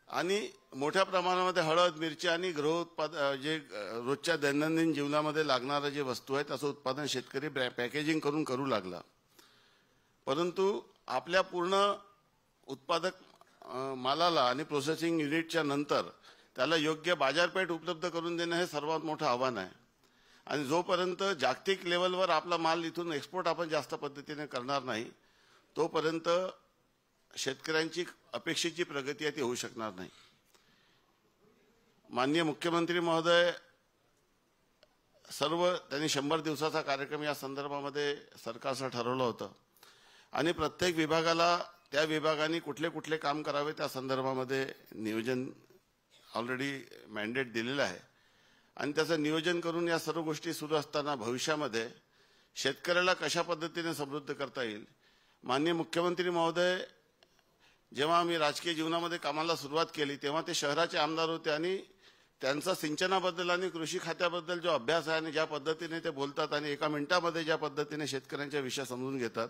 आणि मोठ्या प्रमाणामध्ये हळद, मिरची आणि गृहोत्पाद जे रोजच्या दैनंदिन जीवनामध्ये लागणाऱ्या जे वस्तू आहेत त्याचं उत्पादन शेतकरी पॅकेजिंग करून करू लागला। परंतु आपल्या पूर्ण उत्पादक मालाला आणि प्रोसेसिंग युनिटच्या नंतर त्याला योग्य बाजारपेठ उपलब्ध करून देणे हे सर्वात मोठं आव्हान आहे। आणि जोपर्यंत जागतिक लेवलवर आपला माल इथून एक्सपोर्ट आपण जास्त पद्धतीने करणार नाही तोपर्यंत शेतकऱ्यांची अपेक्षेची प्रगती आहे ती होऊ शकणार नाही। माननीय मुख्यमंत्री महोदय त्यांनी 100 दिवसाचा कार्यक्रम या संदर्भामध्ये सरकारचं ठरवलं होतं आणि प्रत्येक विभागाला त्या विभागाने कुठले कुठले काम करावे त्या संदर्भामध्ये नियोजन ऑलरेडी मॅन्डेट दिलेलं आहे आणि त्याचं नियोजन करून या सर्व गोष्टी सुरू असताना भविष्यामध्ये शेतकऱ्याला कशा पद्धतीने समृद्ध करता येईल। माननीय मुख्यमंत्री महोदय जेव्हा आम्ही राजकीय जीवनामध्ये कामाला सुरुवात केली तेव्हा ते शहराचे आमदार होते आणि त्यांचा सिंचनाबद्दल आणि कृषी खात्याबद्दल जो अभ्यास आहे आणि ज्या पद्धतीने ते बोलतात आणि एका मिनिटामध्ये ज्या पद्धतीने शेतकऱ्यांच्या विषय समजून घेतात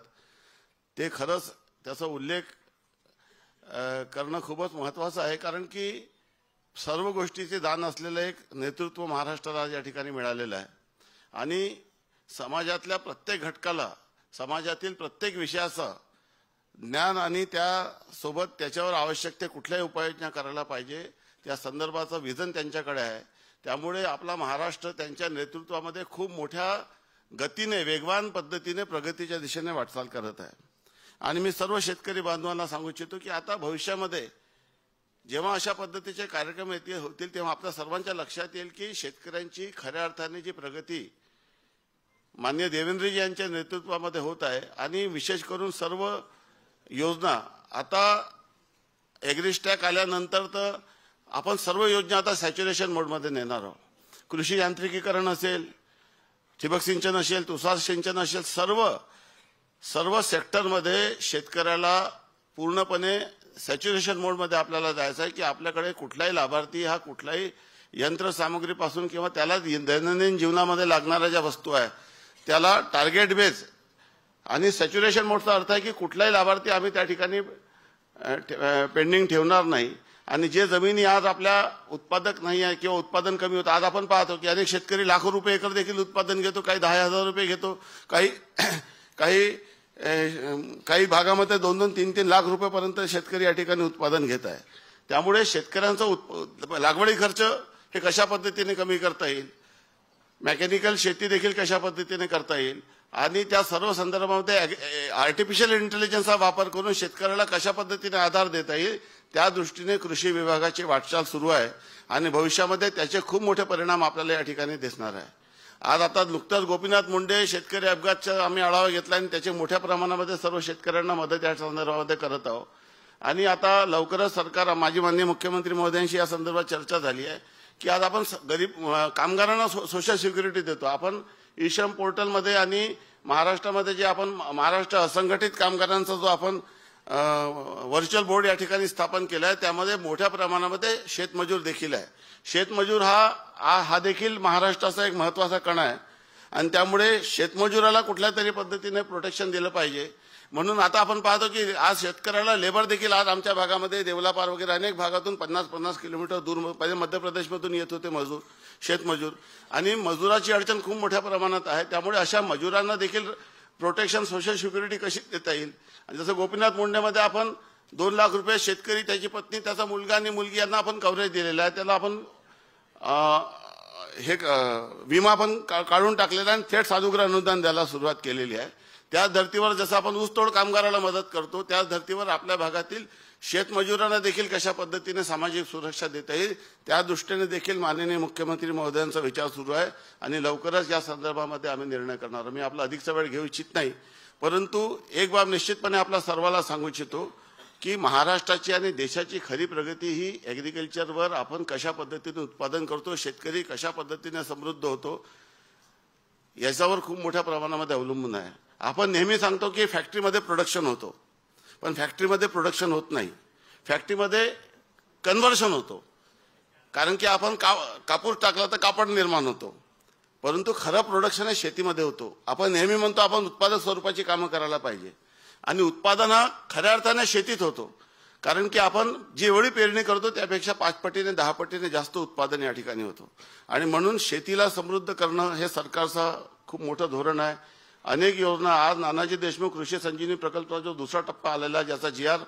ते खरंच त्याचा उल्लेख करणं खूपच महत्त्वाचं आहे। कारण की सर्व गोष्टीचे दान असलेलं एक नेतृत्व महाराष्ट्राला या ठिकाणी मिळालेलं आहे आणि समाजातल्या प्रत्येक घटकाला समाजातील प्रत्येक विषयाचा ज्ञान आणि त्यासोबत त्याच्यावर आवश्यक ते कुठल्याही उपाययोजना करायला पाहिजे त्या संदर्भाचं विजन त्यांच्याकडे आहे। त्यामुळे आपला महाराष्ट्र त्यांच्या नेतृत्वामध्ये खूप मोठ्या गतीने वेगवान पद्धतीने प्रगतीच्या दिशेने वाटचाल करत आहे। आणि मी सर्व शेतकरी बांधवांना सांगू इच्छितो की आता भविष्यामध्ये जेव्हा अशा पद्धतीचे कार्यक्रम होतील तेव्हा आपल्या सर्वांच्या लक्षात येईल की शेतकऱ्यांची खऱ्या अर्थाने जी प्रगती माननीय देवेंद्रजी यांच्या नेतृत्वामध्ये होत आहे आणि विशेष करून सर्व योजना आता एग्रीस्टॅक आल्यानंतर तर आपण सर्व योजना आता सॅच्युरेशन मोडमध्ये नेणार आहोत। कृषी यांत्रिकीकरण असेल, ठिबक सिंचन असेल, तुषार सिंचन असेल, सर्व सेक्टरमध्ये शेतकऱ्याला पूर्णपणे सॅच्युरेशन मोडमध्ये आपल्याला जायचं आहे की आपल्याकडे कुठलाही लाभार्थी हा कुठलाही यंत्रसामुग्रीपासून किंवा त्याला दैनंदिन जीवनामध्ये लागणाऱ्या ज्या वस्तू आहे त्याला टार्गेट बेस आणि सॅच्युरेशन मोडचा अर्थ आहे की कुठलाही लाभार्थी आम्ही त्या ठिकाणी पेंडिंग ठेवणार नाही। आणि जे जमिनी आज आपल्या उत्पादक नाही आहे किंवा उत्पादन कमी होतं, आज आपण पाहतो की अनेक शेतकरी लाखो रुपये एकर देखील उत्पादन घेतो, काही 10,000 रुपये घेतो, काही भागामध्ये 2-2, 3-3 लाख रुपयापर्यंत शेतकरी या ठिकाणी उत्पादन घेत आहे। त्यामुळे शेतकऱ्यांचा लागवडी खर्च हे कशा पद्धतीने कमी करता येईल, मेकॅनिकल शेती देखील कशा पद्धतीने करता येईल आणि त्या सर्व संदर्भामध्ये आर्टिफिशियल इंटेलिजन्सचा वापर करून शेतकऱ्याला कशा पद्धतीने आधार देता येईल त्या दृष्टीने कृषी विभागाची वाटचाल सुरू आहे आणि भविष्यामध्ये त्याचे खूप मोठे परिणाम आपल्याला या ठिकाणी दिसणार आहे। आज आता नुकताच गोपीनाथ मुंडे शेतकरी अपघातचा आम्ही आढावा घेतला आणि त्याचे मोठ्या प्रमाणामध्ये सर्व शेतकऱ्यांना मदत या संदर्भामध्ये करत आहोत आणि आता लवकरच सरकार माजी माननीय मुख्यमंत्री महोदयांशी या संदर्भात चर्चा झाली आहे की आज आपण गरीब कामगारांना सोशल सिक्युरिटी देतो। आपण ईश्रम पोर्टलमध्ये आणि महाराष्ट्रामध्ये जे आपण महाराष्ट्र असंघटित कामगारांचा जो आपण व्हर्च्युअल बोर्ड या ठिकाणी स्थापन केला आहे त्यामध्ये मोठ्या प्रमाणामध्ये शेतमजूर देखील आहे। शेतमजूर हा देखील महाराष्ट्राचा एक महत्त्वाचा कणा आहे आणि त्यामुळे शेतमजुराला कुठल्या तरी पद्धतीने प्रोटेक्शन दिलं पाहिजे। म्हणून आता आपण पाहतो की आज शेतकऱ्याला लेबर देखील आज आमच्या भागामध्ये देवलापार वगैरे अनेक भागातून 50-50 किलोमीटर दूर मध्य प्रदेशमधून येत होते शेतमजूर आणि मजुराची अडचण खूप मोठ्या प्रमाणात आहे। त्यामुळे अशा मजुरांना देखील प्रोटेक्शन सोशल सिक्युरिटी कशी देता येईल आणि जसं गोपीनाथ मुंडेमध्ये आपण 2 लाख रुपये शेतकरी त्याची पत्नी त्याचा मुलगा आणि मुलगी यांना आपण कव्हरेज दिलेला आहे, त्याला आपण हे विमा पण काढून टाकलेला आणि थेट सानुग्रह अनुदान द्यायला सुरुवात केलेली आहे। त्या धर्तीवर जसं आपण ऊसतोड कामगाराला मदत करतो त्याच धर्तीवर आपल्या भागातील शेतमजुरांना देखील कशा पद्धतीने सामाजिक सुरक्षा देता येईल त्या दृष्टीने देखील माननीय मुख्यमंत्री महोदयांचा विचार सुरू आहे आणि लवकरच या संदर्भामध्ये आम्ही निर्णय करणार। मी आपला अधिकचा वेळ घेऊ इच्छित नाही, परंतु एक बाब निश्चितपणे आपल्या सर्वांना सांगू इच्छितो की महाराष्ट्राची आणि देशाची खरी प्रगती ही ॲग्रिकल्चरवर आपण कशा पद्धतीने उत्पादन करतो, शेतकरी कशा पद्धतीने समृद्ध होतो याच्यावर खूप मोठ्या प्रमाणामध्ये अवलंबून आहे। आपण नेहमी सांगतो की फॅक्टरीमध्ये प्रोडक्शन होतो, पण फॅक्टरीमध्ये प्रोडक्शन होत नाही, फॅक्टरीमध्ये कन्व्हर्शन होतो। कारण की आपण कापूस टाकला तर कापड निर्माण होतो, परंतु खरं प्रोडक्शन हे शेतीमध्ये होतो। आपण नेहमी म्हणतो आपण उत्पादक स्वरूपाची कामं करायला पाहिजे आणि उत्पादन हा खऱ्या अर्थाने शेतीत होतो। कारण की आपण जेवढी पेरणी करतो त्यापेक्षा 5 पटीने 10 पटीने जास्त उत्पादन या ठिकाणी होतं आणि म्हणून शेतीला समृद्ध करणं हे सरकारचं खूप मोठं धोरण आहे. अनेक योजना आज नानाजी देशमुख कृषी संजीवनी प्रकल्पाचा जो दुसरा टप्पा आलेला आहे ज्याचा GR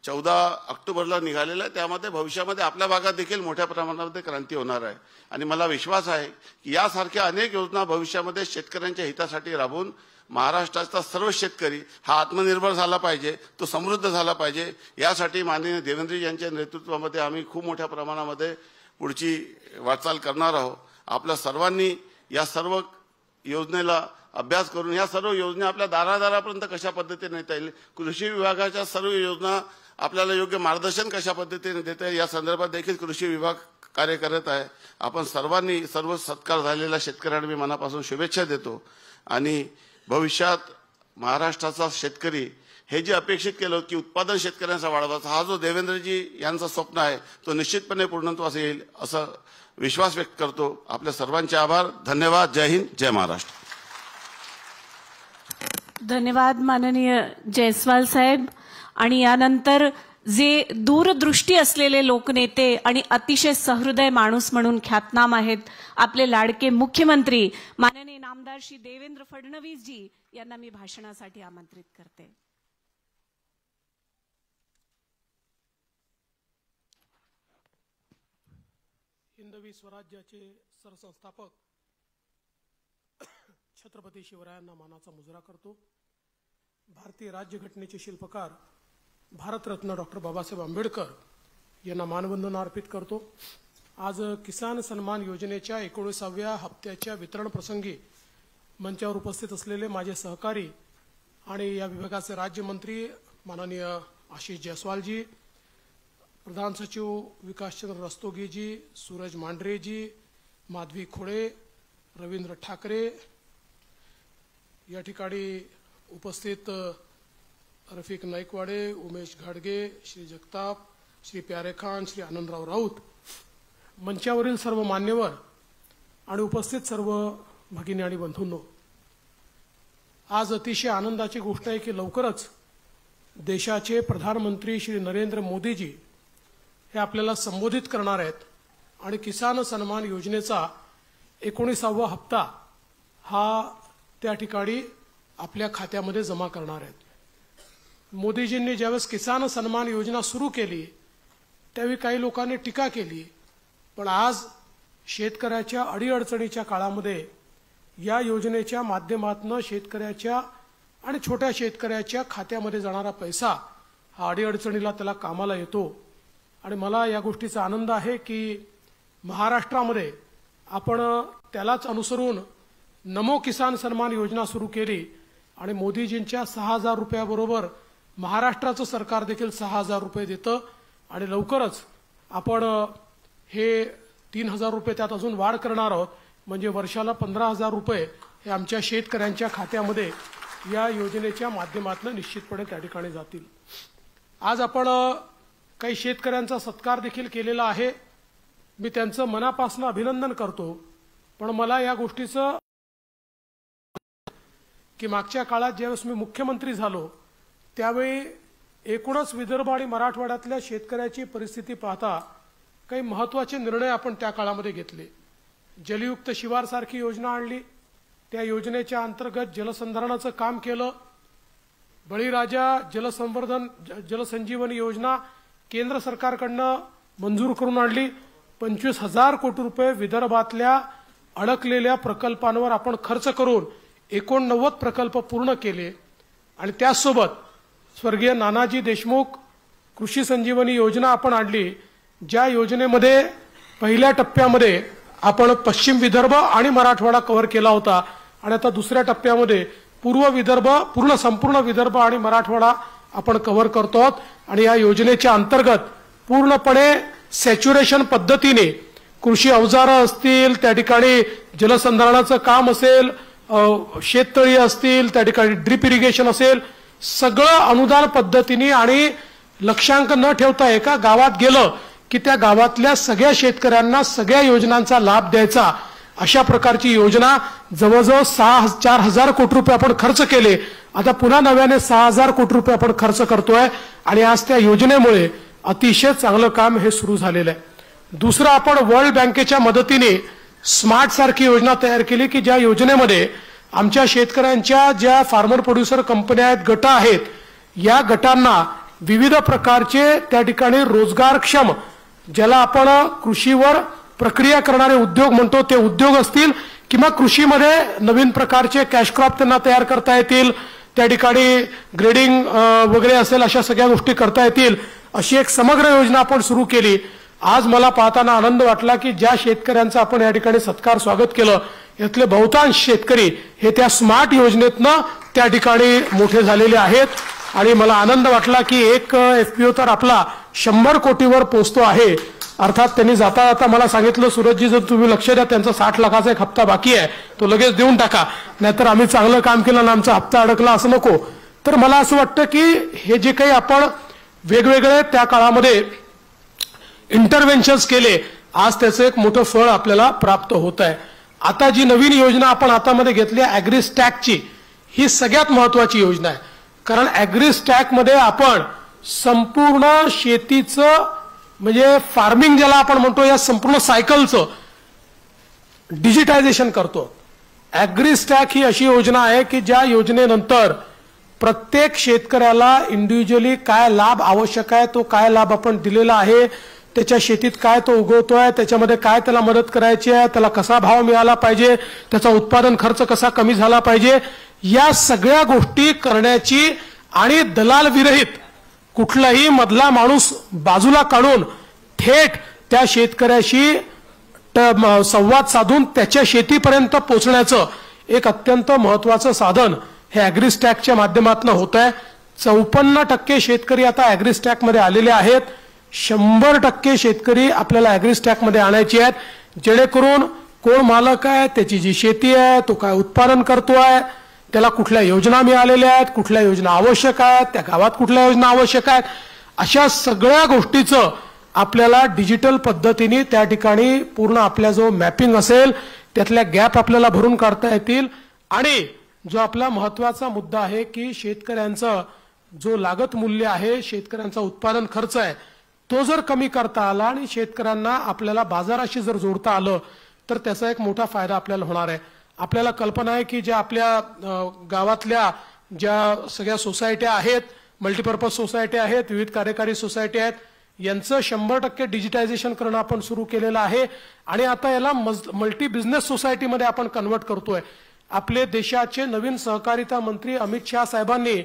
14 ऑक्टोबरला निघालेला आहे त्यामध्ये भविष्यामध्ये आपल्या भागात देखील मोठ्या प्रमाणामध्ये क्रांती होणार आहे आणि मला विश्वास आहे की यासारख्या अनेक योजना भविष्यामध्ये शेतकऱ्यांच्या हितासाठी राबवून महाराष्ट्राचा सर्व शेतकरी हा आत्मनिर्भर झाला पाहिजे, तो समृद्ध झाला पाहिजे. यासाठी माननीय देवेंद्रजी यांच्या नेतृत्वामध्ये आम्ही खूप मोठ्या प्रमाणामध्ये पुढची वाटचाल करणार आहोत. आपल्या सर्वांनी या सर्व योजनेला अभ्यास करून या सर्व योजना आपल्या दारादारापर्यंत कशा पद्धतीने नेता येईल, कृषी विभागाच्या सर्व योजना आपल्याला योग्य मार्गदर्शन कशा पद्धतीने देता येईल या संदर्भात देखील कृषी विभाग कार्य करत आहे. आपण सर्वांनी सर्व सत्कार झालेल्या शेतकऱ्यांना मी मनापासून शुभेच्छा देतो आणि भविष्यात महाराष्ट्राचा शेतकरी हे जे अपेक्षित केलं की उत्पादन शेतकऱ्यांचा वाढवायचा हा जो देवेंद्रजी यांचा स्वप्न आहे तो निश्चितपणे पूर्णत्वास येईल असा विश्वास व्यक्त करतो. आपल्या सर्वांचे आभार. धन्यवाद. जय हिंद. जय महाराष्ट्र. धन्यवाद माननीय जयस्वाल साहेब. आणि यानंतर जे दूरदृष्टी असलेले लोकनेते आणि अतिशय सहृदय माणूस म्हणून ख्यातनाम आहेत आपले लाडके मुख्यमंत्री माननीय नामदार श्री देवेंद्र फडणवीस जी यांना मी भाषणासाठी आमंत्रित करते. हिंदवी स्वराज्याचे सरसंस्थापक छत्रपती शिवरायांना मानाचा मुजरा करतो. भारतीय राज्यघटनेचे शिल्पकार भारतरत्न डॉक्टर बाबासाहेब आंबेडकर यांना मानवंदना अर्पित करतो. आज किसान सन्मान योजनेच्या 19व्या हप्त्याच्या वितरण प्रसंगी मंचावर उपस्थित असलेले माझे सहकारी आणि या विभागाचे राज्यमंत्री माननीय आशिष जयस्वालजी, प्रधान सचिव विकासचंद्र रस्तोगीजी, सूरज मांढरेजी, माधवी खोडे, रवींद्र ठाकरे, या ठिकाणी उपस्थित रफिक नाईकवाडे, उमेश घाडगे, श्री जगताप, श्री प्यारे खान, श्री आनंदराव राऊत, मंचावरील सर्व मान्यवर आणि उपस्थित सर्व भगिनी आणि बंधूंनो, आज अतिशय आनंदाची गोष्ट आहे की लवकरच देशाचे प्रधानमंत्री श्री नरेंद्र मोदीजी हे आपल्याला संबोधित करणार आहेत आणि किसान सन्मान योजनेचा 19वा हप्ता हा त्या ठिकाणी आपल्या खात्यामध्ये जमा करणार आहेत. मोदीजींनी ज्यावेळेस किसान सन्मान योजना सुरू केली त्यावेळी काही लोकांनी टीका केली, पण आज शेतकऱ्याच्या अडीअडचणीच्या काळामध्ये या योजनेच्या माध्यमातून शेतकऱ्याच्या आणि छोट्या शेतकऱ्याच्या खात्यामध्ये जाणारा पैसा हा अडीअडचणीला त्याला कामाला येतो. आणि मला या गोष्टीचा आनंद आहे की महाराष्ट्रामध्ये आपण त्यालाच अनुसरून नमो किसान सन्मान योजना सुरू केली आणि मोदीजींच्या 6000 रुपयाबरोबर महाराष्ट्राचं सरकार देखील 6000 रुपये देतं आणि लवकरच आपण हे 3000 रुपये त्यात अजून वाढ करणार आहोत, म्हणजे वर्षाला 15000 रुपये हे आमच्या शेतकऱ्यांच्या खात्यामध्ये या योजनेच्या माध्यमातून निश्चितपणे त्या ठिकाणी जातील. आज आपण काही शेतकऱ्यांचा सत्कार देखील केलेला आहे. मी त्यांचं मनापासून अभिनंदन करतो, पण मला या गोष्टीचं की मागच्या काळात ज्यावेळेस मी मुख्यमंत्री झालो त्यावेळी एकूणच विदर्भ आणि मराठवाड्यातल्या शेतकऱ्याची परिस्थिती पाहता काही महत्त्वाचे निर्णय आपण त्या काळामध्ये घेतले. जलयुक्त शिवार सारखी योजना आणली, त्या योजनेच्या अंतर्गत जलसंधारणाचं काम केलं. बळीराजा जलसंजीवनी योजना केंद्र सरकारकडनं मंजूर करून आणली. 25,000 कोटी रुपये विदर्भातल्या अडकलेल्या प्रकल्पांवर आपण खर्च करून 89 प्रकल्प पूर्ण केले. आणि त्याचसोबत स्वर्गीय नानाजी देशमुख कृषी संजीवनी योजना आपण आणली, ज्या योजनेमध्ये पहिल्या टप्प्यामध्ये आपण पश्चिम विदर्भ आणि मराठवाडा कव्हर केला होता आणि आता दुसऱ्या टप्प्यामध्ये पूर्व विदर्भ संपूर्ण विदर्भ आणि मराठवाडा आपण कव्हर करतो आहोत. आणि या योजनेच्या अंतर्गत पूर्णपणे सॅच्युरेशन पद्धतीने कृषी अवजारं असतील, त्या ठिकाणी जलसंधारणाचं काम असेल, शेततळी असतील, त्या ठिकाणी ड्रिप इरिगेशन असेल, सगळं अनुदान पद्धतीने आणि लक्षांक न ठेवता एका गावात गेलं की त्या गावातल्या सगळ्या शेतकऱ्यांना सगळ्या योजनांचा लाभ द्यायचा अशा प्रकारची योजना जवळजवळ 4,000 कोटी रुपये आपण खर्च केले. आता पुन्हा नव्याने 6,000 कोटी रुपये आपण खर्च करतोय आणि आज त्या योजनेमुळे अतिशय चांगलं काम हे सुरू झालेलं आहे. दुसरं, आपण वर्ल्ड बँकेच्या मदतीने स्मार्ट सारखी योजना तयार केली की ज्या योजनेमध्ये आमच्या शेतकऱ्यांच्या ज्या फार्मर प्रोड्युसर कंपन्या आहेत, गट आहेत, या गटांना विविध प्रकारचे त्या ठिकाणी रोजगारक्षम, ज्याला आपण कृषीवर प्रक्रिया करणारे उद्योग म्हणतो, ते उद्योग असतील किंवा कृषीमध्ये नवीन प्रकारचे कॅश क्रॉप त्यांना तयार करता येतील, त्या ठिकाणी ग्रेडिंग वगैरे असेल, अशा सगळ्या गोष्टी करता येतील, अशी एक समग्र योजना आपण सुरू केली. आज मला पाहताना आनंद वाटला की ज्या शेतकऱ्यांचं आपण या ठिकाणी सत्कार स्वागत केलं, यातले बहुतांश शेतकरी हे त्या स्मार्ट योजनेतनं त्या ठिकाणी मोठे झालेले आहेत. आणि मला आनंद वाटला की एक FPO तर आपला 100 कोटीवर पोहोचतो आहे. अर्थात त्यांनी जाता जाता मला सांगितलं, सूरजजी जर तुम्ही लक्ष द्या, त्यांचा 60 लाखाचा एक हप्ता बाकी आहे, तो लगेच देऊन टाका, नाहीतर आम्ही चांगलं काम केलं ना आमचा हप्ता अडकला असं नको. तर मला असं वाटतं की हे जे काही आपण वेगवेगळे त्या काळामध्ये इंटरव्हेन्शन्स केले, आज त्याचं एक मोठं फळ आपल्याला प्राप्त होत आहे. आता जी नवीन योजना आपण हातामध्ये घेतली ॲग्रीस्टॅकची, ही सगळ्यात महत्वाची योजना आहे. कारण ॲग्रीस्टॅकमध्ये आपण संपूर्ण शेतीचं, म्हणजे फार्मिंग ज्याला आपण म्हणतो, या संपूर्ण सायकलचं डिजिटायझेशन करतो. ॲग्रीस्टॅक ही अशी योजना आहे की ज्या योजनेनंतर प्रत्येक शेतकऱ्याला इंडिव्हिज्युअली काय लाभ आवश्यक आहे, तो काय लाभ आपण दिलेला आहे, त्याच्या शेतीत काय तो उगवतोय, त्याच्यामध्ये काय त्याला मदत करायची आहे, त्याला कसा भाव मिळाला पाहिजे, त्याचा उत्पादन खर्च कसा कमी झाला पाहिजे, या सगळ्या गोष्टी करण्याची आणि दलाल विरहित कुठलाही मधला माणूस बाजूला काढून थेट त्या शेतकऱ्याशी संवाद साधून त्याच्या शेतीपर्यंत पोहोचण्याचं एक अत्यंत महत्वाचं साधन हे ॲग्रीस्टॅकच्या माध्यमातून होत आहे. 54% शेतकरी आता ॲग्रीस्टॅकमध्ये आलेले आहेत. 100% शेतकरी आपल्याला ॲग्रीस्टॅकमध्ये आणायचे आहेत, जेणेकरून कोण मालक आहे, त्याची जी शेती आहे, तो काय उत्पादन करतोय, त्याला कुठल्या योजना मिळालेल्या आहेत, कुठल्या योजना आवश्यक आहेत, त्या गावात कुठल्या योजना आवश्यक आहेत, अशा सगळ्या गोष्टीचं आपल्याला डिजिटल पद्धतीने त्या ठिकाणी पूर्ण आपल्या जो मॅपिंग असेल त्यातल्या गॅप आपल्याला भरून काढता येतील. आणि जो आपला महत्वाचा मुद्दा आहे की शेतकऱ्यांचं जो लागत मूल्य आहे, शेतकऱ्यांचा उत्पादन खर्च आहे, तो जर कमी करता आला आणि शेतकऱ्यांना आपल्याला बाजाराशी जर जोडता आलं तर त्याचा एक मोठा फायदा आपल्याला होणार आहे. आपल्याला कल्पना आहे की ज्या आपल्या गावातल्या ज्या सगळ्या सोसायट्या आहेत, मल्टीपर्पज सोसायट्या आहेत, विविध कार्यकारी सोसायटी आहेत, यांचं 100% डिजिटायझेशन करणं आपण सुरू केलेलं आहे. आणि आता याला मल्टी बिझनेस सोसायटीमध्ये आपण कन्वर्ट करतोय. आपले देशाचे नवीन सहकारिता मंत्री अमित शाह साहेबांनी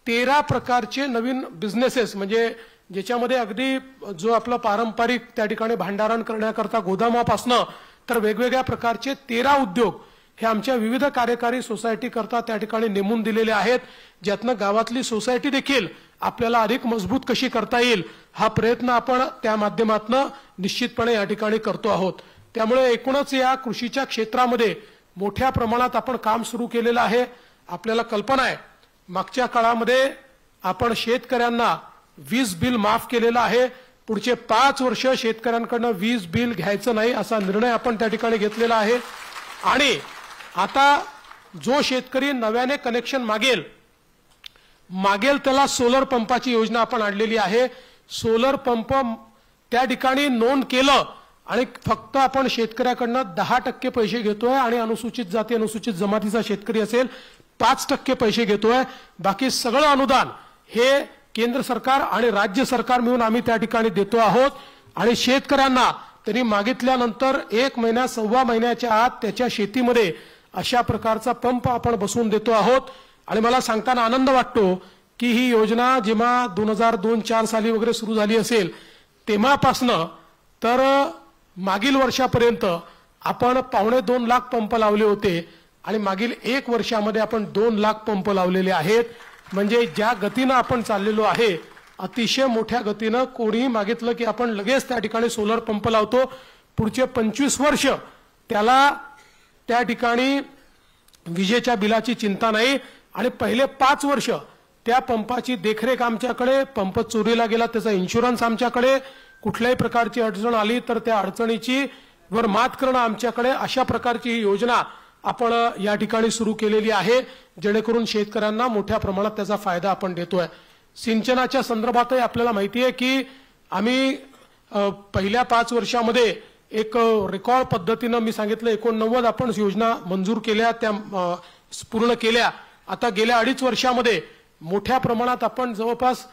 13 प्रकारचे नवीन बिझनेसेस, म्हणजे ज्याच्यामध्ये अगदी जो आपलं पारंपरिक त्या ठिकाणी भांडारण करण्याकरता गोदामापासनं तर वेगवेगळ्या प्रकारचे 13 उद्योग हे आमच्या विविध कार्यकारी सोसायटी करता त्या ठिकाणी नेमून दिलेले आहेत, ज्यातनं गावातली सोसायटी देखील आपल्याला अधिक मजबूत कशी करता येईल हा प्रयत्न आपण त्या माध्यमातून निश्चितपणे या ठिकाणी करतो आहोत. त्यामुळे एकूणच या कृषीच्या क्षेत्रामध्ये मोठ्या प्रमाणात आपण काम सुरू केलेलं आहे. आपल्याला कल्पना आहे मागच्या काळामध्ये आपण शेतकऱ्यांना वीज बिल माफ केलेलं आहे. पुढचे 5 वर्ष शेतकऱ्यांकडनं वीज बिल घ्यायचं नाही असा निर्णय आपण त्या ठिकाणी घेतलेला आहे. आणि आता जो शेतकरी नव्याने कनेक्शन मागेल त्याला सोलर पंपाची योजना आपण आणलेली आहे. सोलर पंप त्या ठिकाणी नोंद केलं आणि फक्त आपण शेतकऱ्याकडनं 10% पैसे घेतोय आणि अनुसूचित जाती अनुसूचित जमातीचा शेतकरी असेल 5% पैसे घेतोय. बाकी सगळं अनुदान हे केंद्र सरकार आणि राज्य सरकार मिळून आम्ही त्या ठिकाणी देतो आहोत. आणि शेतकऱ्यांना त्यांनी मागितल्यानंतर 1 महिना 1.25 महिन्याच्या आत त्याच्या शेतीमध्ये अशा प्रकारचा पंप आपण बसवून देतो आहोत. आणि मला सांगताना आनंद वाटतो की ही योजना जेव्हा 2002-04 साली वगैरे सुरू झाली असेल तेव्हापासनं तर मागील वर्षापर्यंत आपण 2.25 लाख पंप लावले होते आणि मागील 1 वर्षामध्ये आपण 2 लाख पंप लावलेले आहेत. म्हणजे ज्या गतीनं आपण चाललेलो आहे अतिशय मोठ्या गतीनं, कोणीही मागितलं की आपण लगेच त्या ठिकाणी सोलर पंप लावतो. पुढचे 25 वर्ष त्याला त्या ठिकाणी विजेच्या बिलाची चिंता नाही आणि पहिले 5 वर्ष त्या पंपाची देखरेख आमच्याकडे, पंप चोरीला गेला त्याचा इन्शुरन्स आमच्याकडे, कुठल्याही प्रकारची अडचण आली तर त्या अडचणीची वर मात करणं आमच्याकडे, अशा प्रकारची ही योजना आपण या ठिकाणी सुरू केलेली आहे, जेणेकरून शेतकऱ्यांना मोठ्या प्रमाणात त्याचा फायदा आपण देतोय. सिंचनाच्या संदर्भातही आपल्याला माहिती आहे की आम्ही पहिल्या 5 वर्षामध्ये एक रेकॉर्ड पद्धतीनं मी सांगितलं 89 आपण योजना मंजूर केल्या, त्या पूर्ण केल्या. आता गेल्या 2.5 वर्षामध्ये मोठ्या प्रमाणात आपण जवळपास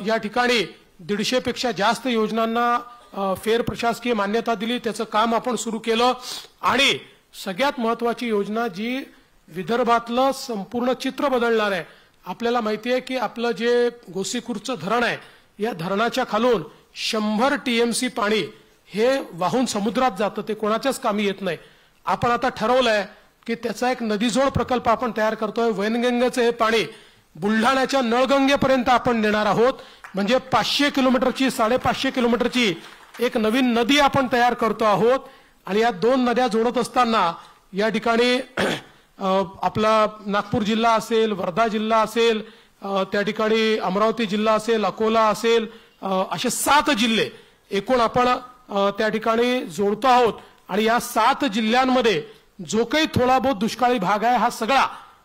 या ठिकाणी 150 पेक्षा जास्त योजनांना फेर प्रशासकीय मान्यता दिली. त्याचं काम आपण सुरू केलं. आणि सगळ्यात महत्वाची योजना जी विदर्भातलं संपूर्ण चित्र बदलणार आहे. आपल्याला माहिती आहे की आपलं जे गोसीखुर्दचं धरण आहे, या धरणाच्या खालून 100 TMC पाणी हे वाहून समुद्रात जातं, ते कोणाच्याच कामी येत नाही. आपण आता ठरवलंय की त्याचा एक नदीजोड प्रकल्प आपण तयार करतोय. वैनगंगेचं हे पाणी बुलढाण्याच्या नळगंगेपर्यंत आपण नेणार आहोत. म्हणजे 500 किलोमीटरची 550 किलोमीटरची एक नवीन नदी आपण तयार करतो आहोत. आणि या 2 नद्या जोडत असताना या ठिकाणी आपला नागपूर जिल्हा असेल, वर्धा जिल्हा असेल, त्या ठिकाणी अमरावती जिल्हा असेल, अकोला असेल, असे 7 जिल्हे एकूण आपण त्या ठिकाणी जोडतो आहोत. आणि या 7 जिल्ह्यांमध्ये जो काही थोडा बहुत दुष्काळी भाग आहे, हा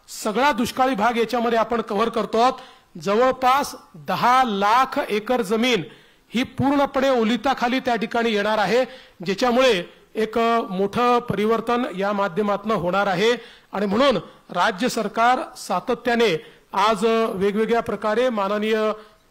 सगळा दुष्काळी भाग याच्यामध्ये आपण कव्हर करतो आहोत. जवळपास 10 लाख एकर जमीन ही पूर्णपणे ओलिताखाली त्या ठिकाणी येणार आहे, ज्याच्यामुळे एक मोठं परिवर्तन या माध्यमातून होणार आहे. आणि म्हणून राज्य सरकार सातत्याने आज वेगवेगळ्या प्रकारे माननीय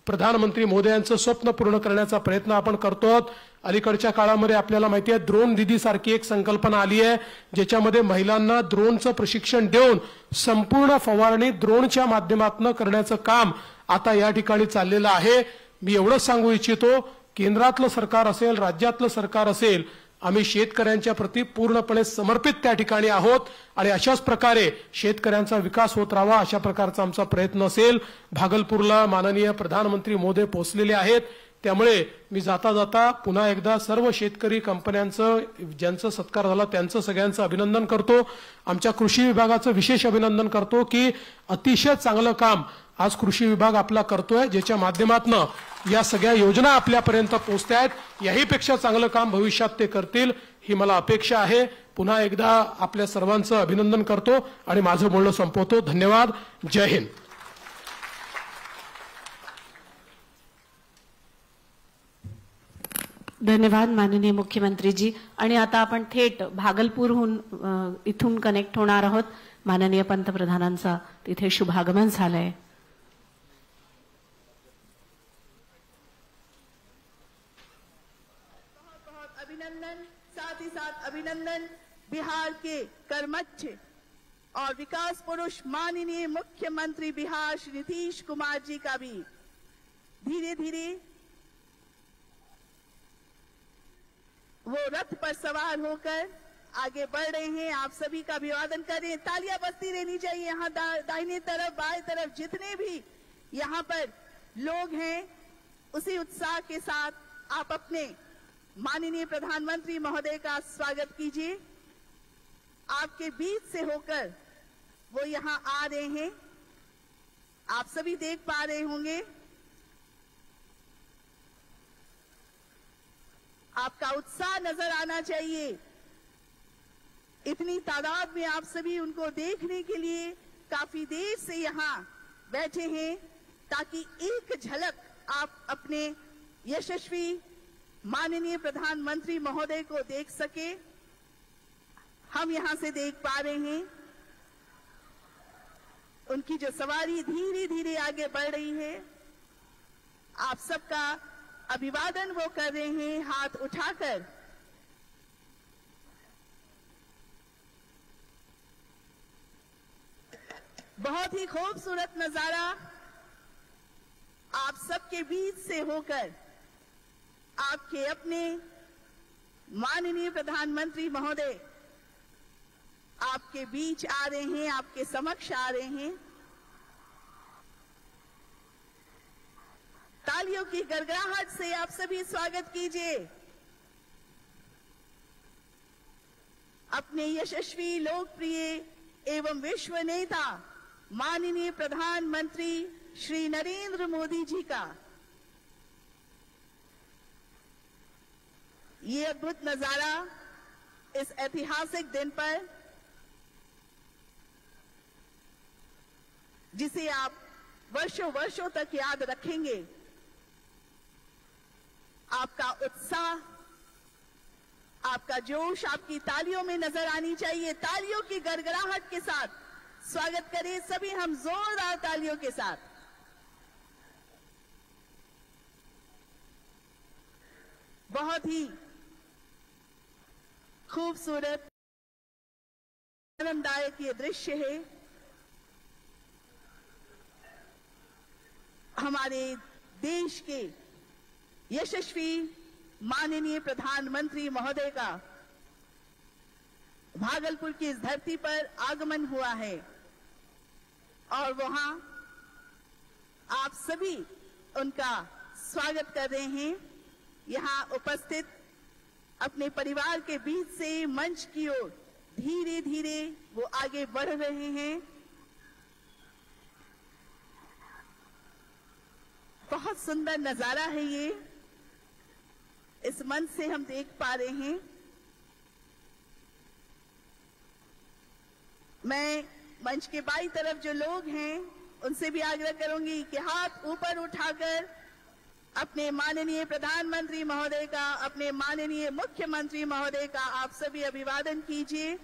प्रधानमंत्री मोदयांचं स्वप्न पूर्ण करण्याचा प्रयत्न आपण करतो आहोत. अलीकडच्या काळामध्ये आपल्याला माहिती आहे ड्रोन दीदी सारखी एक संकल्पना आली आहे, ज्याच्यामध्ये महिलांना ड्रोनचं प्रशिक्षण देऊन संपूर्ण फवारणी ड्रोनच्या माध्यमातून करण्याचं काम आता या ठिकाणी चाललेलं आहे. मी एवढंच सांगू इच्छितो, केंद्रातलं सरकार असेल, राज्यातलं सरकार असेल, आम्ही शेतकऱ्यांच्या प्रती पूर्णपणे समर्पित त्या ठिकाणी आहोत. आणि अशाच प्रकारे शेतकऱ्यांचा विकास होत राहावा, अशा प्रकारचा आमचा प्रयत्न असेल. भागलपूरला माननीय प्रधानमंत्री मोदी पोहोचलेले आहेत, त्यामुळे मी जाता जाता पुन्हा एकदा सर्व शेतकरी कंपन्यांचं ज्यांचा सत्कार झाला त्यांचं सगळ्यांचं अभिनंदन करतो. आमच्या कृषी विभागाचं विशेष अभिनंदन करतो की अतिशय चांगलं काम आज कृषी विभाग आपला करतोय, ज्याच्या माध्यमातून या सगळ्या योजना आपल्यापर्यंत पोहोचतायत. याहीपेक्षा चांगलं काम भविष्यात ते करतील ही मला अपेक्षा आहे. पुन्हा एकदा आपल्या सर्वांचं अभिनंदन करतो आणि माझं बोलणं संपवतो. धन्यवाद. जय हिंद. धन्यवाद माननीय मुख्यमंत्रीजी. आणि आता आपण थेट भागलपूरहून इथून कनेक्ट होणार आहोत. माननीय पंतप्रधानांचा तिथे शुभागमन झालंय. अभिनंदन, साथ ही साथ अभिनंदन बिहार के कर्मठ और विकास पुरुष माननीय मुख्यमंत्री बिहार श्री नीतीश कुमार जी का भी धीरे धीरे वो रथ पर सवार होकर आगे बढ़ रहे हैं. आप सभी का अभिवादन करें. तालियां बजती रहनी चाहिए. यहाँ दाहिने तरफ बाएं तरफ जितने भी यहाँ पर लोग हैं, उसी उत्साह के साथ आप अपने माननीय प्रधानमंत्री महोदय का स्वागत कीजिए. आपके बीच से होकर वो यहाँ आ रहे हैं. आप सभी देख पा रहे होंगे. आपका उत्साह नजर आना चाहिए. इतनी तादाद में आप सभी उनको देखने के लिए काफी देर से यहाँ बैठे हैं, ताकि एक झलक आप अपने यशस्वी माननीय प्रधानमंत्री महोदय को देख सके. हम यहां से देख पा रहे हैं उनकी जो सवारी धीरे धीरे आगे बढ़ रही है. आप सबका अभिवादन वो कर रहे हैं हाथ उठाकर. बहुत ही खूबसूरत नजारा आप सबके बीच से होकर आपके अपने माननीय प्रधानमंत्री महोदय आपके बीच आ रहे हैं, आपके समक्ष आ रहे हैं. तालियों की गड़गड़ाहट से आप सभी स्वागत कीजिए अपने यशस्वी, लोकप्रिय एवं विश्व नेता माननीय प्रधानमंत्री श्री नरेंद्र मोदी जी का. ये अद्भुत नजारा इस ऐतिहासिक दिन पर, जिसे आप वर्षों वर्षों तक याद रखेंगे, आपका उत्साह, आपका जोश आपकी तालियों में नजर आनी चाहिए। तालियों की गड़गड़ाहट के साथ स्वागत करें सभी हम, जोरदार तालियों के साथ। बहुत ही खूबसूरत, आनंददायक ये दृश्य है। हमारे देश के यशस्वी माननीय प्रधानमंत्री महोदय का भागलपुर की इस धरती पर आगमन हुआ है और वहां आप सभी उनका स्वागत कर रहे हैं। यहां उपस्थित अपने परिवार के बीच से मंच की ओर धीरे धीरे वो आगे बढ़ रहे हैं। बहुत सुंदर नजारा है ये, इस मंच से हम देख पा रहे हैं। मैं मंच के बाईं तरफ जो लोग हैं उनसे भी आग्रह करूंगी कि हाथ ऊपर उठाकर अपने माननीय प्रधानमंत्री महोदय का, अपने माननीय मुख्यमंत्री महोदय का आप सभी अभिवादन कीजिए।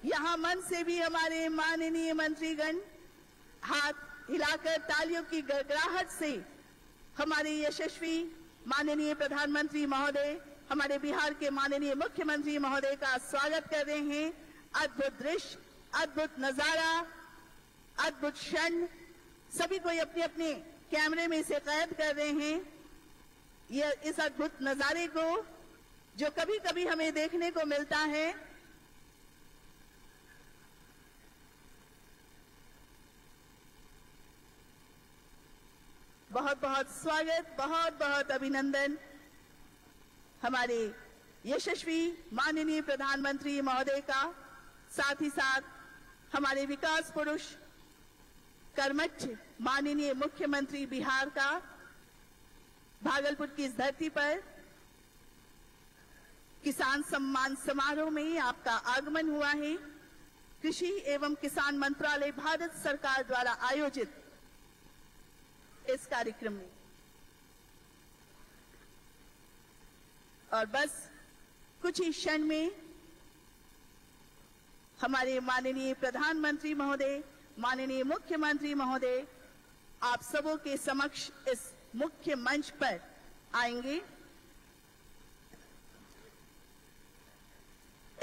यहां मंच से भी हमारे माननीय मंत्रीगण हाथ हिलाकर तालियों की गड़गड़ाहट से हमारे यशस्वी माननीय प्रधानमंत्री महोदय, हमारे बिहार के माननीय मुख्यमंत्री महोदय का स्वागत कर रहे हैं। अद्भुत दृश्य, अद्भुत नजारा, अद्भुत क्षण, सभी कोई अपने अपने कैमरे में इसे कैद कर रहे हैं। यह इस अद्भुत नजारे को जो कभी कभी हमें देखने को मिलता है, बहुत बहुत स्वागत, बहुत बहुत अभिनंदन हमारे यशस्वी माननीय प्रधानमंत्री महोदय का, साथ ही साथ हमारे विकास पुरुष कर्मठ माननीय मुख्यमंत्री बिहार का। भागलपुर की इस धरती पर किसान सम्मान समारोह में आपका आगमन हुआ है। कृषि एवं किसान मंत्रालय भारत सरकार द्वारा आयोजित इस कार्यक्रम में, और बस कुछ ही क्षण में हमारे माननीय प्रधानमंत्री महोदय, माननीय मुख्यमंत्री महोदय आप सबों के समक्ष इस मुख्य मंच पर आएंगे।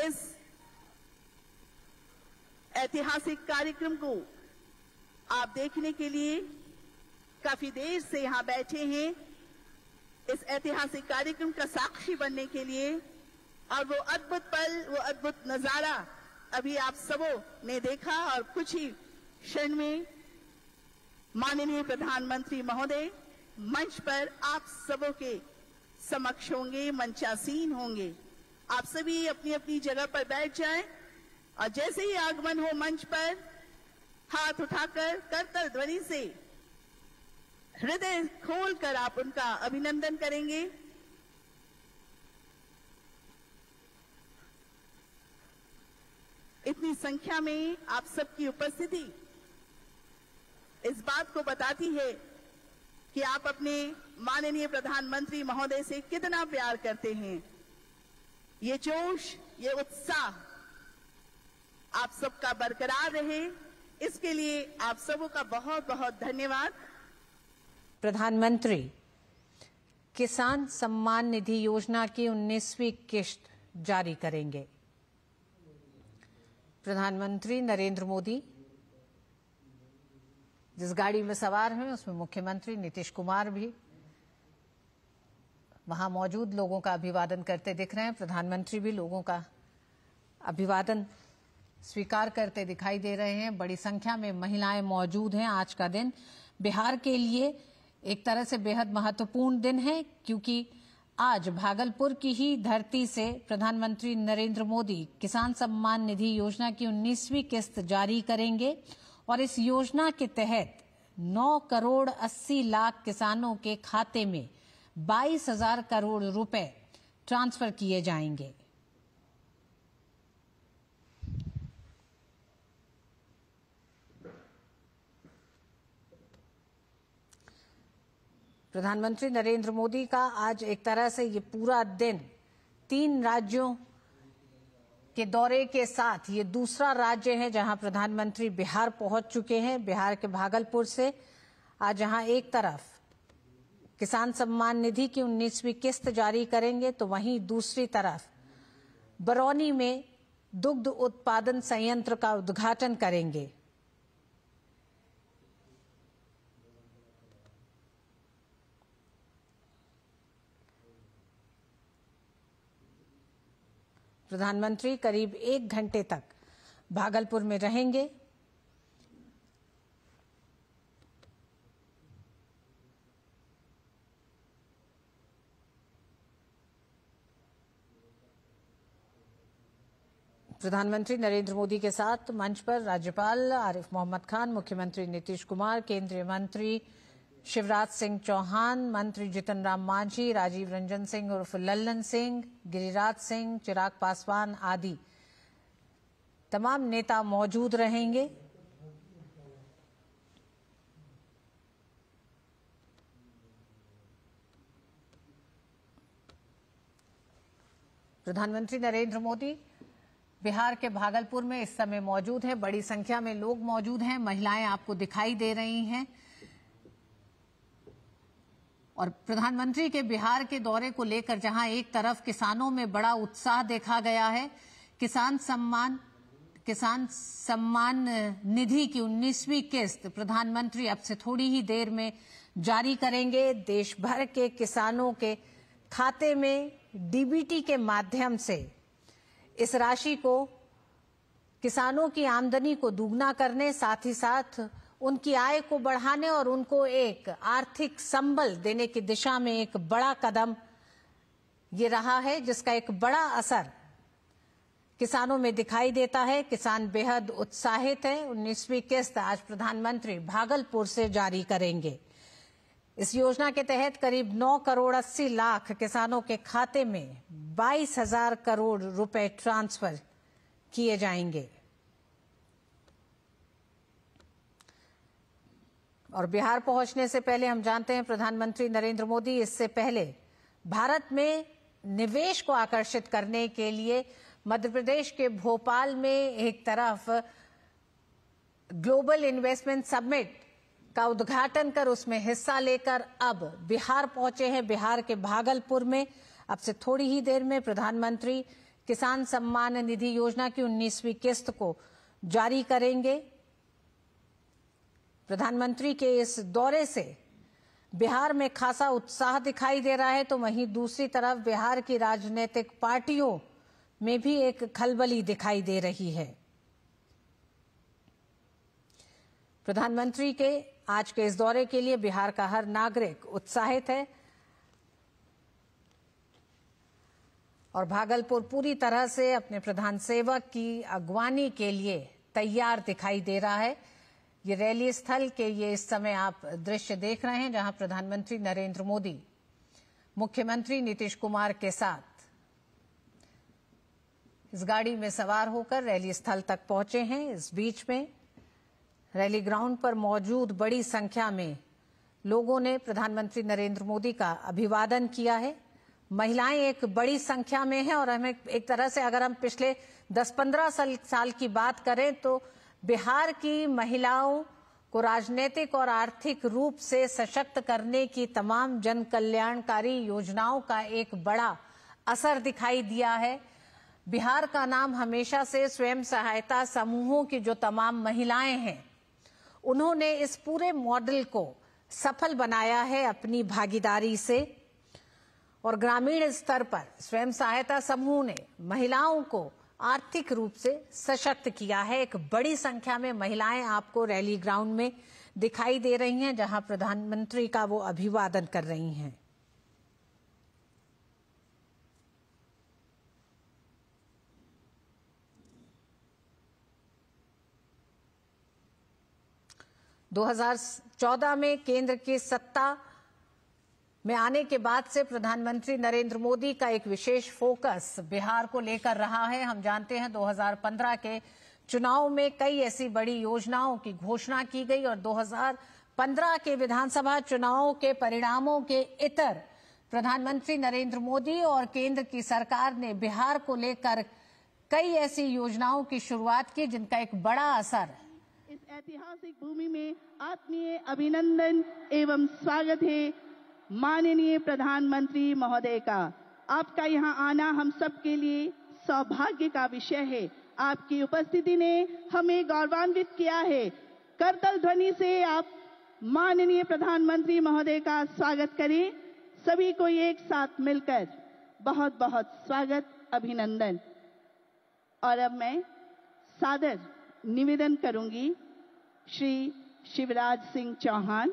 इस ऐतिहासिक कार्यक्रम को आप देखने के लिए काफी देर से यहां बैठे हैं, इस ऐतिहासिक कार्यक्रम का साक्षी बनने के लिए। और वो अद्भुत पल, वो अद्भुत नजारा अभी आप सबों ने देखा, और कुछ ही क्षण में माननीय प्रधानमंत्री महोदय मंच पर आप सबों के समक्ष होंगे, मंचासीन होंगे। आप सभी अपनी अपनी जगह पर बैठ जाएं और जैसे ही आगमन हो मंच पर, हाथ उठाकर करतल ध्वनि से हृदय खोलकर आप उनका अभिनंदन करेंगे। इतनी संख्या में आप सबकी उपस्थिति इस बात को बताती है कि आप अपने माननीय प्रधानमंत्री महोदय से कितना प्यार करते हैं। ये जोश, ये उत्साह आप सबका बरकरार रहे, इसके लिए आप सबों का बहुत बहुत धन्यवाद। प्रधानमंत्री किसान सम्मान निधि योजना की 19वीं किश्त जारी करेंगे। प्रधानमंत्री नरेंद्र मोदी जिस गाड़ी में सवार हैं उसमें मुख्यमंत्री नीतीश कुमार भी वहां मौजूद लोगों का अभिवादन करते दिख रहे हैं। प्रधानमंत्री भी लोगों का अभिवादन स्वीकार करते दिखाई दे रहे हैं। बड़ी संख्या में महिलाएं मौजूद हैं। आज का दिन बिहार के लिए एक तरह से बेहद महत्वपूर्ण दिन है, क्योंकि आज भागलपुर की ही धरती से प्रधानमंत्री नरेंद्र मोदी किसान सम्मान निधि योजना की 19वीं किस्त जारी करेंगे और इस योजना के तहत 9 करोड़ 80 लाख किसानों के खाते में 22,000 करोड़ रुपए ट्रांसफर किए जाएंगे। प्रधानमंत्री नरेंद्र मोदी का आज एक तरह से ये पूरा दिन 3 राज्यों के दौरे के साथ ये दूसरा राज्य है जहां प्रधानमंत्री बिहार पहुंच चुके हैं। बिहार के भागलपुर से आज जहां एक तरफ किसान सम्मान निधि की 19वीं किस्त जारी करेंगे तो वहीं दूसरी तरफ बरौनी में दुग्ध उत्पादन संयंत्र का उद्घाटन करेंगे। प्रधानमंत्री करीब 1 घंटे तक भागलपुर में रहेंगे। प्रधानमंत्री नरेंद्र मोदी के साथ मंच पर राज्यपाल आरिफ मोहम्मद खान, मुख्यमंत्री नीतीश कुमार, केंद्रीय मंत्री शिवराज सिंह चौहान, मंत्री जीतन राम मांझी, राजीव रंजन सिंह उर्फ लल्लन सिंह, गिरिराज सिंह, चिराग पासवान आदि तमाम नेता मौजूद रहेंगे। प्रधानमंत्री नरेंद्र मोदी बिहार के भागलपुर में इस समय मौजूद हैं। बड़ी संख्या में लोग मौजूद हैं, महिलाएं आपको दिखाई दे रही हैं और प्रधानमंत्री के बिहार के दौरे को लेकर जहां एक तरफ किसानों में बड़ा उत्साह देखा गया है, किसान सम्मान निधि की 19वीं किस्त प्रधानमंत्री अब से थोड़ी ही देर में जारी करेंगे। देश भर के किसानों के खाते में डीबीटी के माध्यम से इस राशि को किसानों की आमदनी को दुगना करने, साथ ही साथ उनकी आय को बढ़ाने और उनको एक आर्थिक संबल देने की दिशा में एक बड़ा कदम ये रहा है, जिसका एक बड़ा असर किसानों में दिखाई देता है। किसान बेहद उत्साहित है। 19वीं किस्त आज प्रधानमंत्री भागलपुर से जारी करेंगे। इस योजना के तहत करीब 9 करोड़ 80 लाख किसानों के खाते में 22,000 करोड़ रुपए ट्रांसफर किए जाएंगे। और बिहार पहुंचने से पहले हम जानते हैं प्रधानमंत्री नरेंद्र मोदी इससे पहले भारत में निवेश को आकर्षित करने के लिए मध्य प्रदेश के भोपाल में एक तरफ ग्लोबल इन्वेस्टमेंट समिट का उद्घाटन कर उसमें हिस्सा लेकर अब बिहार पहुंचे हैं। बिहार के भागलपुर में अब से थोड़ी ही देर में प्रधानमंत्री किसान सम्मान निधि योजना की 19वीं किस्त को जारी करेंगे। प्रधानमंत्री के इस दौरे से बिहार में खासा उत्साह दिखाई दे रहा है, तो वहीं दूसरी तरफ बिहार की राजनीतिक पार्टियों में भी एक खलबली दिखाई दे रही है। प्रधानमंत्री के आज के इस दौरे के लिए बिहार का हर नागरिक उत्साहित है और भागलपुर पूरी तरह से अपने प्रधान सेवक की अगवानी के लिए तैयार दिखाई दे रहा है। ये रैली स्थल के ये इस समय आप दृश्य देख रहे हैं जहां प्रधानमंत्री नरेंद्र मोदी मुख्यमंत्री नीतीश कुमार के साथ इस गाड़ी में सवार होकर रैली स्थल तक पहुंचे हैं। इस बीच में रैली ग्राउंड पर मौजूद बड़ी संख्या में लोगों ने प्रधानमंत्री नरेंद्र मोदी का अभिवादन किया है। महिलाएं एक बड़ी संख्या में हैं और हमें एक तरह से अगर हम पिछले 10-15 साल की बात करें तो बिहार की महिलाओं को राजनीतिक और आर्थिक रूप से सशक्त करने की तमाम जन कल्याणकारी योजनाओं का एक बड़ा असर दिखाई दिया है। बिहार का नाम हमेशा से स्वयं सहायता समूहों की जो तमाम महिलाएं हैं उन्होंने इस पूरे मॉडल को सफल बनाया है अपनी भागीदारी से और ग्रामीण स्तर पर स्वयं सहायता समूह ने महिलाओं को आर्थिक रूप से सशक्त किया है। एक बड़ी संख्या में महिलाएं आपको रैली ग्राउंड में दिखाई दे रही हैं जहां प्रधानमंत्री का वो अभिवादन कर रही हैं। 2014 में केंद्र की सत्ता में आने के बाद से प्रधानमंत्री नरेंद्र मोदी का एक विशेष फोकस बिहार को लेकर रहा है। हम जानते हैं 2015 के चुनाव में कई ऐसी बड़ी योजनाओं की घोषणा की गई और 2015 के विधानसभा चुनावों के परिणामों के इतर प्रधानमंत्री नरेंद्र मोदी और केंद्र की सरकार ने बिहार को लेकर कई ऐसी योजनाओं की शुरुआत की जिनका एक बड़ा असर इस ऐतिहासिक भूमि में आत्मीय अभिनंदन एवं स्वागत है माननीय प्रधानमंत्री महोदय का। आपका यहां आना हम सबके लिए सौभाग्य का विषय है। आपकी उपस्थिति ने हमें गौरवान्वित किया है। करतल ध्वनि से आप माननीय प्रधानमंत्री महोदय का स्वागत करें। सभी को एक साथ मिलकर बहुत बहुत स्वागत, अभिनंदन। और अब मैं सादर निवेदन करूंगी श्री शिवराज सिंह चौहान,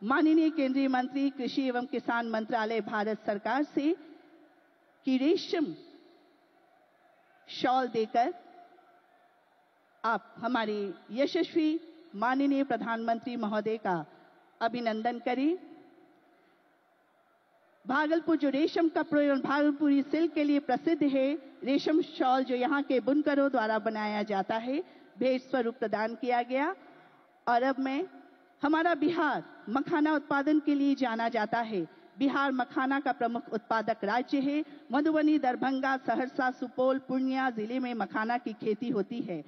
माननीय केंद्रीय मंत्री कृषि एवं किसान मंत्रालय भारत सरकार से, कि रेशम शॉल देकर आप हमारे यशस्वी माननीय प्रधानमंत्री महोदय का अभिनंदन करें। भागलपुर जो रेशम कपड़ों एवं भागलपुरी सिल्क के लिए प्रसिद्ध है, रेशम शॉल जो यहाँ के बुनकरों द्वारा बनाया जाता है, भेंट स्वरूप प्रदान किया गया। और अब मैं, हमारा बिहार मखाना उत्पादन के लिए जाना जाता है। बिहार मखाना का प्रमुख उत्पादक राज्य है। मधुबनी, दरभंगा, सहरसा, सुपौल, पूर्णिया जिले में मखाना की खेती होती है।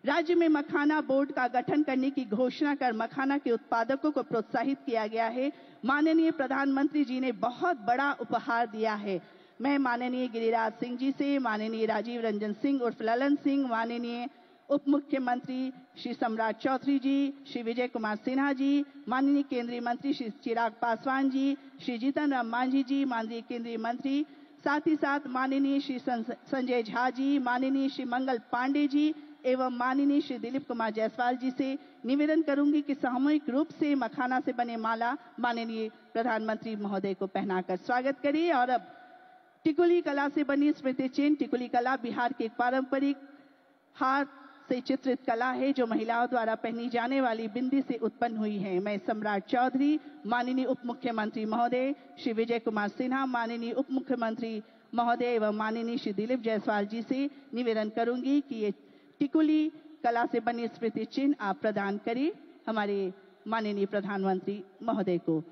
राज्य में मखाना बोर्ड का गठन करने की घोषणा कर मखाना के उत्पादकों को प्रोत्साहित किया गया है। माननीय प्रधानमंत्री जी ने बहुत बड़ा उपहार दिया है। मैं माननीय गिरिराज सिंह जी से, माननीय राजीव रंजन सिंह उर्फ ललन सिंह, माननीय उप मुख्यमंत्री श्री सम्राट चौधरी जी, श्री विजय कुमार सिन्हा जी, माननीय केंद्रीय मंत्री श्री चिराग पासवान जी, श्री जीतन राम मांझी जी, माननीय केंद्रीय मंत्री, साथ ही साथ माननीय श्री संजय झा जी, माननीय श्री मंगल पांडे जी एवं माननीय श्री दिलीप कुमार जायसवाल जी से निवेदन करूंगी कि सामूहिक रूप से मखाना से बने माला माननीय प्रधानमंत्री महोदय को पहनाकर स्वागत करिए। और अब टिकुली कला से बनी स्मृति चिन्ह। टिकुली कला बिहार की एक पारंपरिक हाथ से चित्रित कला है जो महिलाओं द्वारा पहनी जाने वाली बिंदी से उत्पन्न हुई है। मैं सम्राट चौधरी, माननीय उप मुख्यमंत्री महोदय श्री विजय कुमार सिन्हा, माननीय उप मुख्यमंत्री महोदय एवं माननीय श्री दिलीप जायसवाल जी से निवेदन करूंगी कि ये टिकुली कला से बनी स्मृति चिन्ह आप प्रदान करें हमारे माननीय प्रधानमंत्री महोदय को।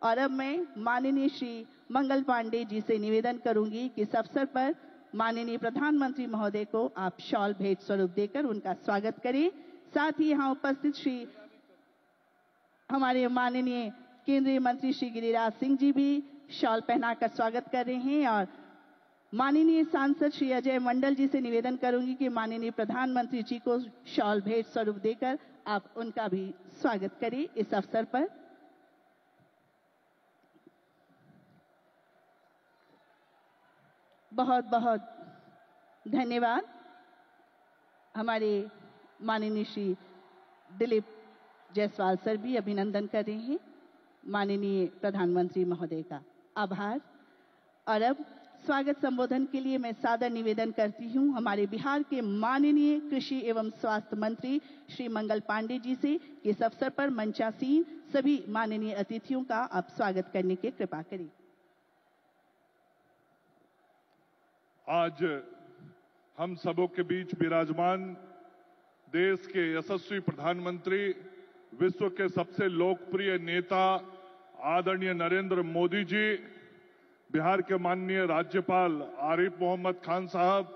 और अब मैं माननीय श्री मंगल पांडे जी से निवेदन करूंगी कि इस अवसर पर माननीय प्रधानमंत्री महोदय को आप शॉल भेंट स्वरूप देकर उनका स्वागत करें। साथ ही यहाँ उपस्थित श्री हमारे माननीय केंद्रीय मंत्री श्री गिरिराज सिंह जी भी शॉल पहनाकर स्वागत कर रहे हैं। और माननीय सांसद श्री अजय मंडल जी से निवेदन करूंगी कि माननीय प्रधानमंत्री जी को शॉल भेंट स्वरूप देकर आप उनका भी स्वागत करें इस अवसर पर। बहुत बहुत धन्यवाद। हमारे माननीय श्री दिलीप जायसवाल सर भी अभिनंदन कर रहे हैं माननीय प्रधानमंत्री महोदय का। आभार। और अब स्वागत संबोधन के लिए मैं सादर निवेदन करती हूं हमारे बिहार के माननीय कृषि एवं स्वास्थ्य मंत्री श्री मंगल पांडे जी से। इस अवसर पर मंचासीन सभी माननीय अतिथियों का आप स्वागत करने की कृपा करें। आज हम सबों के बीच विराजमान देश के यशस्वी प्रधानमंत्री, विश्व के सबसे लोकप्रिय नेता आदरणीय नरेंद्र मोदी जी, बिहार के माननीय राज्यपाल आरिफ मोहम्मद खान साहब,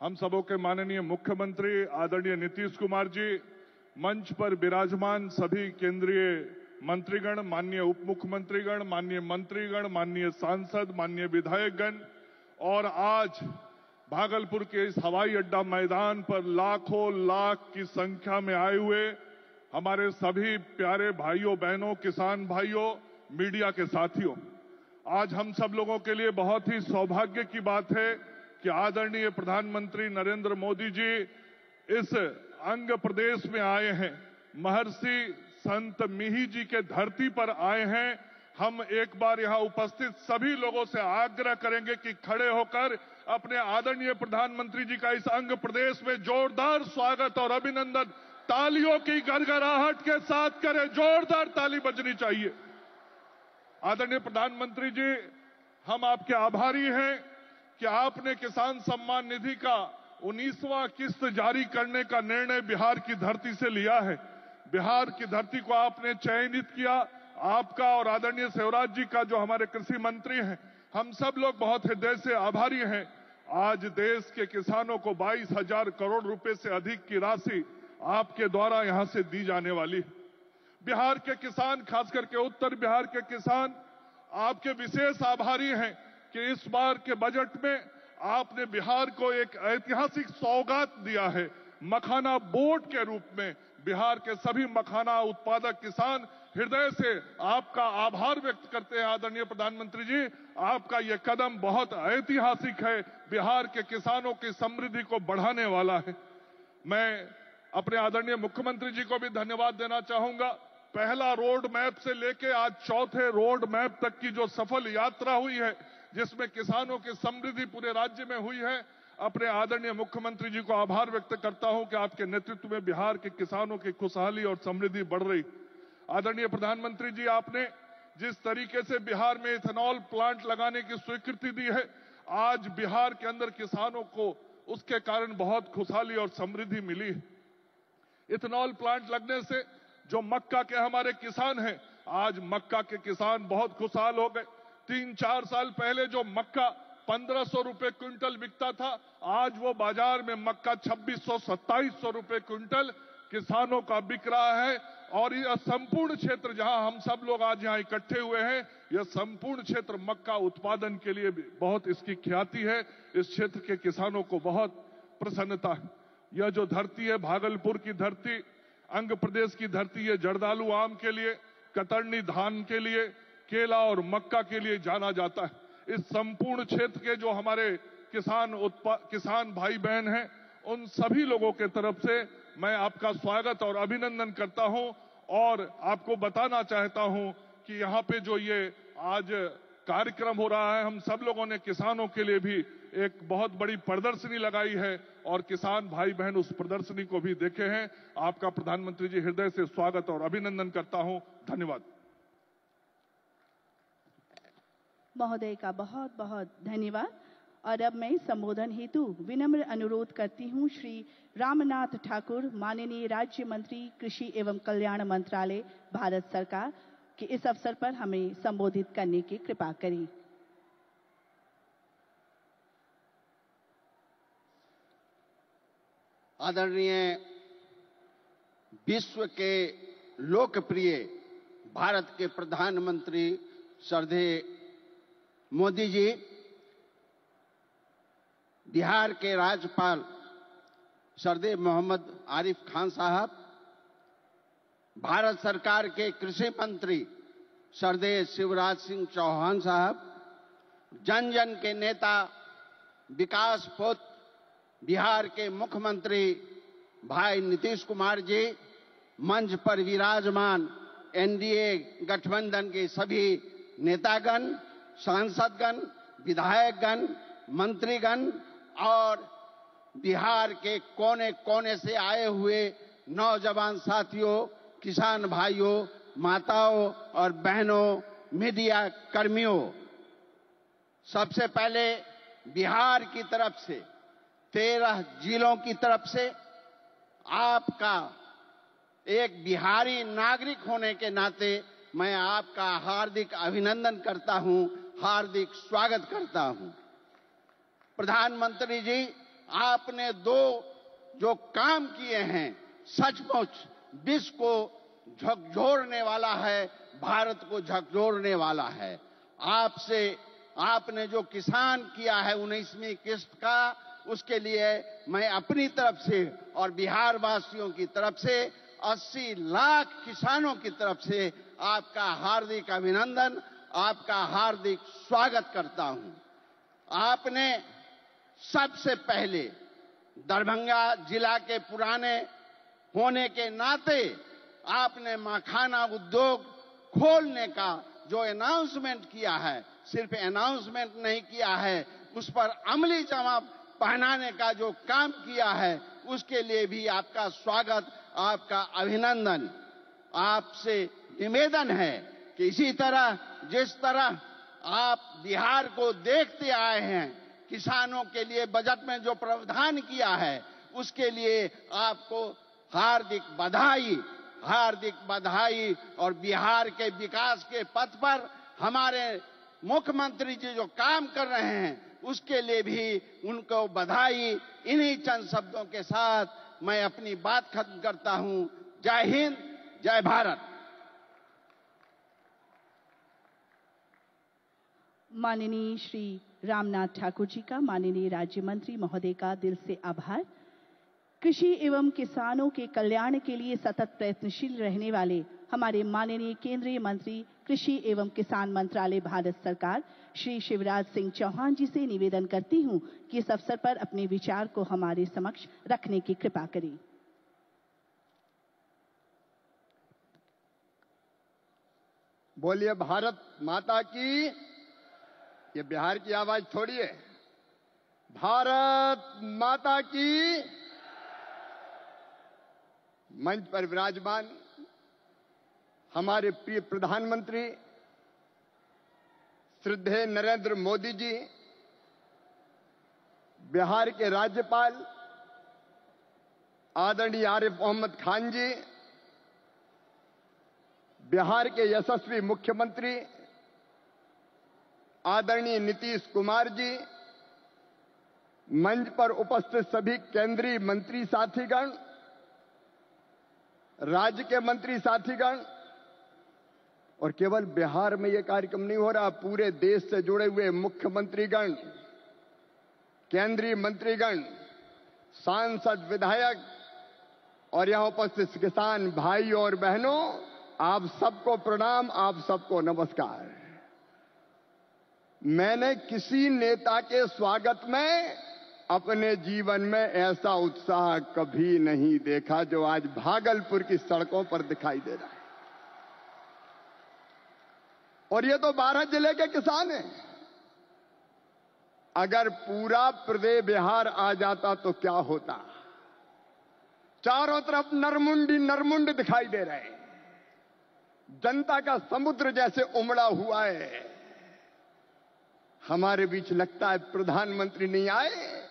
हम सबों के माननीय मुख्यमंत्री आदरणीय नीतीश कुमार जी, मंच पर विराजमान सभी केंद्रीय मंत्रीगण, माननीय उप मुख्यमंत्रीगण, माननीय मंत्रीगण, माननीय सांसद, माननीय विधायकगण, और आज भागलपुर के इस हवाई अड्डा मैदान पर लाखों लाख की संख्या में आए हुए हमारे सभी प्यारे भाइयों बहनों, किसान भाइयों, मीडिया के साथियों, आज हम सब लोगों के लिए बहुत ही सौभाग्य की बात है कि आदरणीय प्रधानमंत्री नरेंद्र मोदी जी इस अंग प्रदेश में आए हैं, महर्षि संत मिहि जी के धरती पर आए हैं। हम एक बार यहां उपस्थित सभी लोगों से आग्रह करेंगे कि खड़े होकर अपने आदरणीय प्रधानमंत्री जी का इस अंग प्रदेश में जोरदार स्वागत और अभिनंदन तालियों की गड़गड़ाहट के साथ करें, जोरदार ताली बजनी चाहिए। आदरणीय प्रधानमंत्री जी, हम आपके आभारी हैं कि आपने किसान सम्मान निधि का 19वां किस्त जारी करने का निर्णय बिहार की धरती से लिया है। बिहार की धरती को आपने चयनित किया। आपका और आदरणीय शिवराज जी का, जो हमारे कृषि मंत्री हैं, हम सब लोग बहुत हृदय से आभारी हैं। आज देश के किसानों को 22,000 करोड़ रुपए से अधिक की राशि आपके द्वारा यहां से दी जाने वाली है। बिहार के किसान, खास करके उत्तर बिहार के किसान, आपके विशेष आभारी हैं कि इस बार के बजट में आपने बिहार को एक ऐतिहासिक सौगात दिया है। मखाना बोर्ड के रूप में बिहार के सभी मखाना उत्पादक किसान हृदय से आपका आभार व्यक्त करते हैं। आदरणीय प्रधानमंत्री जी, आपका यह कदम बहुत ऐतिहासिक है, बिहार के किसानों की समृद्धि को बढ़ाने वाला है। मैं अपने आदरणीय मुख्यमंत्री जी को भी धन्यवाद देना चाहूंगा। पहला रोड मैप से लेके आज चौथे रोड मैप तक की जो सफल यात्रा हुई है, जिसमें किसानों की समृद्धि पूरे राज्य में हुई है, अपने आदरणीय मुख्यमंत्री जी को आभार व्यक्त करता हूं कि आपके नेतृत्व में बिहार के किसानों की खुशहाली और समृद्धि बढ़ रही। आदरणीय प्रधानमंत्री जी, आपने जिस तरीके से बिहार में इथेनॉल प्लांट लगाने की स्वीकृति दी है, आज बिहार के अंदर किसानों को उसके कारण बहुत खुशहाली और समृद्धि मिली है। इथेनॉल प्लांट लगने से जो मक्का के हमारे किसान हैं, आज मक्का के किसान बहुत खुशहाल हो गए। 3-4 साल पहले जो मक्का 1500 रुपए क्विंटल बिकता था, आज वो बाजार में मक्का 2600-2700 रुपए क्विंटल किसानों का बिक रहा है। और यह संपूर्ण क्षेत्र जहां हम सब लोग आज यहां इकट्ठे हुए हैं, यह संपूर्ण क्षेत्र मक्का उत्पादन के लिए भी बहुत इसकी ख्याति है। इस क्षेत्र के किसानों को बहुत प्रसन्नता है। यह जो धरती है, भागलपुर की धरती, अंग प्रदेश की धरती, ये जर्दालू आम के लिए, कतरनी धान के लिए, केला और मक्का के लिए जाना जाता है। इस संपूर्ण क्षेत्र के जो हमारे किसान भाई बहन हैं, उन सभी लोगों के तरफ से मैं आपका स्वागत और अभिनंदन करता हूं। और आपको बताना चाहता हूं कि यहाँ पे जो ये आज कार्यक्रम हो रहा है, हम सब लोगों ने किसानों के लिए भी एक बहुत बड़ी प्रदर्शनी लगाई है और किसान भाई बहन उस प्रदर्शनी को भी देखे हैं। आपका प्रधानमंत्री जी हृदय से स्वागत और अभिनंदन करता हूं। धन्यवाद। महोदय का बहुत बहुत धन्यवाद। और अब मैं संबोधन हेतु विनम्र अनुरोध करती हूं श्री रामनाथ ठाकुर, माननीय राज्य मंत्री कृषि एवं कल्याण मंत्रालय, भारत सरकार, कि इस अवसर पर हमें संबोधित करने की कृपा करें। आदरणीय विश्व के लोकप्रिय भारत के प्रधानमंत्री श्रद्धेय मोदी जी, बिहार के राज्यपाल श्रद्धेय मोहम्मद आरिफ खान साहब, भारत सरकार के कृषि मंत्री श्रद्धेय शिवराज सिंह चौहान साहब, जन जन के नेता, विकास पुत्र, बिहार के मुख्यमंत्री भाई नीतीश कुमार जी, मंच पर विराजमान एनडीए गठबंधन के सभी नेतागण, सांसदगण, विधायकगण, मंत्रीगण और बिहार के कोने कोने से आए हुए नौजवान साथियों, किसान भाइयों, माताओं और बहनों, मीडिया कर्मियों, सबसे पहले बिहार की तरफ से, 13 जिलों की तरफ से आपका एक बिहारी नागरिक होने के नाते मैं आपका हार्दिक अभिनंदन करता हूं, हार्दिक स्वागत करता हूं। प्रधानमंत्री जी, आपने जो काम किए हैं, सचमुच विश्व को झकझोरने वाला है, भारत को झकझोरने वाला है। आपने जो किसान किया है 19वीं किस्त का, उसके लिए मैं अपनी तरफ से और बिहार वासियों की तरफ से, 80 लाख किसानों की तरफ से आपका हार्दिक अभिनंदन, आपका हार्दिक स्वागत करता हूं। आपने सबसे पहले दरभंगा जिला के पुराने होने के नाते आपने मखाना उद्योग खोलने का जो अनाउंसमेंट किया है, सिर्फ अनाउंसमेंट नहीं किया है, उस पर अमली जवाब पहनाने का जो काम किया है, उसके लिए भी आपका स्वागत, आपका अभिनंदन। आपसे निवेदन है कि इसी तरह जिस तरह आप बिहार को देखते आए हैं, किसानों के लिए बजट में जो प्रावधान किया है उसके लिए आपको हार्दिक बधाई, हार्दिक बधाई। और बिहार के विकास के पथ पर हमारे मुख्यमंत्री जी जो काम कर रहे हैं उसके लिए भी उनको बधाई। इन्हीं चंद शब्दों के साथ मैं अपनी बात खत्म करता हूं। जय हिंद, जय भारत। माननीय श्री रामनाथ ठाकुर जी का, माननीय राज्य मंत्री महोदय का दिल से आभार। कृषि एवं किसानों के कल्याण के लिए सतत प्रयत्नशील रहने वाले हमारे माननीय केंद्रीय मंत्री कृषि एवं किसान मंत्रालय भारत सरकार श्री शिवराज सिंह चौहान जी से निवेदन करती हूं कि इस अवसर पर अपने विचार को हमारे समक्ष रखने की कृपा करें। बोलिए भारत माता की। ये बिहार की आवाज थोड़ी है। भारत माता की। मंच पर विराजमान हमारे प्रिय प्रधानमंत्री श्रद्धेय नरेंद्र मोदी जी, बिहार के राज्यपाल आदरणीय आरिफ मोहम्मद खान जी, बिहार के यशस्वी मुख्यमंत्री आदरणीय नीतीश कुमार जी, मंच पर उपस्थित सभी केंद्रीय मंत्री साथीगण, राज्य के मंत्री साथीगण, और केवल बिहार में यह कार्यक्रम नहीं हो रहा, पूरे देश से जुड़े हुए मुख्यमंत्रीगण, केंद्रीय मंत्रीगण, सांसद, विधायक और यहां उपस्थित किसान भाई और बहनों, आप सबको प्रणाम, आप सबको नमस्कार। मैंने किसी नेता के स्वागत में अपने जीवन में ऐसा उत्साह कभी नहीं देखा जो आज भागलपुर की सड़कों पर दिखाई दे रहा है। और ये तो 12 जिले के किसान हैं। अगर पूरा प्रदेश बिहार आ जाता तो क्या होता। चारों तरफ नरमुंडी नरमुंड दिखाई दे रहे हैं। जनता का समुद्र जैसे उमड़ा हुआ है। हमारे बीच लगता है प्रधानमंत्री नहीं आए,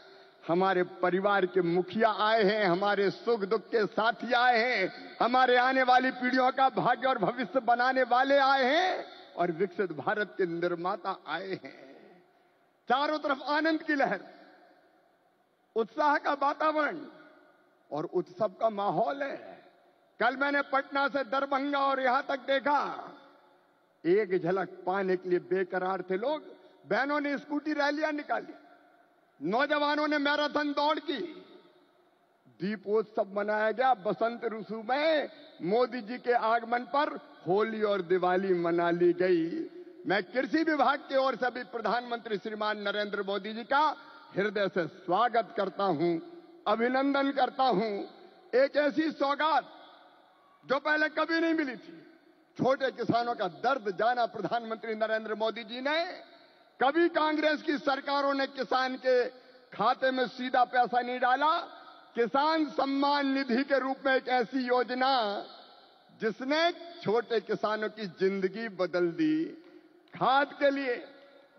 हमारे परिवार के मुखिया आए हैं, हमारे सुख दुख के साथी आए हैं, हमारे आने वाली पीढ़ियों का भाग्य और भविष्य बनाने वाले आए हैं और विकसित भारत के निर्माता आए हैं। चारों तरफ आनंद की लहर, उत्साह का वातावरण और उत्सव का माहौल है। कल मैंने पटना से दरभंगा और यहां तक देखा, एक झलक पाने के लिए बेकरार थे लोग। बहनों ने स्कूटी रैलियां निकाली, नौजवानों ने मैराथन दौड़ की, दीपोत्सव मनाया गया। बसंत ऋतु में मोदी जी के आगमन पर होली और दिवाली मना ली गई। मैं कृषि विभाग की ओर से भी प्रधानमंत्री श्रीमान नरेंद्र मोदी जी का हृदय से स्वागत करता हूं, अभिनंदन करता हूं। एक ऐसी सौगात जो पहले कभी नहीं मिली थी। छोटे किसानों का दर्द जाना प्रधानमंत्री नरेंद्र मोदी जी ने। कभी कांग्रेस की सरकारों ने किसान के खाते में सीधा पैसा नहीं डाला। किसान सम्मान निधि के रूप में एक ऐसी योजना जिसने छोटे किसानों की जिंदगी बदल दी। खाद के लिए,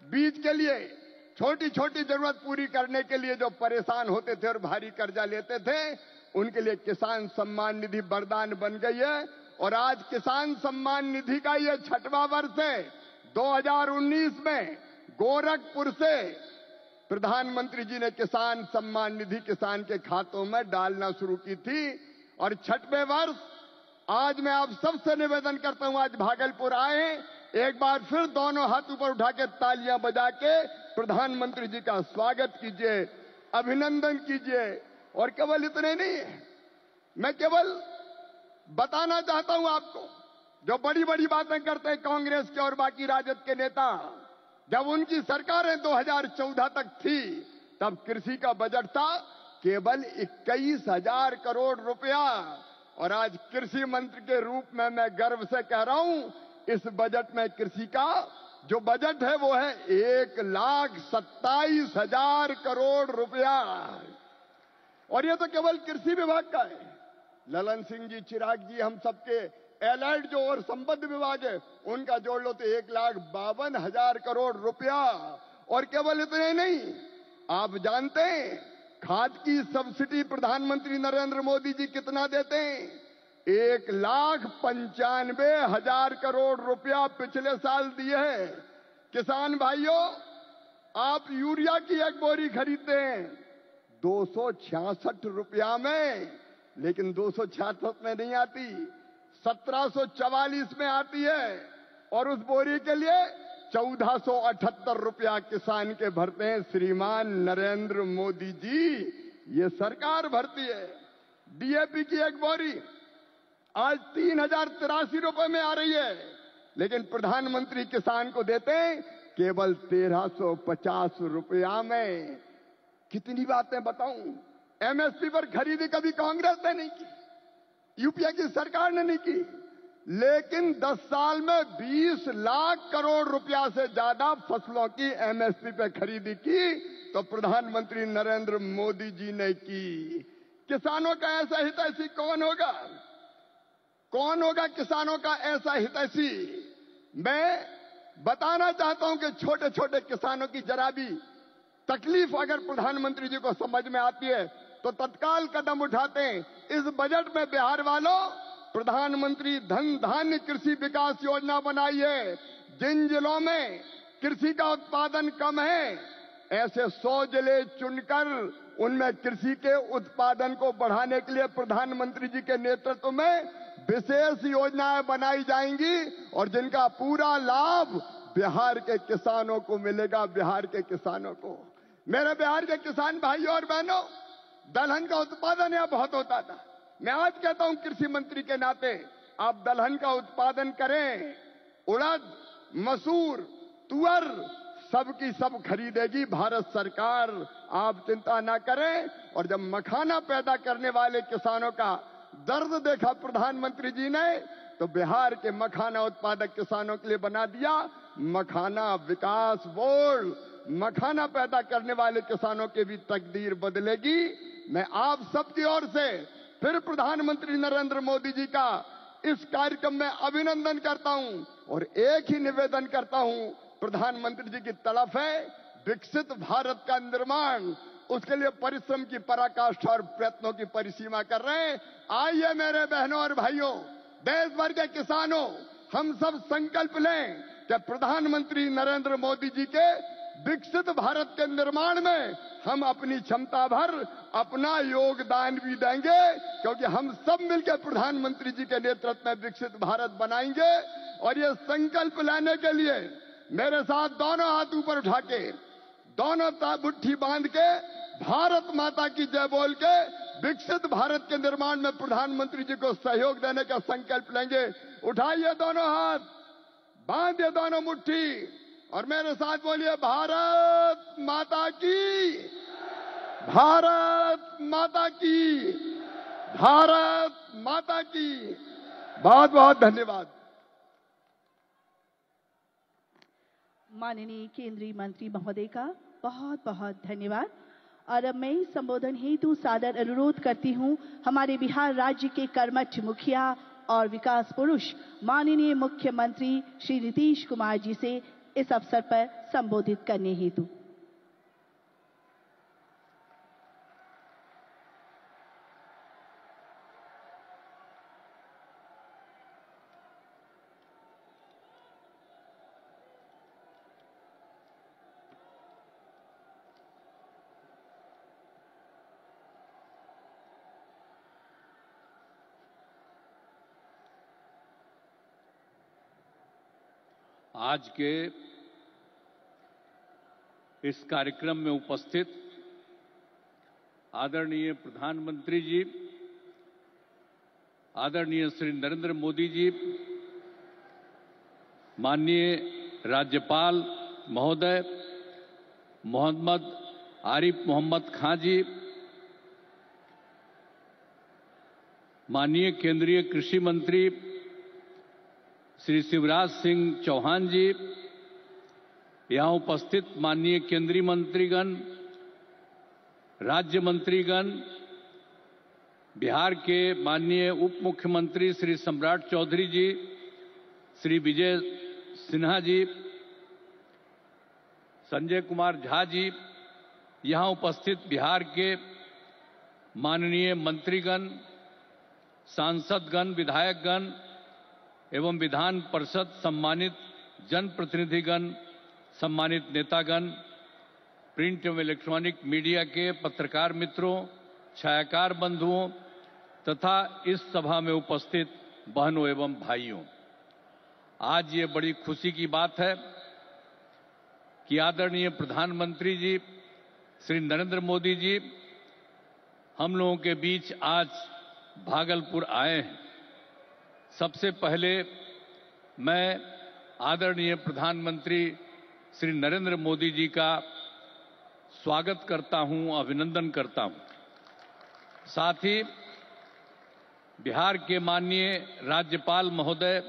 बीज के लिए, छोटी छोटी जरूरत पूरी करने के लिए जो परेशान होते थे और भारी कर्जा लेते थे, उनके लिए किसान सम्मान निधि वरदान बन गई है। और आज किसान सम्मान निधि का यह 6वां वर्ष है। 2019 में गोरखपुर से प्रधानमंत्री जी ने किसान सम्मान निधि किसान के खातों में डालना शुरू की थी। और 6वें वर्ष आज मैं आप सबसे निवेदन करता हूं, आज भागलपुर आए, एक बार फिर दोनों हाथ ऊपर उठा के तालियां बजा के प्रधानमंत्री जी का स्वागत कीजिए, अभिनंदन कीजिए। और केवल इतने नहीं, मैं केवल बताना चाहता हूं आपको, जो बड़ी बड़ी बातें करते हैं कांग्रेस के और बाकी राजद के नेता, जब उनकी सरकारें 2014 तक थी तब कृषि का बजट था केवल 21,000 करोड़ रुपया। और आज कृषि मंत्री के रूप में मैं गर्व से कह रहा हूं, इस बजट में कृषि का जो बजट है वो है 1,27,000 करोड़ रुपया। और ये तो केवल कृषि विभाग का है। ललन सिंह जी, चिराग जी, हम सबके एलाइड जो और संबद्ध विभाग है उनका जोड़ लो तो 1,52,000 करोड़ रुपया। और केवल इतने नहीं, आप जानते हैं खाद की सब्सिडी प्रधानमंत्री नरेंद्र मोदी जी कितना देते हैं? 1,95,000 करोड़ रुपया पिछले साल दिए हैं। किसान भाइयों, आप यूरिया की एक बोरी खरीदते हैं 266 रुपया में, लेकिन 266 में नहीं आती, 1744 में आती है। और उस बोरी के लिए 1478 रुपया किसान के भरते हैं श्रीमान नरेंद्र मोदी जी, ये सरकार भरती है। डीएपी की एक बोरी आज 3,083 रुपए में आ रही है, लेकिन प्रधानमंत्री किसान को देते हैं केवल 1,350 रुपया में। कितनी बातें बताऊं? एमएसपी पर खरीदी कभी कांग्रेस ने नहीं की, यूपीए की सरकार ने नहीं की, लेकिन 10 साल में 20 लाख करोड़ रुपया से ज्यादा फसलों की एमएसपी पे खरीदी की तो प्रधानमंत्री नरेंद्र मोदी जी ने की। किसानों का ऐसा हितैषी कौन होगा? कौन होगा किसानों का ऐसा हितैषी? मैं बताना चाहता हूं कि छोटे छोटे किसानों की जरा भी तकलीफ अगर प्रधानमंत्री जी को समझ में आती है तो तत्काल कदम उठाते हैं। इस बजट में बिहार वालों प्रधानमंत्री धन धान्य कृषि विकास योजना बनाई है। जिन जिलों में कृषि का उत्पादन कम है, ऐसे 100 जिले चुनकर उनमें कृषि के उत्पादन को बढ़ाने के लिए प्रधानमंत्री जी के नेतृत्व में विशेष योजनाएं बनाई जाएंगी और जिनका पूरा लाभ बिहार के किसानों को मिलेगा। बिहार के किसानों को, मेरे बिहार के किसान भाइयों और बहनों, दलहन का उत्पादन यहां बहुत होता था। मैं आज कहता हूं कृषि मंत्री के नाते, आप दलहन का उत्पादन करें। उड़द, मसूर, तुअर सबकी सब खरीदेगी भारत सरकार, आप चिंता ना करें। और जब मखाना पैदा करने वाले किसानों का दर्द देखा प्रधानमंत्री जी ने, तो बिहार के मखाना उत्पादक किसानों के लिए बना दिया मखाना विकास बोर्ड। मखाना पैदा करने वाले किसानों की भी तकदीर बदलेगी। मैं आप सबकी ओर से फिर प्रधानमंत्री नरेंद्र मोदी जी का इस कार्यक्रम में अभिनंदन करता हूं और एक ही निवेदन करता हूं, प्रधानमंत्री जी की तड़प है विकसित भारत का निर्माण, उसके लिए परिश्रम की पराकाष्ठा और प्रयत्नों की परिसीमा कर रहे हैं। आइए मेरे बहनों और भाइयों, देश भर के किसानों, हम सब संकल्प लें कि प्रधानमंत्री नरेंद्र मोदी जी के विकसित भारत के निर्माण में हम अपनी क्षमता भर अपना योगदान भी देंगे, क्योंकि हम सब मिलकर प्रधानमंत्री जी के नेतृत्व में विकसित भारत बनाएंगे। और ये संकल्प लेने के लिए मेरे साथ दोनों हाथ ऊपर उठा के, दोनों मुट्ठी बांध के, भारत माता की जय बोल के विकसित भारत के निर्माण में प्रधानमंत्री जी को सहयोग देने का संकल्प लेंगे। उठाइए दोनों हाथ, बांधिए दोनों मुट्ठी और मेरे साथ बोलिए भारत माता की, भारत माता की, भारत माता की। बहुत बहुत धन्यवाद। माननीय केंद्रीय मंत्री महोदय का बहुत बहुत धन्यवाद। और अब मैं संबोधन हेतु सादर अनुरोध करती हूं हमारे बिहार राज्य के कर्मठ मुखिया और विकास पुरुष माननीय मुख्यमंत्री श्री नीतीश कुमार जी से इस अवसर पर संबोधित करने हेतु। आज के इस कार्यक्रम में उपस्थित आदरणीय प्रधानमंत्री जी, आदरणीय श्री नरेंद्र मोदी जी, माननीय राज्यपाल महोदय मोहम्मद आरिफ मोहम्मद खां जी, माननीय केंद्रीय कृषि मंत्री श्री शिवराज सिंह चौहान जी, यहां उपस्थित माननीय केंद्रीय मंत्रीगण, राज्य मंत्रीगण, बिहार के माननीय उप मुख्यमंत्री श्री सम्राट चौधरी जी, श्री विजय सिन्हा जी, संजय कुमार झा जी, यहाँ उपस्थित बिहार के माननीय मंत्रीगण, सांसदगण, विधायकगण एवं विधान परिषद सम्मानित जनप्रतिनिधिगण, सम्मानित नेतागण, प्रिंट एवं इलेक्ट्रॉनिक मीडिया के पत्रकार मित्रों, छायाकार बंधुओं तथा इस सभा में उपस्थित बहनों एवं भाइयों, आज ये बड़ी खुशी की बात है कि आदरणीय प्रधानमंत्री जी श्री नरेंद्र मोदी जी हम लोगों के बीच आज भागलपुर आए हैं। सबसे पहले मैं आदरणीय प्रधानमंत्री श्री नरेंद्र मोदी जी का स्वागत करता हूं, अभिनंदन करता हूं। साथ ही बिहार के माननीय राज्यपाल महोदय,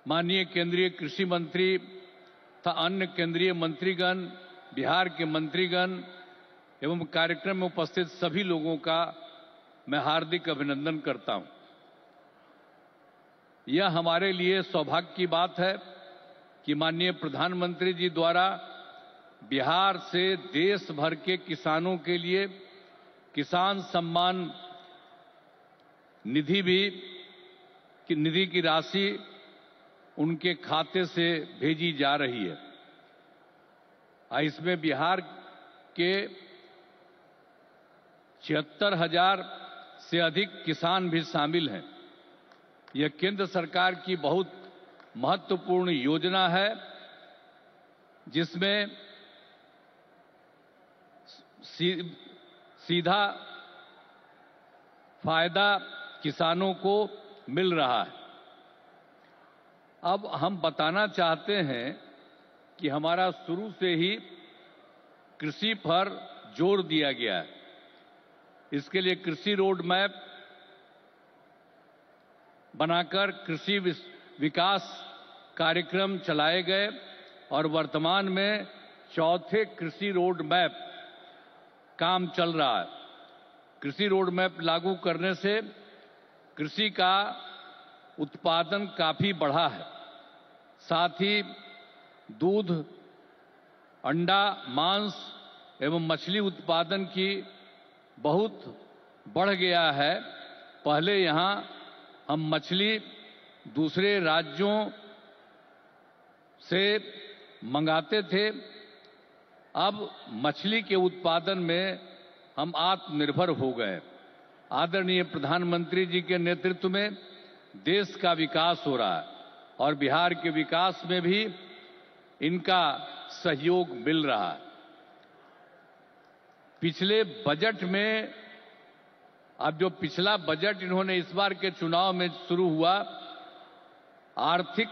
माननीय केंद्रीय कृषि मंत्री तथा अन्य केंद्रीय मंत्रीगण, बिहार के मंत्रीगण एवं कार्यक्रम में उपस्थित सभी लोगों का मैं हार्दिक अभिनंदन करता हूं। यह हमारे लिए सौभाग्य की बात है कि माननीय प्रधानमंत्री जी द्वारा बिहार से देश भर के किसानों के लिए किसान सम्मान निधि की राशि उनके खाते से भेजी जा रही है। इसमें बिहार के 76,000 से अधिक किसान भी शामिल हैं। यह केंद्र सरकार की बहुत महत्वपूर्ण योजना है जिसमें सीधा फायदा किसानों को मिल रहा है। अब हम बताना चाहते हैं कि हमारा शुरू से ही कृषि पर जोर दिया गया है। इसके लिए कृषि रोड मैप बनाकर कृषि विकास कार्यक्रम चलाए गए और वर्तमान में चौथे कृषि रोड मैप काम चल रहा है। कृषि रोड मैप लागू करने से कृषि का उत्पादन काफी बढ़ा है। साथ ही दूध, अंडा, मांस एवं मछली उत्पादन की बहुत बढ़ गया है। पहले यहां हम मछली दूसरे राज्यों से मंगाते थे, अब मछली के उत्पादन में हम आत्मनिर्भर हो गए। आदरणीय प्रधानमंत्री जी के नेतृत्व में देश का विकास हो रहा है और बिहार के विकास में भी इनका सहयोग मिल रहा है। पिछले बजट में, अब जो पिछला बजट इन्होंने इस बार के चुनाव में शुरू हुआ, आर्थिक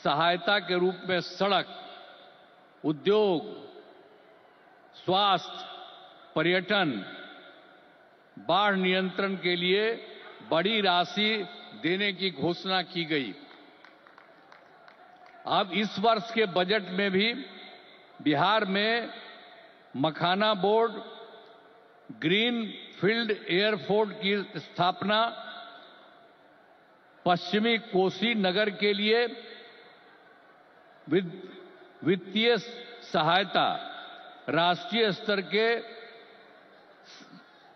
सहायता के रूप में सड़क, उद्योग, स्वास्थ्य, पर्यटन, बाढ़ नियंत्रण के लिए बड़ी राशि देने की घोषणा की गई। अब इस वर्ष के बजट में भी बिहार में मखाना बोर्ड, ग्रीन फील्ड एयरपोर्ट की स्थापना, पश्चिमी कोसी नगर के लिए वित्तीय सहायता, राष्ट्रीय स्तर के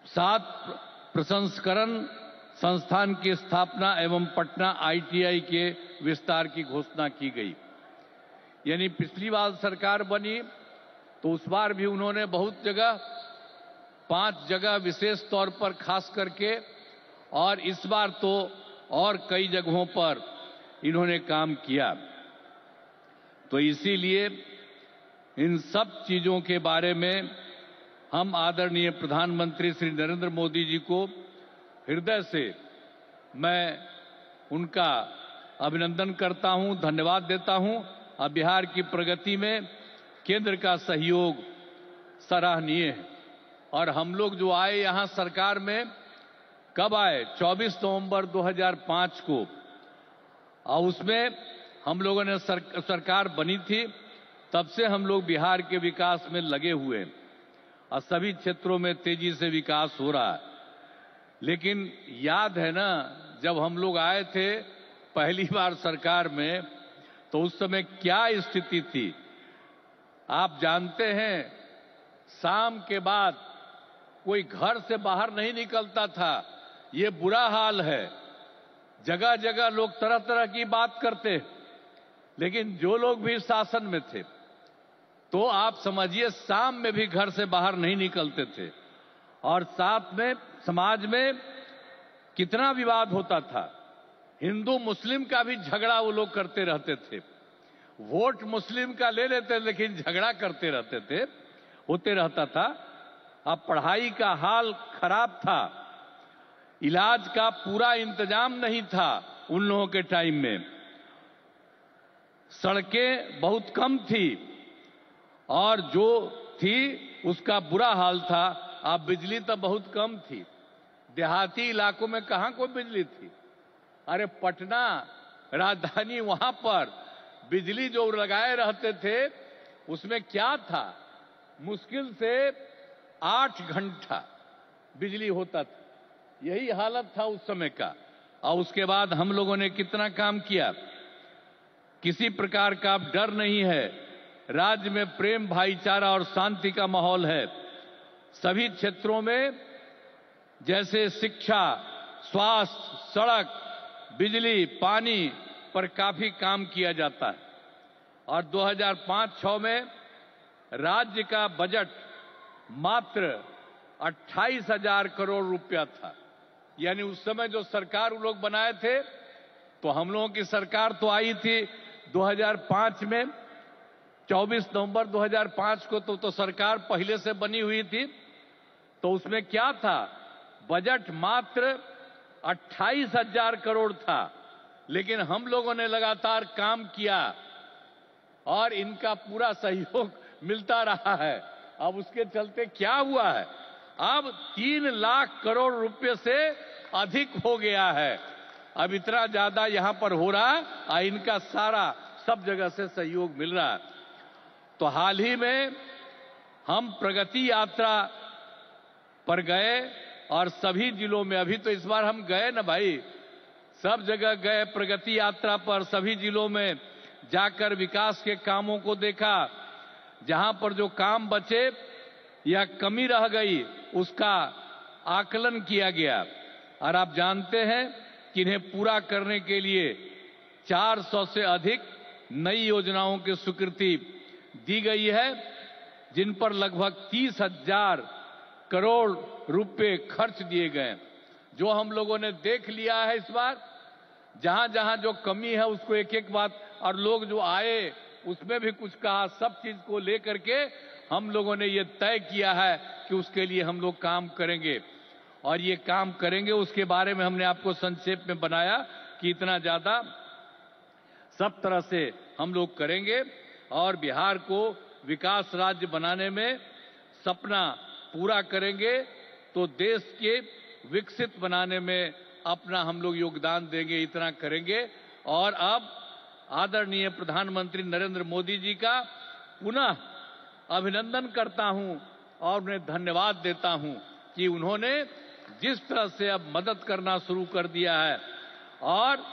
7 प्रसंस्करण संस्थान की स्थापना एवं पटना ITI के विस्तार की घोषणा की गई। यानी पिछली बार सरकार बनी तो उस बार भी उन्होंने बहुत जगह, 5 जगह विशेष तौर पर खास करके, और इस बार तो और कई जगहों पर इन्होंने काम किया। तो इसीलिए इन सब चीजों के बारे में हम आदरणीय प्रधानमंत्री श्री नरेंद्र मोदी जी को हृदय से मैं उनका अभिनंदन करता हूं, धन्यवाद देता हूं। और बिहार की प्रगति में केंद्र का सहयोग सराहनीय है। और हम लोग जो आए यहां सरकार में, कब आए? 24 नवंबर 2005 को, और उसमें हम लोगों ने सरकार बनी थी। तब से हम लोग बिहार के विकास में लगे हुए हैं और सभी क्षेत्रों में तेजी से विकास हो रहा है। लेकिन याद है ना, जब हम लोग आए थे पहली बार सरकार में, तो उस समय क्या स्थिति थी आप जानते हैं। शाम के बाद कोई घर से बाहर नहीं निकलता था, ये बुरा हाल है। जगह जगह लोग तरह तरह की बात करते, लेकिन जो लोग भी शासन में थे तो आप समझिए शाम में भी घर से बाहर नहीं निकलते थे। और साथ में समाज में कितना विवाद होता था, हिंदू मुस्लिम का भी झगड़ा वो लोग करते रहते थे। वोट मुस्लिम का ले लेते लेकिन झगड़ा करते रहते थे, होते रहता था। अब पढ़ाई का हाल खराब था, इलाज का पूरा इंतजाम नहीं था उन लोगों के टाइम में, सड़कें बहुत कम थी और जो थी उसका बुरा हाल था। अब बिजली तो बहुत कम थी, देहाती इलाकों में कहां कोई बिजली थी। अरे पटना राजधानी, वहां पर बिजली जो लगाए रहते थे उसमें क्या था, मुश्किल से 8 घंटा बिजली होता था। यही हालत था उस समय का। और उसके बाद हम लोगों ने कितना काम किया, किसी प्रकार का अब डर नहीं है। राज्य में प्रेम, भाईचारा और शांति का माहौल है। सभी क्षेत्रों में जैसे शिक्षा, स्वास्थ्य, सड़क, बिजली, पानी पर काफी काम किया जाता है। और 2005-06 में राज्य का बजट मात्र 28,000 करोड़ रुपया था। यानी उस समय जो सरकार वो लोग बनाए थे, तो हम लोगों की सरकार तो आई थी 2005 में, 24 नवंबर 2005 को तो सरकार पहले से बनी हुई थी। तो उसमें क्या था, बजट मात्र 28,000 करोड़ था। लेकिन हम लोगों ने लगातार काम किया और इनका पूरा सहयोग मिलता रहा है। अब उसके चलते क्या हुआ है, अब 3 लाख करोड़ रुपए से अधिक हो गया है। अब इतना ज्यादा यहां पर हो रहा है और इनका सारा सब जगह से सहयोग मिल रहा है। तो हाल ही में हम प्रगति यात्रा पर गए और सभी जिलों में, अभी तो इस बार हम गए ना भाई, सब जगह गए प्रगति यात्रा पर, सभी जिलों में जाकर विकास के कामों को देखा। जहां पर जो काम बचे या कमी रह गई उसका आकलन किया गया। और आप जानते हैं कि इन्हें पूरा करने के लिए 400 से अधिक नई योजनाओं की स्वीकृति दी गई है, जिन पर लगभग 30,000 करोड़ रुपए खर्च दिए गए। जो हम लोगों ने देख लिया है इस बार, जहां जहां जो कमी है उसको एक एक बात, और लोग जो आए उसमें भी कुछ कहा, सब चीज को लेकर के हम लोगों ने ये तय किया है कि उसके लिए हम लोग काम करेंगे। और ये काम करेंगे उसके बारे में हमने आपको संक्षेप में बनाया कि इतना ज्यादा सब तरह से हम लोग करेंगे और बिहार को विकास राज्य बनाने में सपना पूरा करेंगे, तो देश के विकसित बनाने में अपना हम लोग योगदान देंगे, इतना करेंगे। और अब आदरणीय प्रधानमंत्री नरेंद्र मोदी जी का पुनः अभिनंदन करता हूं और उन्हें धन्यवाद देता हूं कि उन्होंने जिस तरह से अब मदद करना शुरू कर दिया है। और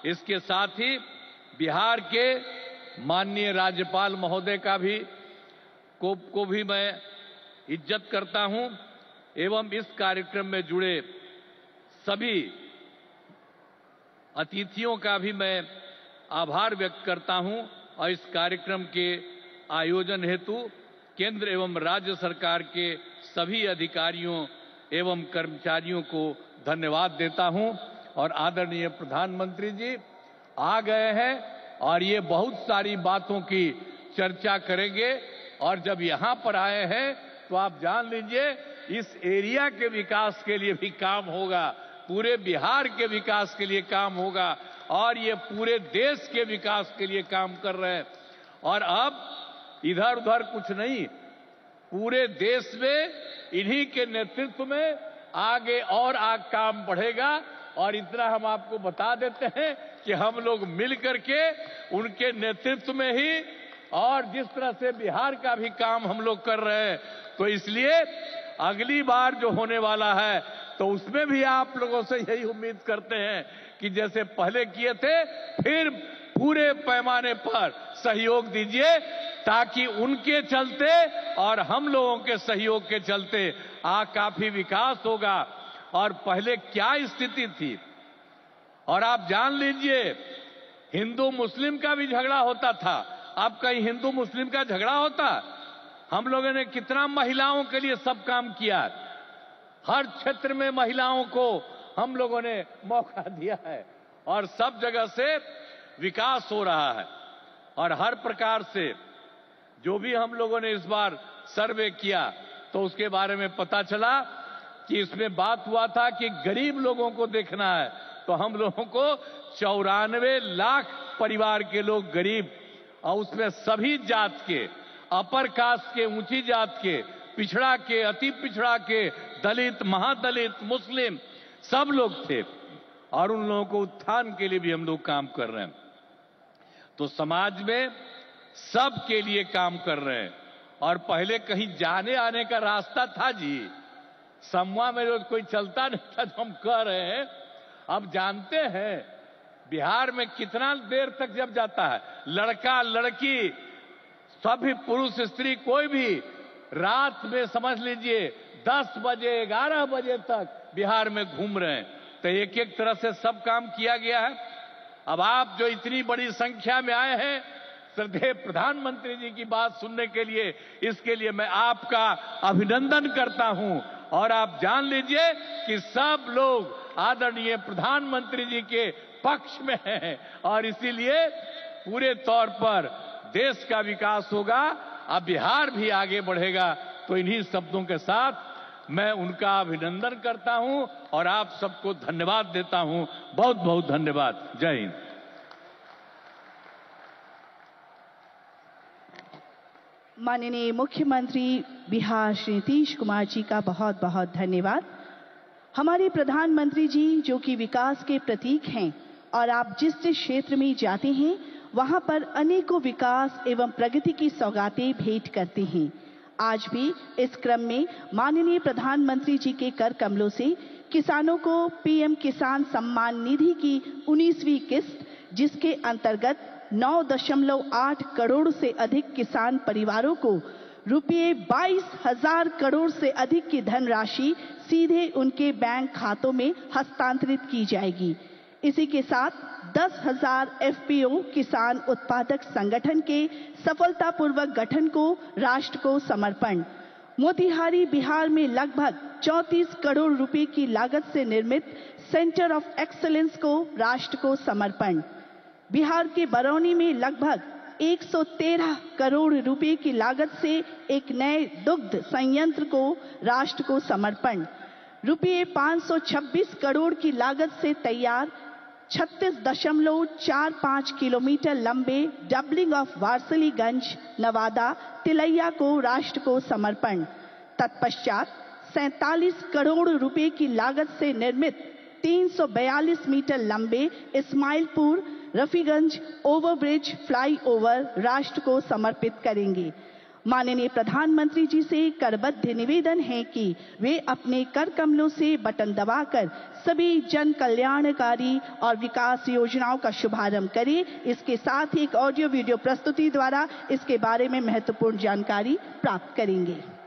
इसके साथ ही बिहार के माननीय राज्यपाल महोदय का भी को भी मैं इज्जत करता हूं एवं इस कार्यक्रम में जुड़े सभी अतिथियों का भी मैं आभार व्यक्त करता हूं। और इस कार्यक्रम के आयोजन हेतु केंद्र एवं राज्य सरकार के सभी अधिकारियों एवं कर्मचारियों को धन्यवाद देता हूं। और आदरणीय प्रधानमंत्री जी आ गए हैं और ये बहुत सारी बातों की चर्चा करेंगे। और जब यहां पर आए हैं तो आप जान लीजिए इस एरिया के विकास के लिए भी काम होगा, पूरे बिहार के विकास के लिए काम होगा और ये पूरे देश के विकास के लिए काम कर रहे हैं। और अब इधर उधर कुछ नहीं, पूरे देश में इन्हीं के नेतृत्व में आगे और काम बढ़ेगा। और इतना हम आपको बता देते हैं कि हम लोग मिल करके उनके नेतृत्व में ही और जिस तरह से बिहार का भी काम हम लोग कर रहे हैं, तो इसलिए अगली बार जो होने वाला है तो उसमें भी आप लोगों से यही उम्मीद करते हैं कि जैसे पहले किए थे फिर पूरे पैमाने पर सहयोग दीजिए, ताकि उनके चलते और हम लोगों के सहयोग के चलते काफी विकास होगा। और पहले क्या स्थिति थी, और आप जान लीजिए हिंदू मुस्लिम का भी झगड़ा होता था। अब कहीं हिंदू मुस्लिम का झगड़ा होता? हम लोगों ने कितना महिलाओं के लिए सब काम किया, हर क्षेत्र में महिलाओं को हम लोगों ने मौका दिया है और सब जगह से विकास हो रहा है। और हर प्रकार से जो भी हम लोगों ने इस बार सर्वे किया तो उसके बारे में पता चला कि इसमें बात हुआ था कि गरीब लोगों को देखना है, तो हम लोगों को 94 लाख परिवार के लोग गरीब, और उसमें सभी जात के, अपर कास्ट के, ऊंची जात के, पिछड़ा के, अति पिछड़ा के, दलित, महादलित, मुस्लिम, सब लोग थे। और उन लोगों को उत्थान के लिए भी हम लोग काम कर रहे हैं। तो समाज में सब के लिए काम कर रहे हैं। और पहले कहीं जाने आने का रास्ता था जी, समूह में रोज कोई चलता नहीं था, तो हम कह रहे हैं। अब जानते हैं बिहार में कितना देर तक जब जाता है, लड़का लड़की सभी पुरुष स्त्री कोई भी रात में समझ लीजिए 10 बजे 11 बजे तक बिहार में घूम रहे हैं। तो एक एक तरह से सब काम किया गया है। अब आप जो इतनी बड़ी संख्या में आए हैं श्रद्धेय प्रधानमंत्री जी की बात सुनने के लिए, इसके लिए मैं आपका अभिनंदन करता हूं। और आप जान लीजिए कि सब लोग आदरणीय प्रधानमंत्री जी के पक्ष में हैं और इसीलिए पूरे तौर पर देश का विकास होगा, अब बिहार भी आगे बढ़ेगा। तो इन्हीं शब्दों के साथ मैं उनका अभिनंदन करता हूं और आप सबको धन्यवाद देता हूं। बहुत बहुत धन्यवाद। जय हिंद। माननीय मुख्यमंत्री बिहार श्री नीतीश कुमार जी का बहुत बहुत धन्यवाद। हमारे प्रधानमंत्री जी जो कि विकास के प्रतीक हैं और आप जिस जिस क्षेत्र में जाते हैं वहां पर अनेकों विकास एवं प्रगति की सौगातें भेंट करते हैं। आज भी इस क्रम में माननीय प्रधानमंत्री जी के कर कमलों से किसानों को पीएम किसान सम्मान निधि की 19वीं किस्त, जिसके अंतर्गत 9.8 करोड़ से अधिक किसान परिवारों को रुपये 22,000 करोड़ से अधिक की धनराशि सीधे उनके बैंक खातों में हस्तांतरित की जाएगी। इसी के साथ 10,000 एफपीओ किसान उत्पादक संगठन के सफलतापूर्वक गठन को राष्ट्र को समर्पण। मोतिहारी बिहार में लगभग 34 करोड़ रुपए की लागत से निर्मित सेंटर ऑफ एक्सीलेंस को राष्ट्र को समर्पण। बिहार के बरौनी में लगभग 113 करोड़ रुपए की लागत से एक नए दुग्ध संयंत्र को राष्ट्र को समर्पण। रुपये 526 करोड़ की लागत से तैयार 36.45 किलोमीटर लंबे डबलिंग ऑफ वारसलीगंज नवादा तिलैया को राष्ट्र को समर्पण। तत्पश्चात 47 करोड़ रुपए की लागत से निर्मित 342 मीटर लंबे इस्माइलपुर रफीगंज ओवरब्रिज फ्लाईओवर राष्ट्र को समर्पित करेंगे। माननीय प्रधानमंत्री जी से करबद्ध निवेदन है कि वे अपने कर कमलों से बटन दबाकर सभी जन कल्याणकारी और विकास योजनाओं का शुभारंभ करें। इसके साथ ही एक ऑडियो वीडियो प्रस्तुति द्वारा इसके बारे में महत्वपूर्ण जानकारी प्राप्त करेंगे।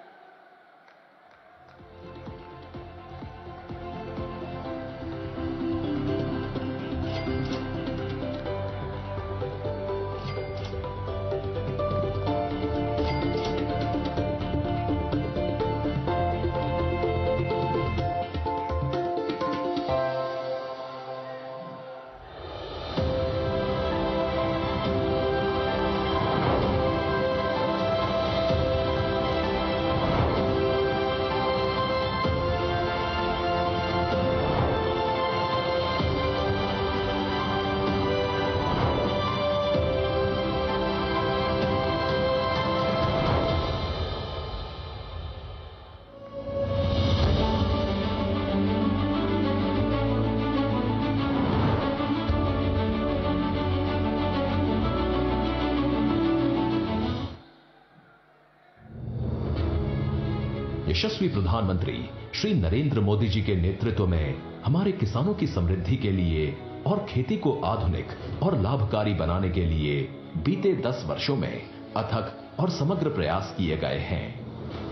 यशस्वी प्रधानमंत्री श्री नरेंद्र मोदी जी के नेतृत्व में हमारे किसानों की समृद्धि के लिए और खेती को आधुनिक और लाभकारी बनाने के लिए बीते 10 वर्षों में अथक और समग्र प्रयास किए गए हैं।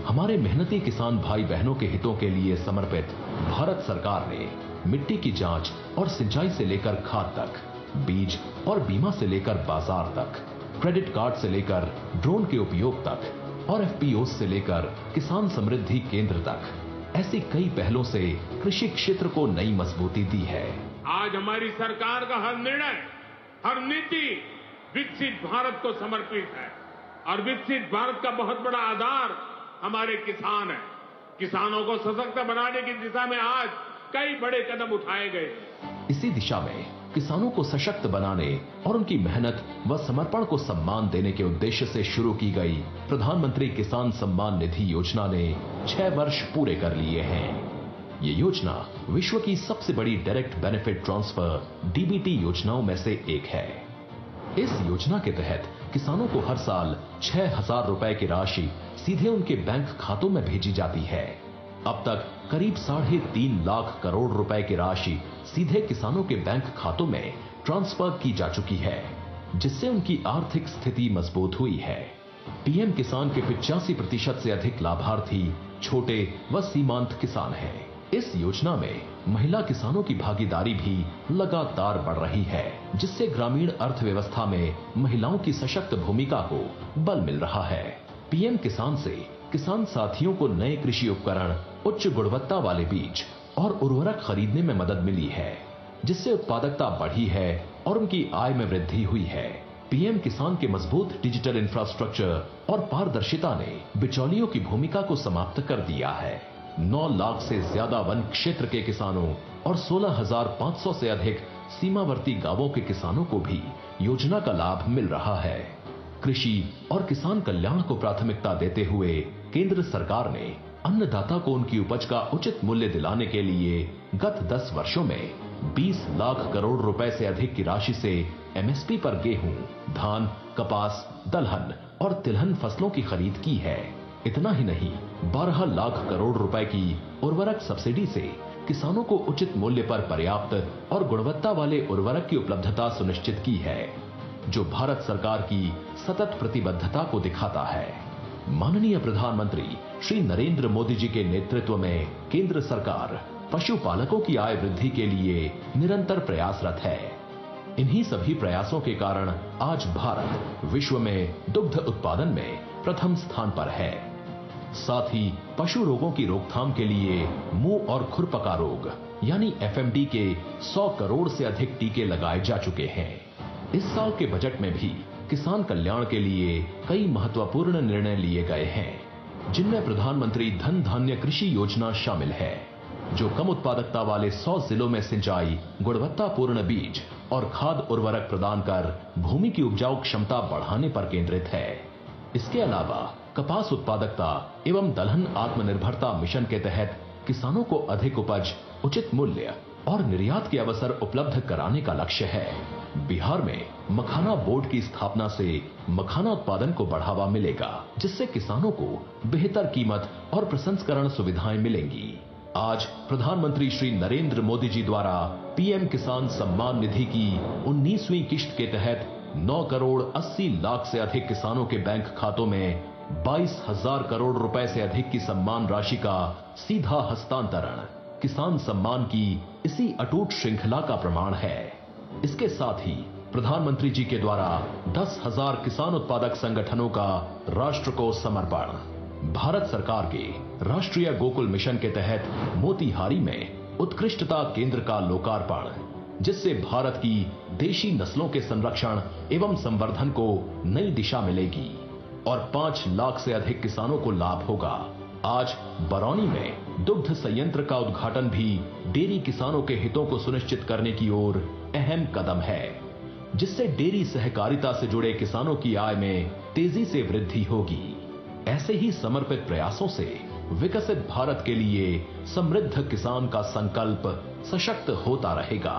हमारे मेहनती किसान भाई बहनों के हितों के लिए समर्पित भारत सरकार ने मिट्टी की जांच और सिंचाई से लेकर खाद तक, बीज और बीमा से लेकर बाजार तक, क्रेडिट कार्ड से लेकर ड्रोन के उपयोग तक और एफपीओ से लेकर किसान समृद्धि केंद्र तक ऐसी कई पहलों से कृषि क्षेत्र को नई मजबूती दी है। आज हमारी सरकार का हर निर्णय, हर नीति विकसित भारत को समर्पित है और विकसित भारत का बहुत बड़ा आधार हमारे किसान हैं। किसानों को सशक्त बनाने की दिशा में आज कई बड़े कदम उठाए गए। इसी दिशा में किसानों को सशक्त बनाने और उनकी मेहनत व समर्पण को सम्मान देने के उद्देश्य से शुरू की गई प्रधानमंत्री किसान सम्मान निधि योजना ने 6 वर्ष पूरे कर लिए हैं। ये योजना विश्व की सबसे बड़ी डायरेक्ट बेनिफिट ट्रांसफर डीबीटी योजनाओं में से एक है। इस योजना के तहत किसानों को हर साल 6,000 रुपए की राशि सीधे उनके बैंक खातों में भेजी जाती है। अब तक करीब 3.5 लाख करोड़ रुपए की राशि सीधे किसानों के बैंक खातों में ट्रांसफर की जा चुकी है, जिससे उनकी आर्थिक स्थिति मजबूत हुई है। पीएम किसान के 85% से अधिक लाभार्थी छोटे व सीमांत किसान हैं। इस योजना में महिला किसानों की भागीदारी भी लगातार बढ़ रही है, जिससे ग्रामीण अर्थव्यवस्था में महिलाओं की सशक्त भूमिका को बल मिल रहा है। पीएम किसान से किसान साथियों को नए कृषि उपकरण, उच्च गुणवत्ता वाले बीज और उर्वरक खरीदने में मदद मिली है, जिससे उत्पादकता बढ़ी है और उनकी आय में वृद्धि हुई है। पीएम किसान के मजबूत डिजिटल इंफ्रास्ट्रक्चर और पारदर्शिता ने बिचौलियों की भूमिका को समाप्त कर दिया है। 9 लाख से ज्यादा वन क्षेत्र के किसानों और 16,500 से अधिक सीमावर्ती गांवों के किसानों को भी योजना का लाभ मिल रहा है। कृषि और किसान कल्याण को प्राथमिकता देते हुए केंद्र सरकार ने अन्नदाता को उनकी उपज का उचित मूल्य दिलाने के लिए गत 10 वर्षों में 20 लाख करोड़ रुपए से अधिक की राशि से एमएसपी पर गेहूं, धान, कपास, दलहन और तिलहन फसलों की खरीद की है। इतना ही नहीं, 12 लाख करोड़ रुपए की उर्वरक सब्सिडी से किसानों को उचित मूल्य पर पर्याप्त और गुणवत्ता वाले उर्वरक की उपलब्धता सुनिश्चित की है, जो भारत सरकार की सतत प्रतिबद्धता को दिखाता है। माननीय प्रधानमंत्री श्री नरेंद्र मोदी जी के नेतृत्व में केंद्र सरकार पशुपालकों की आय वृद्धि के लिए निरंतर प्रयासरत है। इन्हीं सभी प्रयासों के कारण आज भारत विश्व में दुग्ध उत्पादन में प्रथम स्थान पर है। साथ ही पशु रोगों की रोकथाम के लिए मुंह और खुरपका रोग यानी एफएमडी के 100 करोड़ से अधिक टीके लगाए जा चुके हैं। इस साल के बजट में भी किसान कल्याण के लिए कई महत्वपूर्ण निर्णय लिए गए हैं, जिनमें प्रधानमंत्री धन धान्य कृषि योजना शामिल है, जो कम उत्पादकता वाले 100 जिलों में सिंचाई, गुणवत्तापूर्ण बीज और खाद उर्वरक प्रदान कर भूमि की उपजाऊ क्षमता बढ़ाने पर केंद्रित है। इसके अलावा कपास उत्पादकता एवं दलहन आत्मनिर्भरता मिशन के तहत किसानों को अधिक उपज, उचित मूल्य और निर्यात के अवसर उपलब्ध कराने का लक्ष्य है। बिहार में मखाना बोर्ड की स्थापना से मखाना उत्पादन को बढ़ावा मिलेगा, जिससे किसानों को बेहतर कीमत और प्रसंस्करण सुविधाएं मिलेंगी। आज प्रधानमंत्री श्री नरेंद्र मोदी जी द्वारा पीएम किसान सम्मान निधि की 19वीं किश्त के तहत 9 करोड़ 80 लाख से अधिक किसानों के बैंक खातों में 22,000 करोड़ रुपए से अधिक की सम्मान राशि का सीधा हस्तांतरण किसान सम्मान की इसी अटूट श्रृंखला का प्रमाण है। इसके साथ ही प्रधानमंत्री जी के द्वारा 10,000 किसान उत्पादक संगठनों का राष्ट्र को समर्पण, भारत सरकार के राष्ट्रीय गोकुल मिशन के तहत मोतीहारी में उत्कृष्टता केंद्र का लोकार्पण, जिससे भारत की देशी नस्लों के संरक्षण एवं संवर्धन को नई दिशा मिलेगी और 5 लाख से अधिक किसानों को लाभ होगा। आज बरौनी में दुग्ध संयंत्र का उद्घाटन भी डेयरी किसानों के हितों को सुनिश्चित करने की ओर अहम कदम है, जिससे डेयरी सहकारिता से जुड़े किसानों की आय में तेजी से वृद्धि होगी। ऐसे ही समर्पित प्रयासों से विकसित भारत के लिए समृद्ध किसान का संकल्प सशक्त होता रहेगा।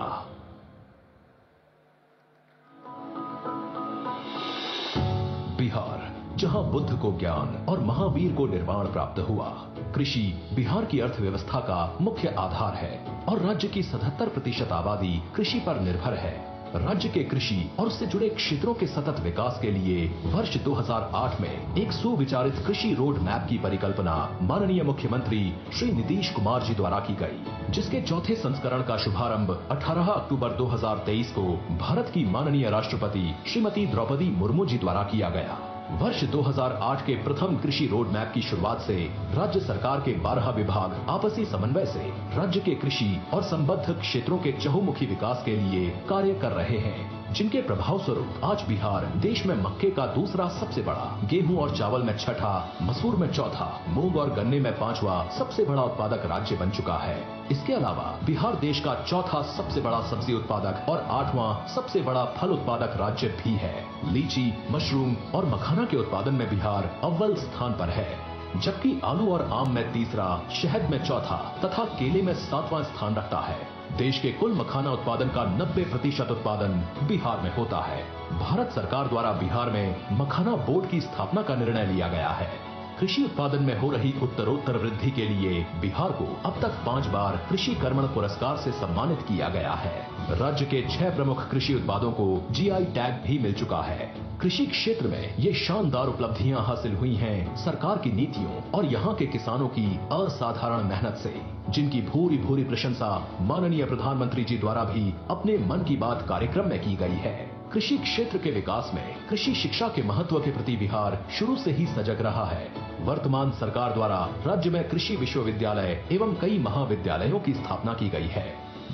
बिहार जहां बुद्ध को ज्ञान और महावीर को निर्वाण प्राप्त हुआ। कृषि बिहार की अर्थव्यवस्था का मुख्य आधार है और राज्य की 77% आबादी कृषि पर निर्भर है। राज्य के कृषि और उससे जुड़े क्षेत्रों के सतत विकास के लिए वर्ष 2008 में एक सुविचारित कृषि रोड मैप की परिकल्पना माननीय मुख्यमंत्री श्री नीतीश कुमार जी द्वारा की गई, जिसके चौथे संस्करण का शुभारंभ 18 अक्टूबर 2023 को भारत की माननीय राष्ट्रपति श्रीमती द्रौपदी मुर्मू जी द्वारा किया गया। वर्ष 2008 के प्रथम कृषि रोड मैप की शुरुआत से राज्य सरकार के 12 विभाग आपसी समन्वय से राज्य के कृषि और संबद्ध क्षेत्रों के चहुमुखी विकास के लिए कार्य कर रहे हैं, जिनके प्रभाव स्वरूप आज बिहार देश में मक्के का दूसरा सबसे बड़ा, गेहूं और चावल में छठा, मसूर में चौथा, मूंग और गन्ने में 5वां सबसे बड़ा उत्पादक राज्य बन चुका है। इसके अलावा बिहार देश का चौथा सबसे बड़ा सब्जी उत्पादक और 8वां सबसे बड़ा फल उत्पादक राज्य भी है। लीची, मशरूम और मखाना के उत्पादन में बिहार अव्वल स्थान पर है, जबकि आलू और आम में तीसरा, शहद में चौथा तथा केले में 7वां स्थान रखता है। देश के कुल मखाना उत्पादन का 90% उत्पादन बिहार में होता है। भारत सरकार द्वारा बिहार में मखाना बोर्ड की स्थापना का निर्णय लिया गया है। कृषि उत्पादन में हो रही उत्तरोत्तर वृद्धि के लिए बिहार को अब तक 5 बार कृषि कर्मण पुरस्कार से सम्मानित किया गया है। राज्य के 6 प्रमुख कृषि उत्पादों को जीआई टैग भी मिल चुका है। कृषि क्षेत्र में ये शानदार उपलब्धियां हासिल हुई हैं सरकार की नीतियों और यहाँ के किसानों की असाधारण मेहनत से, जिनकी भूरी भूरी प्रशंसा माननीय प्रधानमंत्री जी द्वारा भी अपने मन की बात कार्यक्रम में की गई है। कृषि क्षेत्र के विकास में कृषि शिक्षा के महत्व के प्रति बिहार शुरू से ही सजग रहा है। वर्तमान सरकार द्वारा राज्य में कृषि विश्वविद्यालय एवं कई महाविद्यालयों की स्थापना की गई है।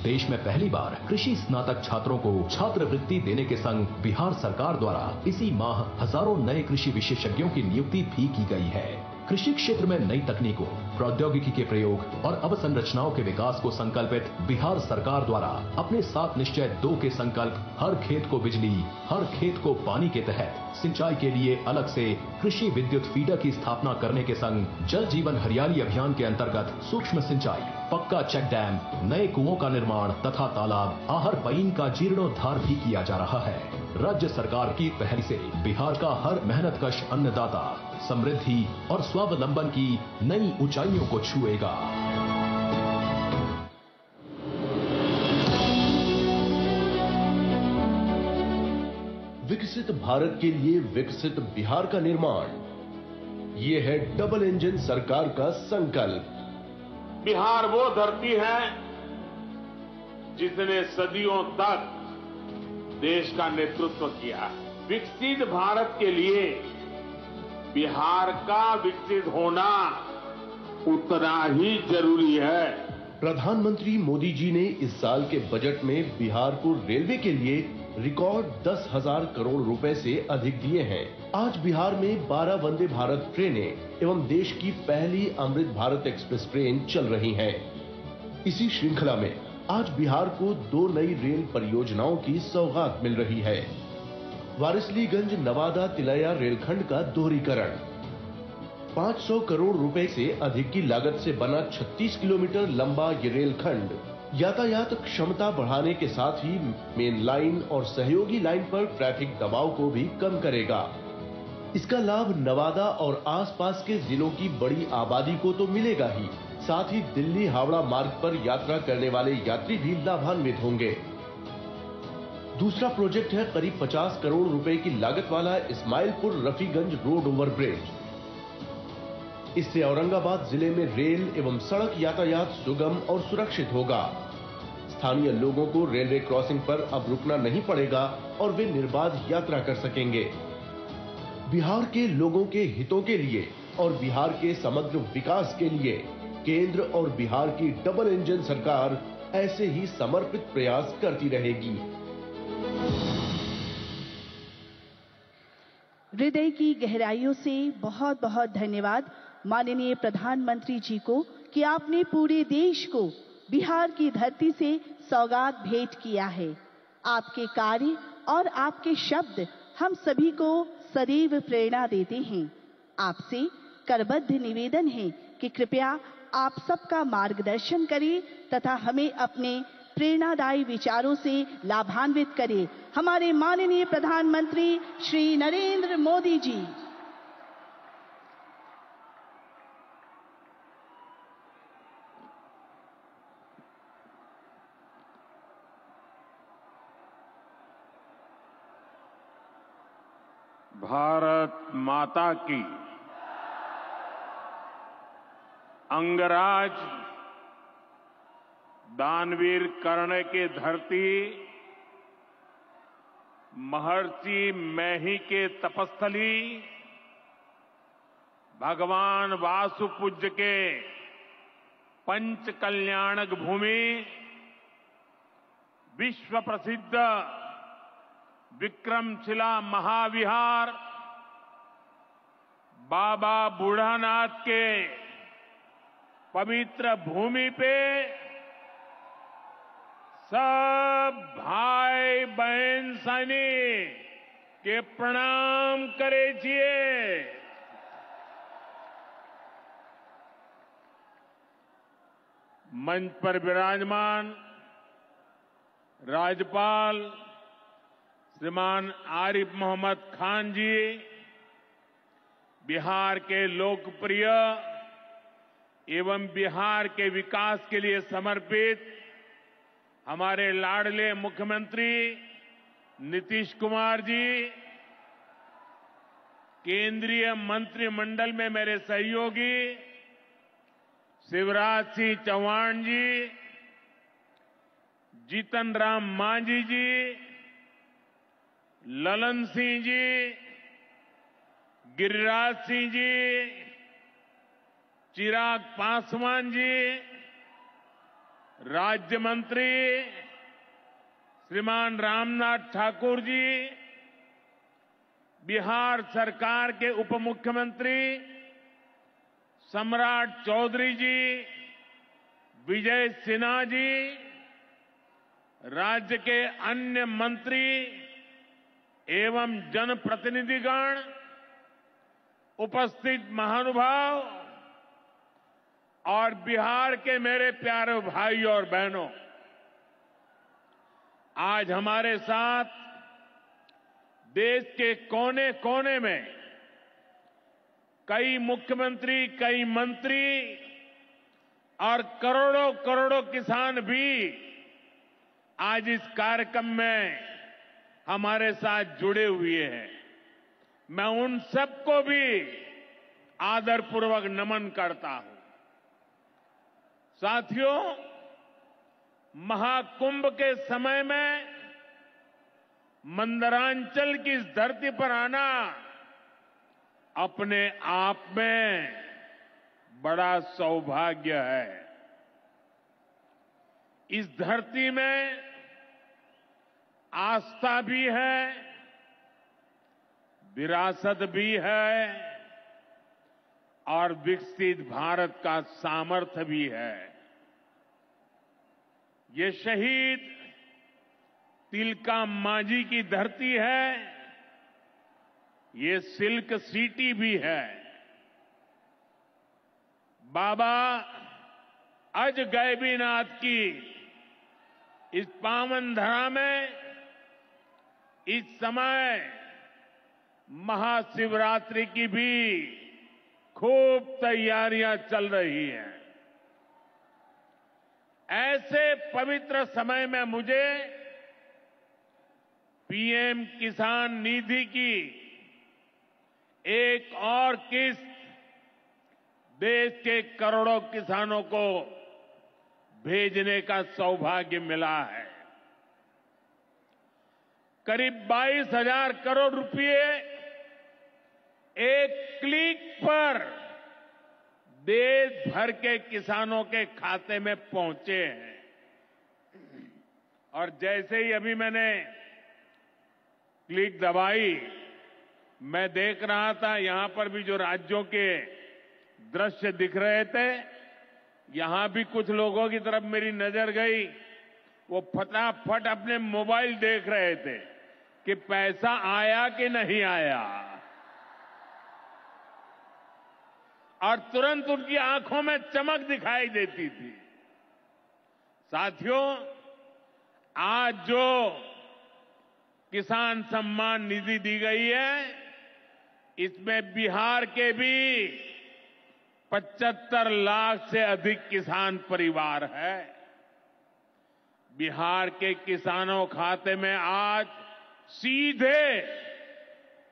देश में पहली बार कृषि स्नातक छात्रों को छात्रवृत्ति देने के संग बिहार सरकार द्वारा इसी माह हजारों नए कृषि विशेषज्ञों की नियुक्ति भी की गई है। कृषि क्षेत्र में नई तकनीकों, प्रौद्योगिकी के प्रयोग और अवसंरचनाओं के विकास को संकल्पित बिहार सरकार द्वारा अपने 7 निश्चय 2 के संकल्प हर खेत को बिजली, हर खेत को पानी के तहत सिंचाई के लिए अलग से कृषि विद्युत फीडर की स्थापना करने के संग जल जीवन हरियाली अभियान के अंतर्गत सूक्ष्म सिंचाई, पक्का चेक डैम, नए कुओं का निर्माण तथा तालाब, आहर पईन का जीर्णोद्धार भी किया जा रहा है। राज्य सरकार की पहल से बिहार का हर मेहनतकश अन्नदाता समृद्धि और स्वावलंबन की नई ऊंचाइयों को छुएगा। विकसित भारत के लिए विकसित बिहार का निर्माण, ये है डबल इंजन सरकार का संकल्प। बिहार वो धरती है जिसने सदियों तक देश का नेतृत्व किया। विकसित भारत के लिए बिहार का विकसित होना उतना ही जरूरी है। प्रधानमंत्री मोदी जी ने इस साल के बजट में बिहार को रेलवे के लिए रिकॉर्ड 10,000 करोड़ रुपए से अधिक दिए हैं। आज बिहार में 12 वंदे भारत ट्रेनें एवं देश की पहली अमृत भारत एक्सप्रेस ट्रेन चल रही हैं। इसी श्रृंखला में आज बिहार को 2 नई रेल परियोजनाओं की सौगात मिल रही है। वारिसलीगंज नवादा तिलैया रेलखंड का दोहरीकरण, 500 करोड़ रुपए से अधिक की लागत से बना 36 किलोमीटर लंबा ये रेलखंड यातायात क्षमता बढ़ाने के साथ ही मेन लाइन और सहयोगी लाइन पर ट्रैफिक दबाव को भी कम करेगा। इसका लाभ नवादा और आसपास के जिलों की बड़ी आबादी को तो मिलेगा ही, साथ ही दिल्ली हावड़ा मार्ग पर यात्रा करने वाले यात्री भी लाभान्वित होंगे। दूसरा प्रोजेक्ट है करीब 50 करोड़ रुपए की लागत वाला Ismailpur Rafiganj road over bridge. इससे औरंगाबाद जिले में रेल एवं सड़क यातायात सुगम और सुरक्षित होगा। स्थानीय लोगों को रेलवे क्रॉसिंग पर अब रुकना नहीं पड़ेगा और वे निर्बाध यात्रा कर सकेंगे। बिहार के लोगों के हितों के लिए और बिहार के समग्र विकास के लिए केंद्र और बिहार की डबल इंजन सरकार ऐसे ही समर्पित प्रयास करती रहेगी। हृदय की गहराइयों से बहुत बहुत धन्यवाद माननीय प्रधानमंत्री जी को कि आपने पूरे देश को बिहार की धरती से सौगात भेंट किया है। आपके कार्य और आपके शब्द हम सभी को सदैव प्रेरणा देते हैं। आपसे करबद्ध निवेदन है कि कृपया आप सबका मार्गदर्शन करें तथा हमें अपने प्रेरणादायी विचारों से लाभान्वित करें। हमारे माननीय प्रधानमंत्री श्री नरेंद्र मोदी जी। भारत माता की। अंगराज दानवीर कर्ण की धरती, महर्षि मैही के तपस्थली, भगवान वासुपूज्य के पंच कल्याणक भूमि, विश्व प्रसिद्ध विक्रमशिला महाविहार, बाबा बूढ़ानाथ के पवित्र भूमि पे सब भाई बहन सैनिक के प्रणाम करे छिए। मंच पर विराजमान राज्यपाल श्रीमान आरिफ मोहम्मद खान जी, बिहार के लोकप्रिय एवं बिहार के विकास के लिए समर्पित हमारे लाडले मुख्यमंत्री नीतीश कुमार जी, केंद्रीय मंत्रिमंडल में मेरे सहयोगी शिवराज सिंह चौहान जी, जीतन राम मांझी जी, ललन सिंह जी, गिरिराज सिंह जी, चिराग पासवान जी, राज्य मंत्री श्रीमान रामनाथ ठाकुर जी, बिहार सरकार के उप मुख्यमंत्री सम्राट चौधरी जी, विजय सिन्हा जी, राज्य के अन्य मंत्री एवं जनप्रतिनिधिगण, उपस्थित महानुभाव और बिहार के मेरे प्यारे भाइयों और बहनों, आज हमारे साथ देश के कोने कोने में कई मुख्यमंत्री, कई मंत्री और करोड़ों करोड़ों किसान भी आज इस कार्यक्रम में हमारे साथ जुड़े हुए हैं। मैं उन सबको भी आदरपूर्वक नमन करता हूं। साथियों, महाकुंभ के समय में मंदरांचल की इस धरती पर आना अपने आप में बड़ा सौभाग्य है। इस धरती में आस्था भी है, विरासत भी है और विकसित भारत का सामर्थ्य भी है। ये शहीद तिलका मांझी की धरती है, ये सिल्क सिटी भी है। बाबा अजगैबीनाथ की इस पावन धरा में इस समय महाशिवरात्रि की भी खूब तैयारियां चल रही हैं। ऐसे पवित्र समय में मुझे पीएम किसान निधि की एक और किस्त देश के करोड़ों किसानों को भेजने का सौभाग्य मिला है। करीब 22,000 करोड़ रुपए एक क्लिक पर देश भर के किसानों के खाते में पहुंचे हैं। और जैसे ही अभी मैंने क्लिक दबाई, मैं देख रहा था यहां पर भी जो राज्यों के दृश्य दिख रहे थे, यहां भी कुछ लोगों की तरफ मेरी नजर गई। वो फटाफट अपने मोबाइल देख रहे थे कि पैसा आया कि नहीं आया, और तुरंत उनकी आंखों में चमक दिखाई देती थी। साथियों, आज जो किसान सम्मान निधि दी गई है, इसमें बिहार के भी 75 लाख से अधिक किसान परिवार है। बिहार के किसानों खाते में आज सीधे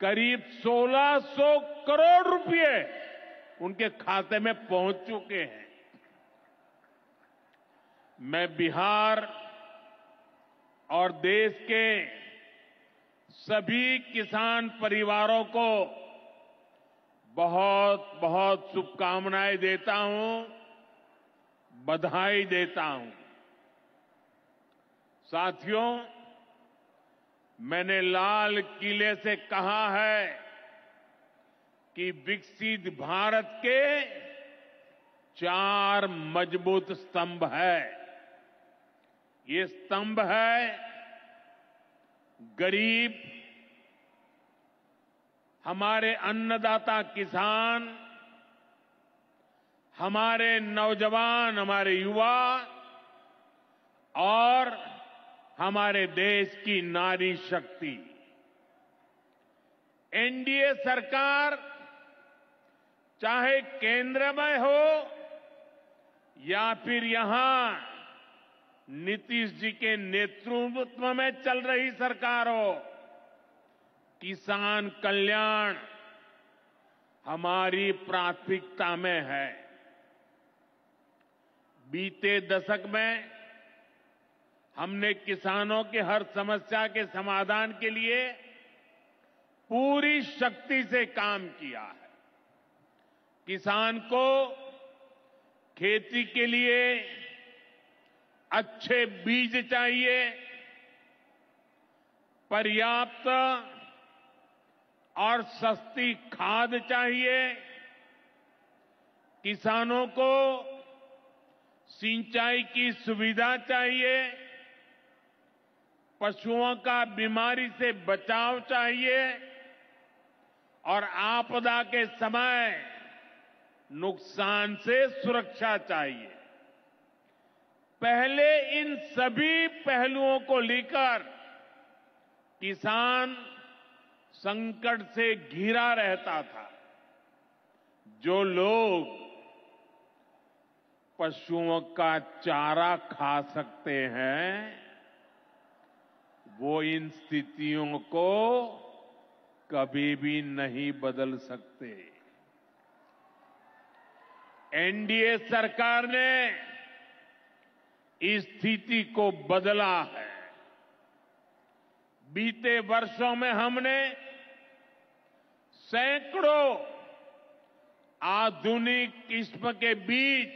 करीब 1600 करोड़ रुपए उनके खाते में पहुंच चुके हैं। मैं बिहार और देश के सभी किसान परिवारों को बहुत बहुत शुभकामनाएं देता हूं, बधाई देता हूं। साथियों, मैंने लाल किले से कहा है कि विकसित भारत के 4 मजबूत स्तंभ है। ये स्तंभ है गरीब, हमारे अन्नदाता किसान, हमारे नौजवान, हमारे युवा और हमारे देश की नारी शक्ति। एनडीए सरकार चाहे केंद्र में हो या फिर यहां नीतीश जी के नेतृत्व में चल रही सरकार हो, किसान कल्याण हमारी प्राथमिकता में है। बीते दशक में हमने किसानों की हर समस्या के समाधान के लिए पूरी शक्ति से काम किया है। किसान को खेती के लिए अच्छे बीज चाहिए, पर्याप्त और सस्ती खाद चाहिए, किसानों को सिंचाई की सुविधा चाहिए, पशुओं का बीमारी से बचाव चाहिए और आपदा के समय नुकसान से सुरक्षा चाहिए। पहले इन सभी पहलुओं को लेकर किसान संकट से घिरा रहता था। जो लोग पशुओं का चारा खा सकते हैं, वो इन स्थितियों को कभी भी नहीं बदल सकते। एनडीए सरकार ने इस स्थिति को बदला है। बीते वर्षों में हमने सैकड़ों आधुनिक किस्म के बीज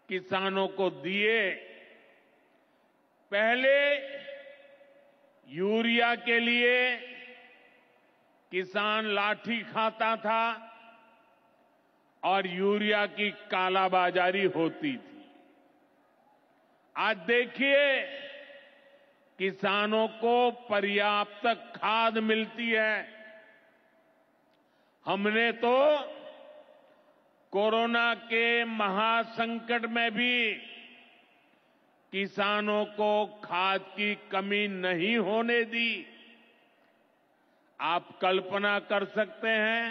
किसानों को दिए। पहले यूरिया के लिए किसान लाठी खाता था और यूरिया की कालाबाजारी होती थी। आज देखिए, किसानों को पर्याप्त खाद मिलती है। हमने तो कोरोना के महासंकट में भी किसानों को खाद की कमी नहीं होने दी। आप कल्पना कर सकते हैं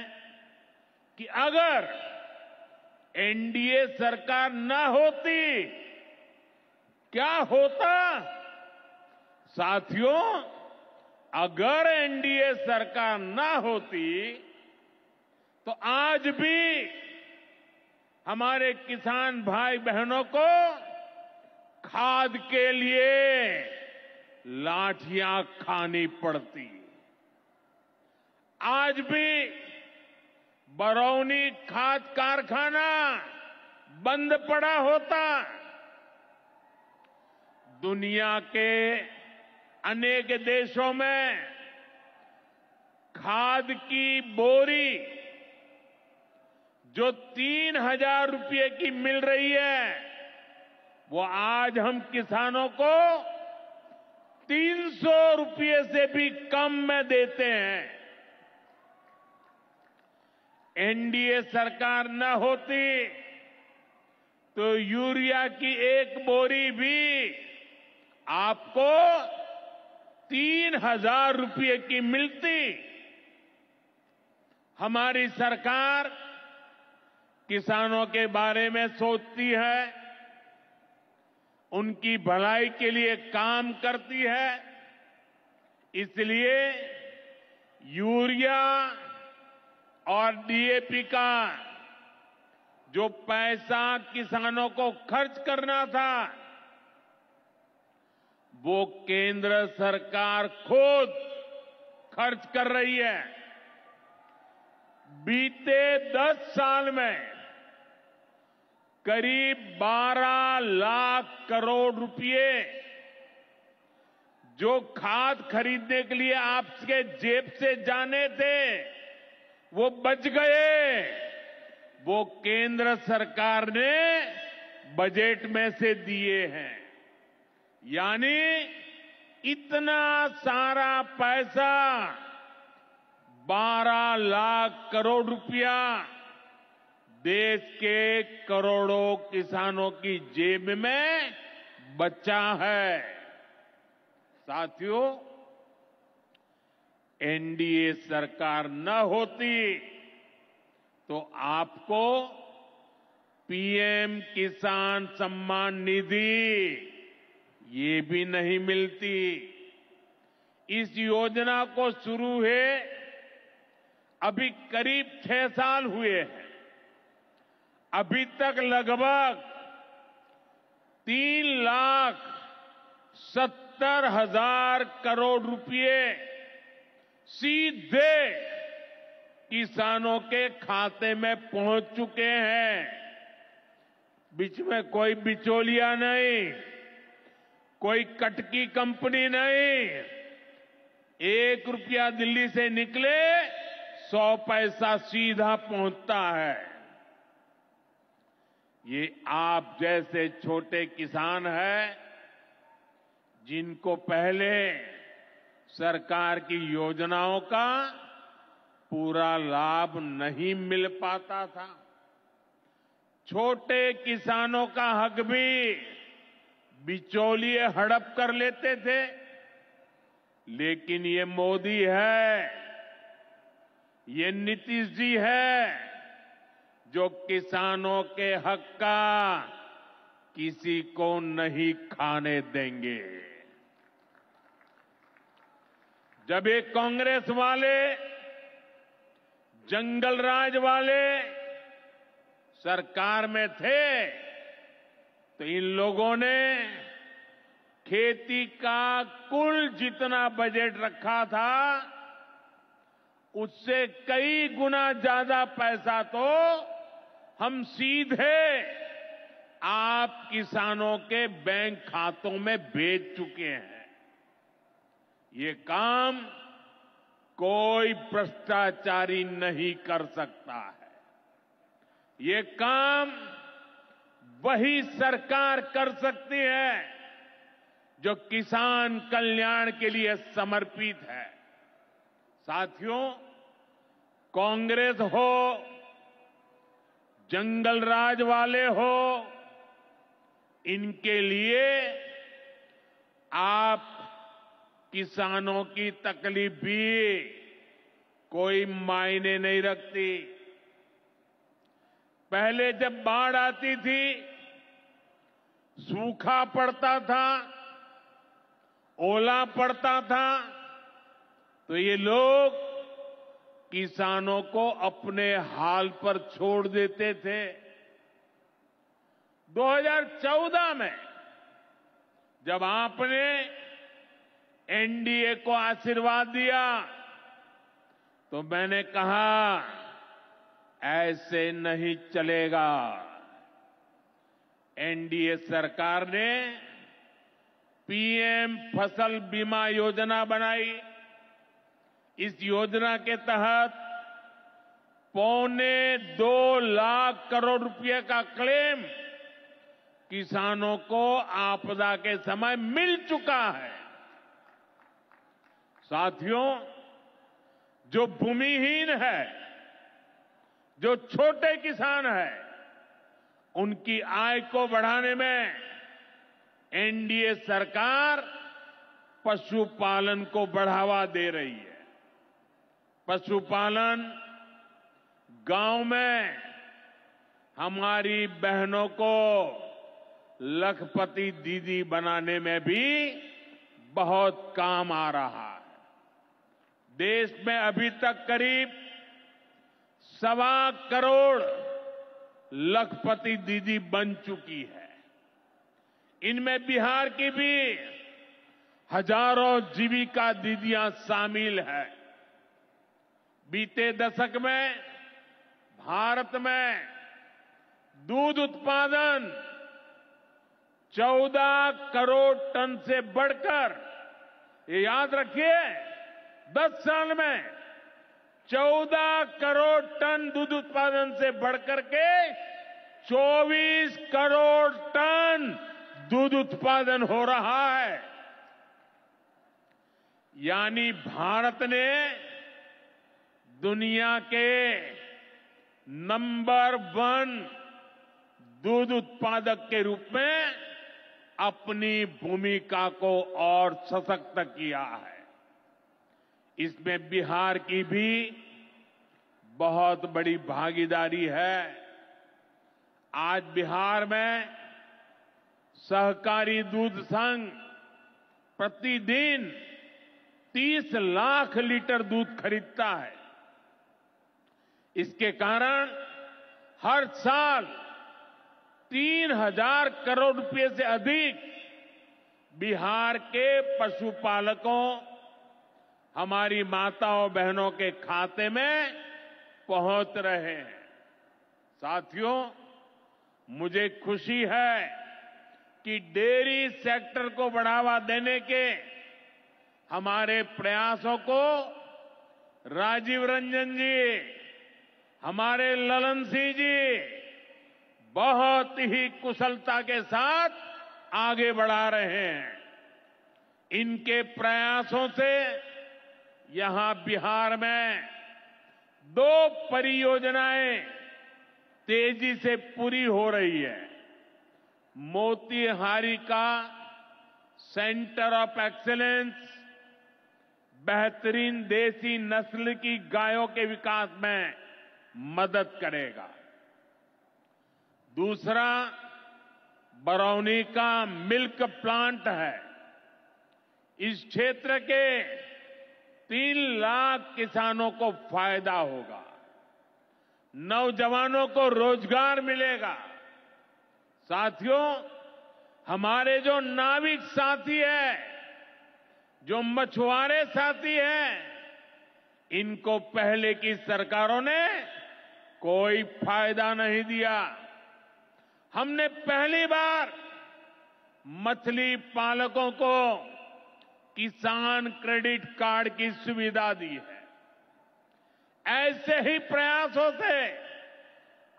कि अगर एनडीए सरकार न होती, क्या होता? साथियों, अगर एनडीए सरकार न होती तो आज भी हमारे किसान भाई बहनों को खाद के लिए लाठियां खानी पड़ती। आज भी बरौनी खाद कारखाना बंद पड़ा होता। दुनिया के अनेक देशों में खाद की बोरी जो 3,000 रुपये की मिल रही है, वो आज हम किसानों को 300 रुपये से भी कम में देते हैं। एनडीए सरकार न होती तो यूरिया की एक बोरी भी आपको 3,000 रुपये की मिलती। हमारी सरकार किसानों के बारे में सोचती है, उनकी भलाई के लिए काम करती है। इसलिए यूरिया और डीएपी का जो पैसा किसानों को खर्च करना था, वो केंद्र सरकार खुद खर्च कर रही है। बीते 10 साल में करीब 12 लाख करोड़ रुपए जो खाद खरीदने के लिए आपके जेब से जाने थे, वो बच गए। वो केंद्र सरकार ने बजट में से दिए हैं। यानी इतना सारा पैसा, 12 लाख करोड़ रुपया देश के करोड़ों किसानों की जेब में बचा है। साथियों, एनडीए सरकार न होती तो आपको पीएम किसान सम्मान निधि ये भी नहीं मिलती। इस योजना को शुरू हुए अभी करीब 6 साल हुए हैं। अभी तक लगभग 3,70,000 करोड़ रुपए सीधे किसानों के खाते में पहुंच चुके हैं। बीच में कोई बिचौलिया नहीं, कोई कटकी कंपनी नहीं। 1 रुपया दिल्ली से निकले 100 पैसा सीधा पहुंचता है। ये आप जैसे छोटे किसान हैं जिनको पहले सरकार की योजनाओं का पूरा लाभ नहीं मिल पाता था। छोटे किसानों का हक भी बिचौलिए हड़प कर लेते थे। लेकिन ये मोदी है, ये नीतीश जी है जो किसानों के हक का किसी को नहीं खाने देंगे। जब ये कांग्रेस वाले, जंगल राज वाले सरकार में थे तो इन लोगों ने खेती का कुल जितना बजट रखा था उससे कई गुना ज्यादा पैसा तो हम सीधे आप किसानों के बैंक खातों में भेज चुके हैं। ये काम कोई भ्रष्टाचारी नहीं कर सकता है। ये काम वही सरकार कर सकती है जो किसान कल्याण के लिए समर्पित है। साथियों, कांग्रेस हो, जंगल राज वाले हो, इनके लिए आप किसानों की तकलीफ भी कोई मायने नहीं रखती। पहले जब बाढ़ आती थी, सूखा पड़ता था, ओला पड़ता था, तो ये लोग किसानों को अपने हाल पर छोड़ देते थे। 2014 में जब आपने एनडीए को आशीर्वाद दिया तो मैंने कहा ऐसे नहीं चलेगा। एनडीए सरकार ने पीएम फसल बीमा योजना बनाई। इस योजना के तहत 2.25 लाख करोड़ रुपए का क्लेम किसानों को आपदा के समय मिल चुका है। साथियों, जो भूमिहीन है, जो छोटे किसान है, उनकी आय को बढ़ाने में एनडीए सरकार पशुपालन को बढ़ावा दे रही है। पशुपालन गांव में हमारी बहनों को लखपति दीदी बनाने में भी बहुत काम आ रहा है। देश में अभी तक करीब 1.25 करोड़ लखपति दीदी बन चुकी है। इनमें बिहार की भी हजारों जीविका दीदियां शामिल है। बीते दशक में भारत में दूध उत्पादन 14 करोड़ टन से बढ़कर, ये याद रखिए, 10 साल में 14 करोड़ टन दूध उत्पादन से बढ़कर के 24 करोड़ टन दूध उत्पादन हो रहा है। यानी भारत ने दुनिया के नंबर 1 दूध उत्पादक के रूप में अपनी भूमिका को और सशक्त किया है। इसमें बिहार की भी बहुत बड़ी भागीदारी है। आज बिहार में सहकारी दूध संघ प्रतिदिन 30 लाख लीटर दूध खरीदता है। इसके कारण हर साल 3,000 करोड़ रुपए से अधिक बिहार के पशुपालकों, हमारी माताओं बहनों के खाते में पहुंच रहे हैं। साथियों, मुझे खुशी है कि डेयरी सेक्टर को बढ़ावा देने के हमारे प्रयासों को राजीव रंजन जी, हमारे ललन सिंह जी बहुत ही कुशलता के साथ आगे बढ़ा रहे हैं। इनके प्रयासों से यहां बिहार में 2 परियोजनाएं तेजी से पूरी हो रही है। मोतीहारी का सेंटर ऑफ एक्सीलेंस बेहतरीन देसी नस्ल की गायों के विकास में मदद करेगा। दूसरा बरौनी का मिल्क प्लांट है। इस क्षेत्र के 3 लाख किसानों को फायदा होगा, नौजवानों को रोजगार मिलेगा। साथियों, हमारे जो नाविक साथी हैं, जो मछुआरे साथी हैं, इनको पहले की सरकारों ने कोई फायदा नहीं दिया। हमने पहली बार मछली पालकों को किसान क्रेडिट कार्ड की सुविधा दी है। ऐसे ही प्रयासों से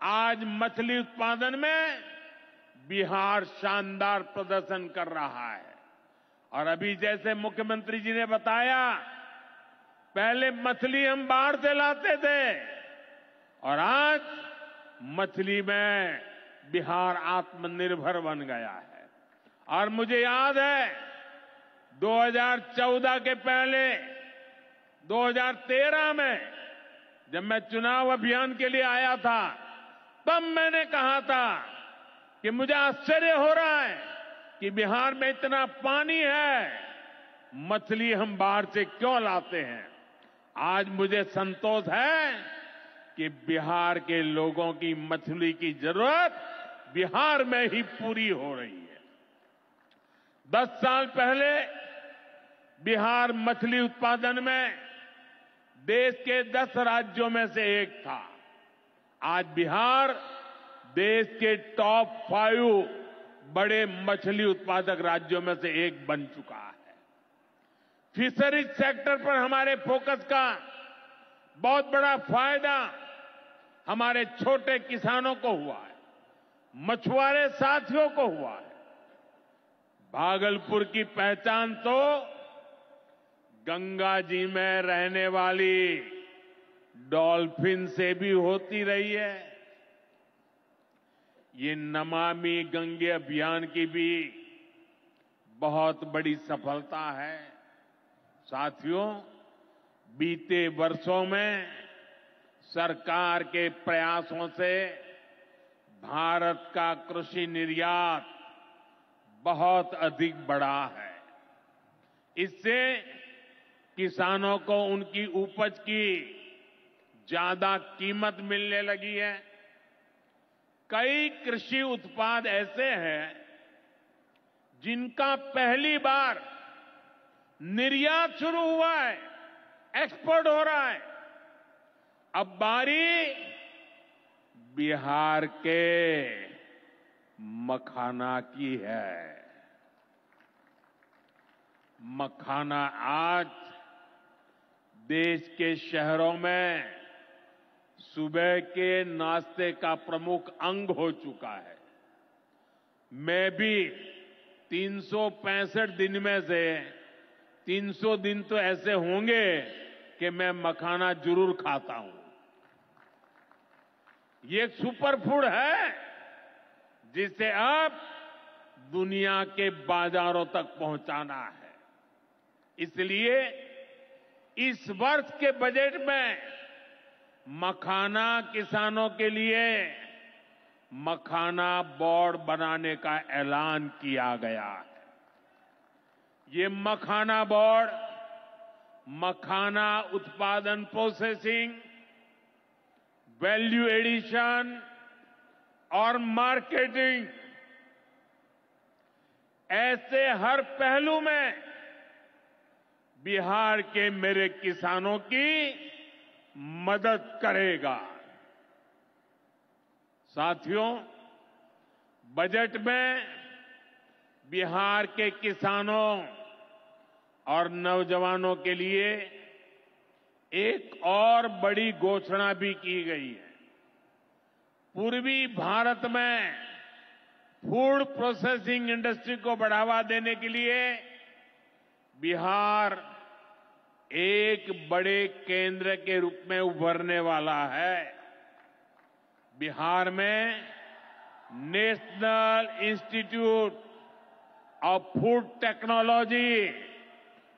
आज मछली उत्पादन में बिहार शानदार प्रदर्शन कर रहा है। और अभी जैसे मुख्यमंत्री जी ने बताया, पहले मछली हम बाहर से लाते थे और आज मछली में बिहार आत्मनिर्भर बन गया है। और मुझे याद है 2014 के पहले 2013 में जब मैं चुनाव अभियान के लिए आया था, तब मैंने कहा था कि मुझे आश्चर्य हो रहा है कि बिहार में इतना पानी है, मछली हम बाहर से क्यों लाते हैं। आज मुझे संतोष है कि बिहार के लोगों की मछली की जरूरत बिहार में ही पूरी हो रही है। 10 साल पहले बिहार मछली उत्पादन में देश के 10 राज्यों में से एक था। आज बिहार देश के टॉप 5 बड़े मछली उत्पादक राज्यों में से एक बन चुका है। फिशरीज सेक्टर पर हमारे फोकस का बहुत बड़ा फायदा हमारे छोटे किसानों को हुआ है, मछुआरे साथियों को हुआ है। भागलपुर की पहचान तो गंगा जी में रहने वाली डॉल्फिन से भी होती रही है। ये नमामि गंगे अभियान की भी बहुत बड़ी सफलता है। साथियों, बीते वर्षों में सरकार के प्रयासों से भारत का कृषि निर्यात बहुत अधिक बढ़ा है। इससे किसानों को उनकी उपज की ज्यादा कीमत मिलने लगी है। कई कृषि उत्पाद ऐसे हैं जिनका पहली बार निर्यात शुरू हुआ है, एक्सपोर्ट हो रहा है। अब बारी बिहार के मखाना की है। मखाना आज देश के शहरों में सुबह के नाश्ते का प्रमुख अंग हो चुका है। मैं भी 365 दिन में से 300 दिन तो ऐसे होंगे कि मैं मखाना जरूर खाता हूं। ये एक सुपर फूड है जिसे अब दुनिया के बाजारों तक पहुंचाना है। इसलिए इस वर्ष के बजट में मखाना किसानों के लिए मखाना बोर्ड बनाने का ऐलान किया गया है। ये मखाना बोर्ड मखाना उत्पादन, प्रोसेसिंग, वैल्यू एडिशन और मार्केटिंग ऐसे हर पहलू में बिहार के मेरे किसानों की मदद करेगा। साथियों, बजट में बिहार के किसानों और नौजवानों के लिए एक और बड़ी घोषणा भी की गई है। पूर्वी भारत में फूड प्रोसेसिंग इंडस्ट्री को बढ़ावा देने के लिए बिहार एक बड़े केंद्र के रूप में उभरने वाला है। बिहार में national institute of food technology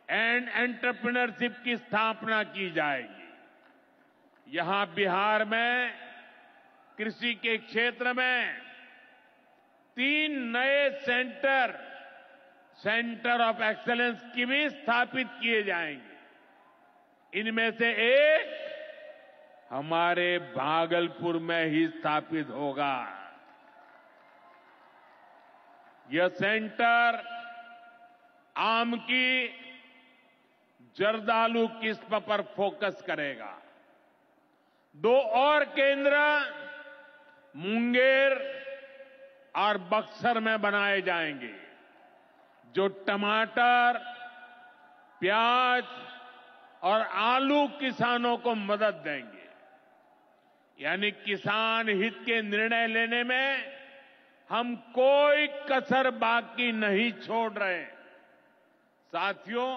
and entrepreneurship की स्थापना की जाएगी। यहां बिहार में कृषि के क्षेत्र में 3 नए सेंटर ऑफ एक्सेलेंस की भी स्थापित किए जाएंगे। इनमें से एक हमारे भागलपुर में ही स्थापित होगा। यह सेंटर आम की जर्दालू किस्म पर फोकस करेगा। 2 और केंद्र मुंगेर और बक्सर में बनाए जाएंगे, जो टमाटर, प्याज और आलू किसानों को मदद देंगे। यानी किसान हित के निर्णय लेने में हम कोई कसर बाकी नहीं छोड़ रहे। साथियों,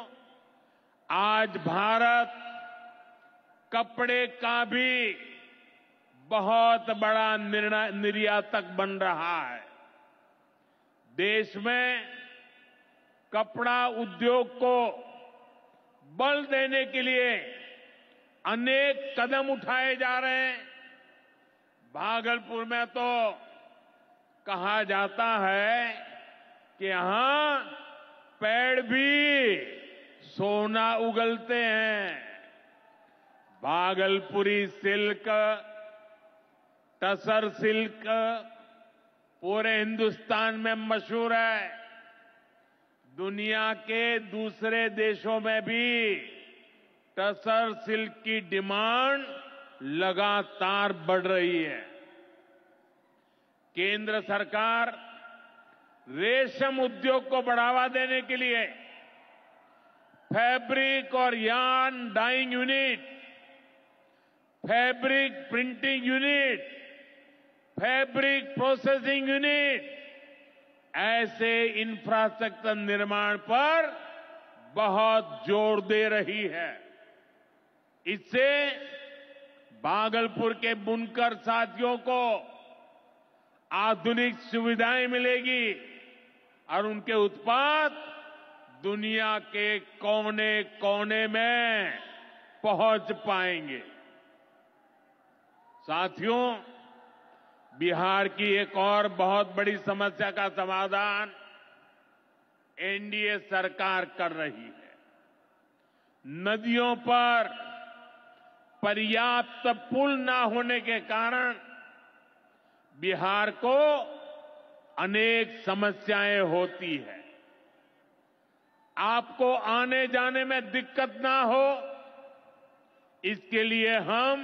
आज भारत कपड़े का भी बहुत बड़ा निर्यातक बन रहा है। देश में कपड़ा उद्योग को बल देने के लिए अनेक कदम उठाए जा रहे हैं। भागलपुर में तो कहा जाता है कि यहां पेड़ भी सोना उगलते हैं। भागलपुरी सिल्क, टसर सिल्क पूरे हिंदुस्तान में मशहूर है। दुनिया के दूसरे देशों में भी टसर सिल्क की डिमांड लगातार बढ़ रही है। केंद्र सरकार रेशम उद्योग को बढ़ावा देने के लिए फैब्रिक और yarn dyeing unit, fabric printing unit, fabric processing unit ऐसे इंफ्रास्ट्रक्चर निर्माण पर बहुत जोर दे रही है। इससे भागलपुर के बुनकर साथियों को आधुनिक सुविधाएं मिलेगी और उनके उत्पाद दुनिया के कोने कोने में पहुंच पाएंगे। साथियों, बिहार की एक और बहुत बड़ी समस्या का समाधान एनडीए सरकार कर रही है। नदियों पर पर्याप्त पुल न होने के कारण बिहार को अनेक समस्याएं होती है। आपको आने जाने में दिक्कत ना हो, इसके लिए हम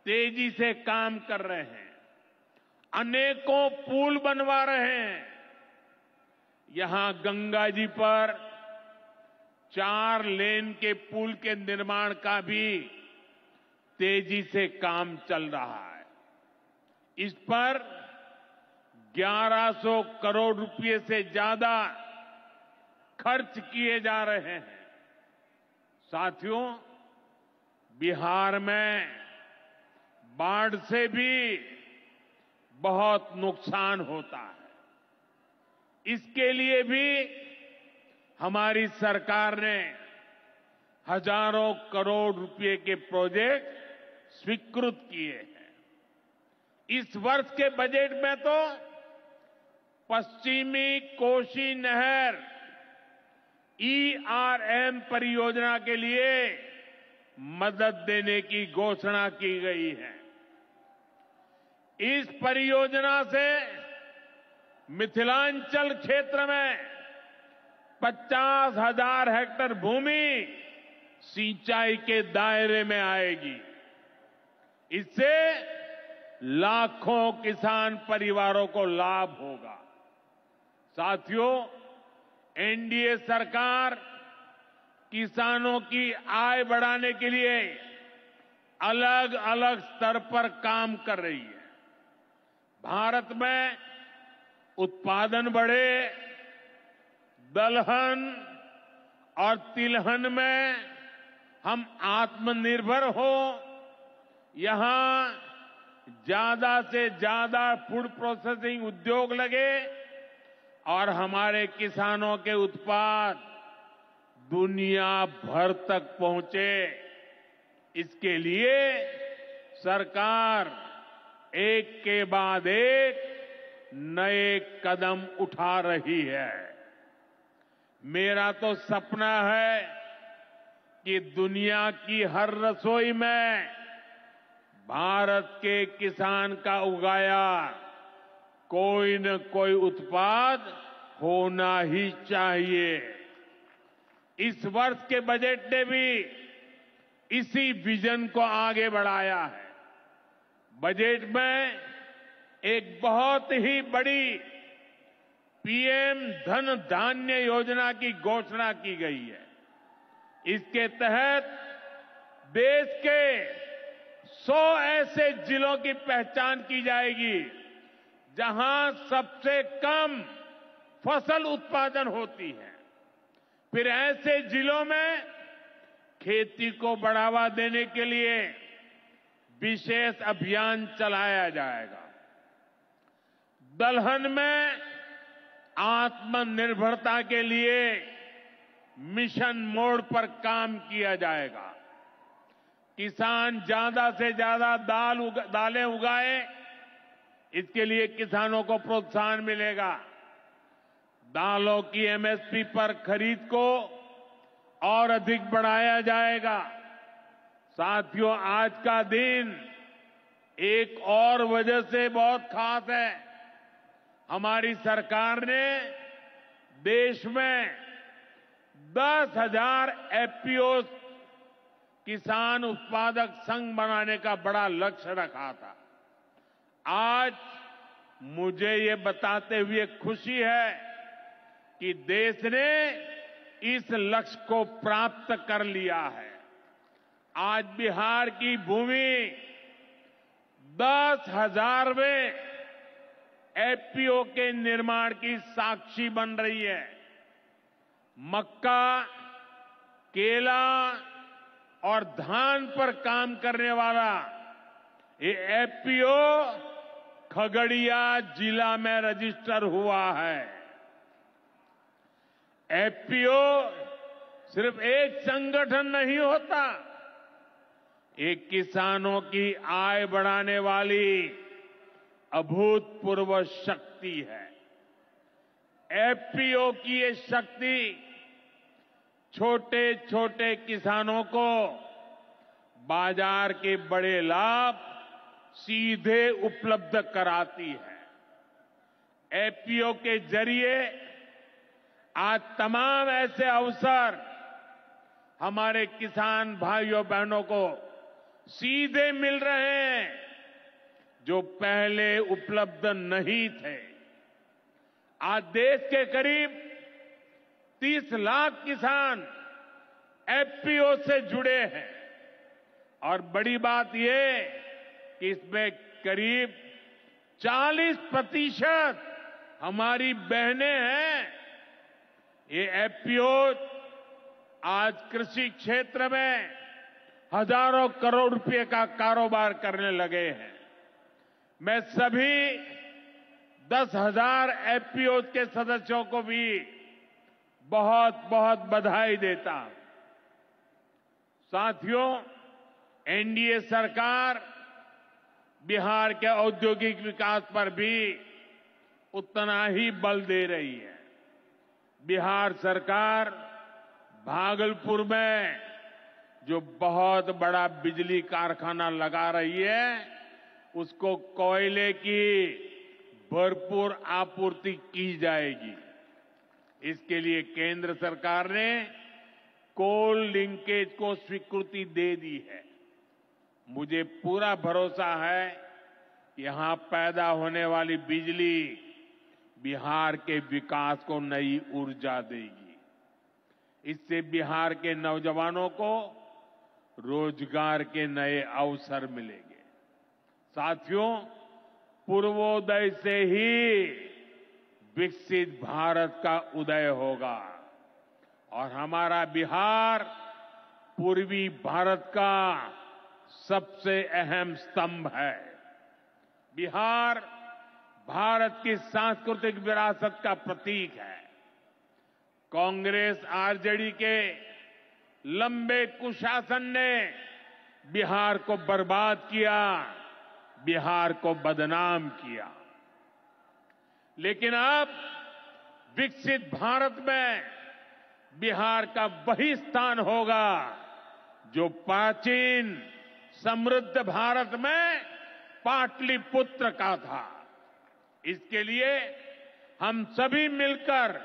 तेजी से काम कर रहे हैं। अनेकों पुल बनवा रहे हैं। यहां गंगा जी पर 4 लेन के पुल के निर्माण का भी तेजी से काम चल रहा है। इस पर 1100 करोड़ रुपए से ज्यादा खर्च किए जा रहे हैं। साथियों, बिहार में बाढ़ से भी बहुत नुकसान होता है। इसके लिए भी हमारी सरकार ने हजारों करोड़ रुपए के प्रोजेक्ट स्वीकृत किए हैं। इस वर्ष के बजट में तो पश्चिमी कोसी नहर ERM परियोजना के लिए मदद देने की घोषणा की गई है। इस परियोजना से मिथिलांचल क्षेत्र में 50,000 हेक्टेयर भूमि सिंचाई के दायरे में आएगी। इससे लाखों किसान परिवारों को लाभ होगा। साथियों, एनडीए सरकार किसानों की आय बढ़ाने के लिए अलग अलग स्तर पर काम कर रही है। भारत में उत्पादन बढ़े, दलहन और तिलहन में हम आत्मनिर्भर हो, यहां ज्यादा से ज्यादा फूड प्रोसेसिंग उद्योग लगे और हमारे किसानों के उत्पाद दुनिया भर तक पहुंचे। इसके लिए सरकार एक के बाद एक नए कदम उठा रही है। मेरा तो सपना है कि दुनिया की हर रसोई में भारत के किसान का उगाया कोई न कोई उत्पाद होना ही चाहिए। इस वर्ष के बजट ने भी इसी विजन को आगे बढ़ाया है। बजट में एक बहुत ही बड़ी पीएम धन धान्य योजना की घोषणा की गई है। इसके तहत देश के 100 ऐसे जिलों की पहचान की जाएगी जहां सबसे कम फसल उत्पादन होती है। फिर ऐसे जिलों में खेती को बढ़ावा देने के लिए विशेष अभियान चलाया जाएगा। दलहन में आत्मनिर्भरता के लिए मिशन मोड पर काम किया जाएगा। किसान ज्यादा से ज्यादा दालें उगाए, इसके लिए किसानों को प्रोत्साहन मिलेगा। दालों की एमएसपी पर खरीद को और अधिक बढ़ाया जाएगा। साथियों, आज का दिन एक और वजह से बहुत खास है। हमारी सरकार ने देश में 10,000 एफपीओ किसान उत्पादक संघ बनाने का बड़ा लक्ष्य रखा था। आज मुझे ये बताते हुए खुशी है कि देश ने इस लक्ष्य को प्राप्त कर लिया है। आज बिहार की भूमि 10,000वें एफपीओ के निर्माण की साक्षी बन रही है। मक्का, केला और धान पर काम करने वाला ये एफपीओ खगड़िया जिला में रजिस्टर हुआ है। एफपीओ सिर्फ एक संगठन नहीं होता, ये किसानों की आय बढ़ाने वाली अभूतपूर्व शक्ति है। एफपीओ की ये शक्ति छोटे छोटे किसानों को बाजार के बड़े लाभ सीधे उपलब्ध कराती है। एफपीओ के जरिए आज तमाम ऐसे अवसर हमारे किसान भाइयों बहनों को सीधे मिल रहे हैं जो पहले उपलब्ध नहीं थे। आज देश के करीब 30 लाख किसान एफपीओ से जुड़े हैं और बड़ी बात यह कि इसमें करीब 40% हमारी बहनें हैं। ये एफपीओ आज कृषि क्षेत्र में हजारों करोड़ रुपए का कारोबार करने लगे हैं। मैं सभी 10,000 एफपीओ के सदस्यों को भी बहुत बहुत बधाई देता हूं। साथियों, एनडीए सरकार बिहार के औद्योगिक विकास पर भी उतना ही बल दे रही है। बिहार सरकार भागलपुर में जो बहुत बड़ा बिजली कारखाना लगा रही है, उसको कोयले की भरपूर आपूर्ति की जाएगी। इसके लिए केंद्र सरकार ने कोल लिंकेज को स्वीकृति दे दी है। मुझे पूरा भरोसा है यहां पैदा होने वाली बिजली बिहार के विकास को नई ऊर्जा देगी। इससे बिहार के नौजवानों को रोजगार के नए अवसर मिलेंगे। साथियों, पूर्वोदय से ही विकसित भारत का उदय होगा और हमारा बिहार पूर्वी भारत का सबसे अहम स्तंभ है। बिहार भारत की सांस्कृतिक विरासत का प्रतीक है। कांग्रेस आरजेडी के लंबे कुशासन ने बिहार को बर्बाद किया, बिहार को बदनाम किया। लेकिन अब विकसित भारत में बिहार का वही स्थान होगा जो प्राचीन समृद्ध भारत में पाटलिपुत्र का था। इसके लिए हम सभी मिलकर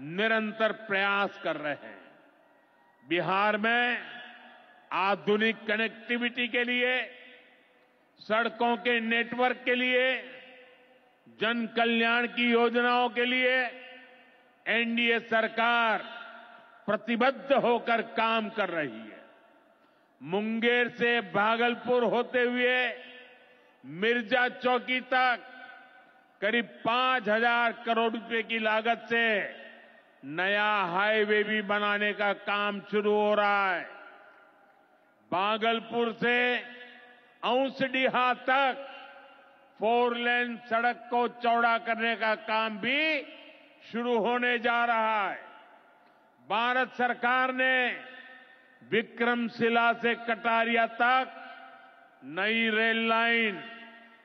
निरंतर प्रयास कर रहे हैं। बिहार में आधुनिक कनेक्टिविटी के लिए, सड़कों के नेटवर्क के लिए, जन कल्याण की योजनाओं के लिए एनडीए सरकार प्रतिबद्ध होकर काम कर रही है। मुंगेर से भागलपुर होते हुए मिर्जा चौकी तक करीब 5,000 करोड़ रुपए की लागत से नया हाईवे भी बनाने का काम शुरू हो रहा है। भागलपुर से औंसडीहा तक 4 लेन सड़क को चौड़ा करने का काम भी शुरू होने जा रहा है। भारत सरकार ने विक्रमशिला से कटारिया तक नई रेल लाइन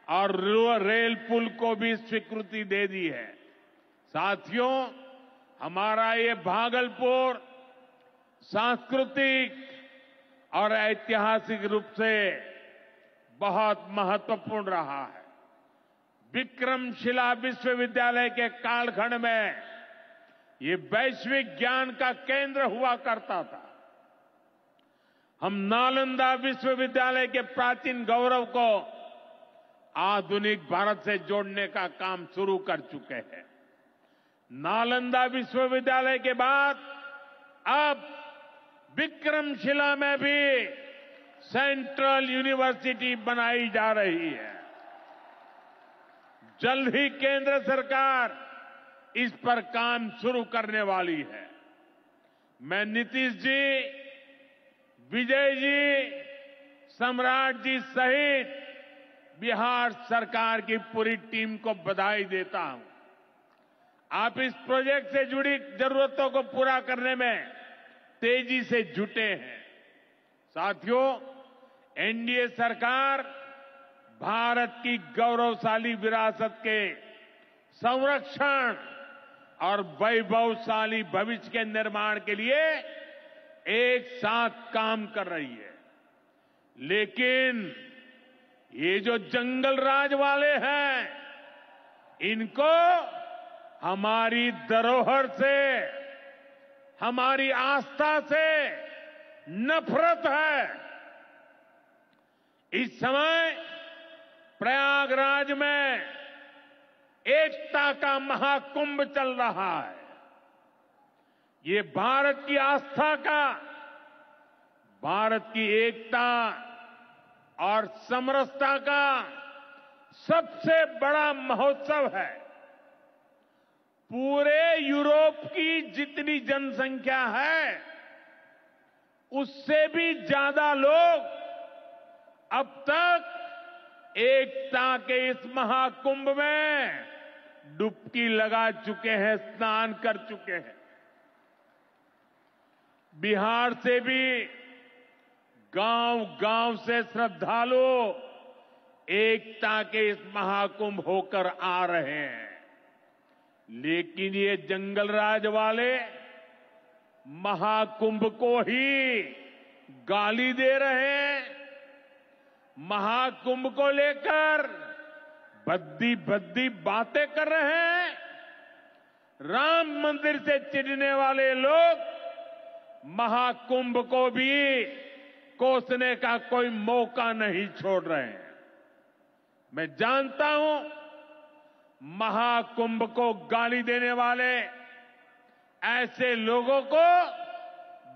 और रेल पुल को भी स्वीकृति दे दी है। साथियों, हमारा ये भागलपुर सांस्कृतिक और ऐतिहासिक रूप से बहुत महत्वपूर्ण रहा है। विक्रमशिला विश्वविद्यालय के कालखंड में ये वैश्विक ज्ञान का केंद्र हुआ करता था। हम नालंदा विश्वविद्यालय के प्राचीन गौरव को आधुनिक भारत से जोड़ने का काम शुरू कर चुके हैं। नालंदा विश्वविद्यालय के बाद अब विक्रमशिला में भी सेंट्रल यूनिवर्सिटी बनाई जा रही है। जल्द ही केंद्र सरकार इस पर काम शुरू करने वाली है। मैं नीतीश जी, विजय जी, सम्राट जी सहित बिहार सरकार की पूरी टीम को बधाई देता हूं। आप इस प्रोजेक्ट से जुड़ी जरूरतों को पूरा करने में तेजी से जुटे हैं। साथियों, एनडीए सरकार भारत की गौरवशाली विरासत के संरक्षण और वैभवशाली भविष्य के निर्माण के लिए एक साथ काम कर रही है। लेकिन ये जो जंगल राज वाले हैं, इनको हमारी धरोहर से, हमारी आस्था से नफरत है। इस समय प्रयागराज में एकता का महाकुंभ चल रहा है। ये भारत की आस्था का, भारत की एकता और समरसता का सबसे बड़ा महोत्सव है। पूरे यूरोप की जितनी जनसंख्या है, उससे भी ज्यादा लोग अब तक एकता के इस महाकुंभ में डुबकी लगा चुके हैं, स्नान कर चुके हैं। बिहार से भी गांव-गांव से श्रद्धालु एकता के इस महाकुंभ होकर आ रहे हैं। लेकिन ये जंगल राज वाले महाकुंभ को ही गाली दे रहे हैं। महाकुंभ को लेकर भद्दी भद्दी बातें कर रहे हैं। राम मंदिर से चिढ़ने वाले लोग महाकुंभ को भी कोसने का कोई मौका नहीं छोड़ रहे हैं। मैं जानता हूं, महाकुंभ को गाली देने वाले ऐसे लोगों को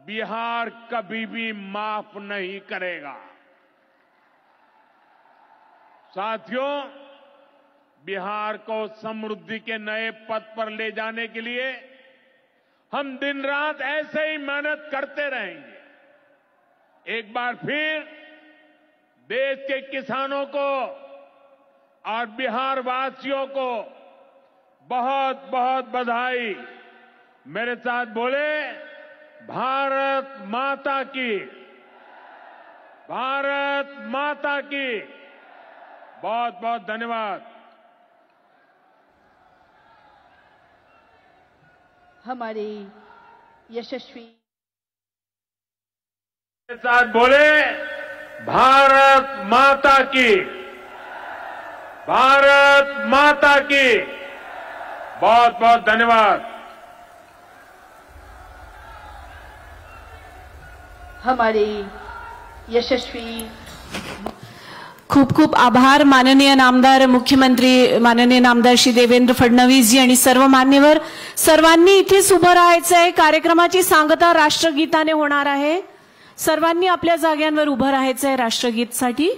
बिहार कभी भी माफ नहीं करेगा। साथियों, बिहार को समृद्धि के नए पथ पर ले जाने के लिए हम दिन रात ऐसे ही मेहनत करते रहेंगे। एक बार फिर देश के किसानों को और बिहार वासियों को बहुत बहुत बधाई। मेरे साथ बोले, भारत माता की, भारत माता की। बहुत बहुत धन्यवाद। हमारे यशस्वी मेरे साथ बोले, भारत माता की, भारत माता की। बहुत बहुत धन्यवाद। हमारे यशस्वी खूप खूप आभार माननीय नामदार मुख्यमंत्री माननीय नामदार श्री देवेंद्र फडणवीस जी आणि सर्व मान्यवर. सर्वांनी इथेच उभं राहायचं आहे. कार्यक्रमाची सांगता राष्ट्रगीताने होणार आहे. सर्वांनी आपल्या जाग्यांवर उभं राहायचं आहे राष्ट्रगीतसाठी.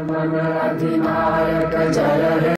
मन अधिनायक जय हे।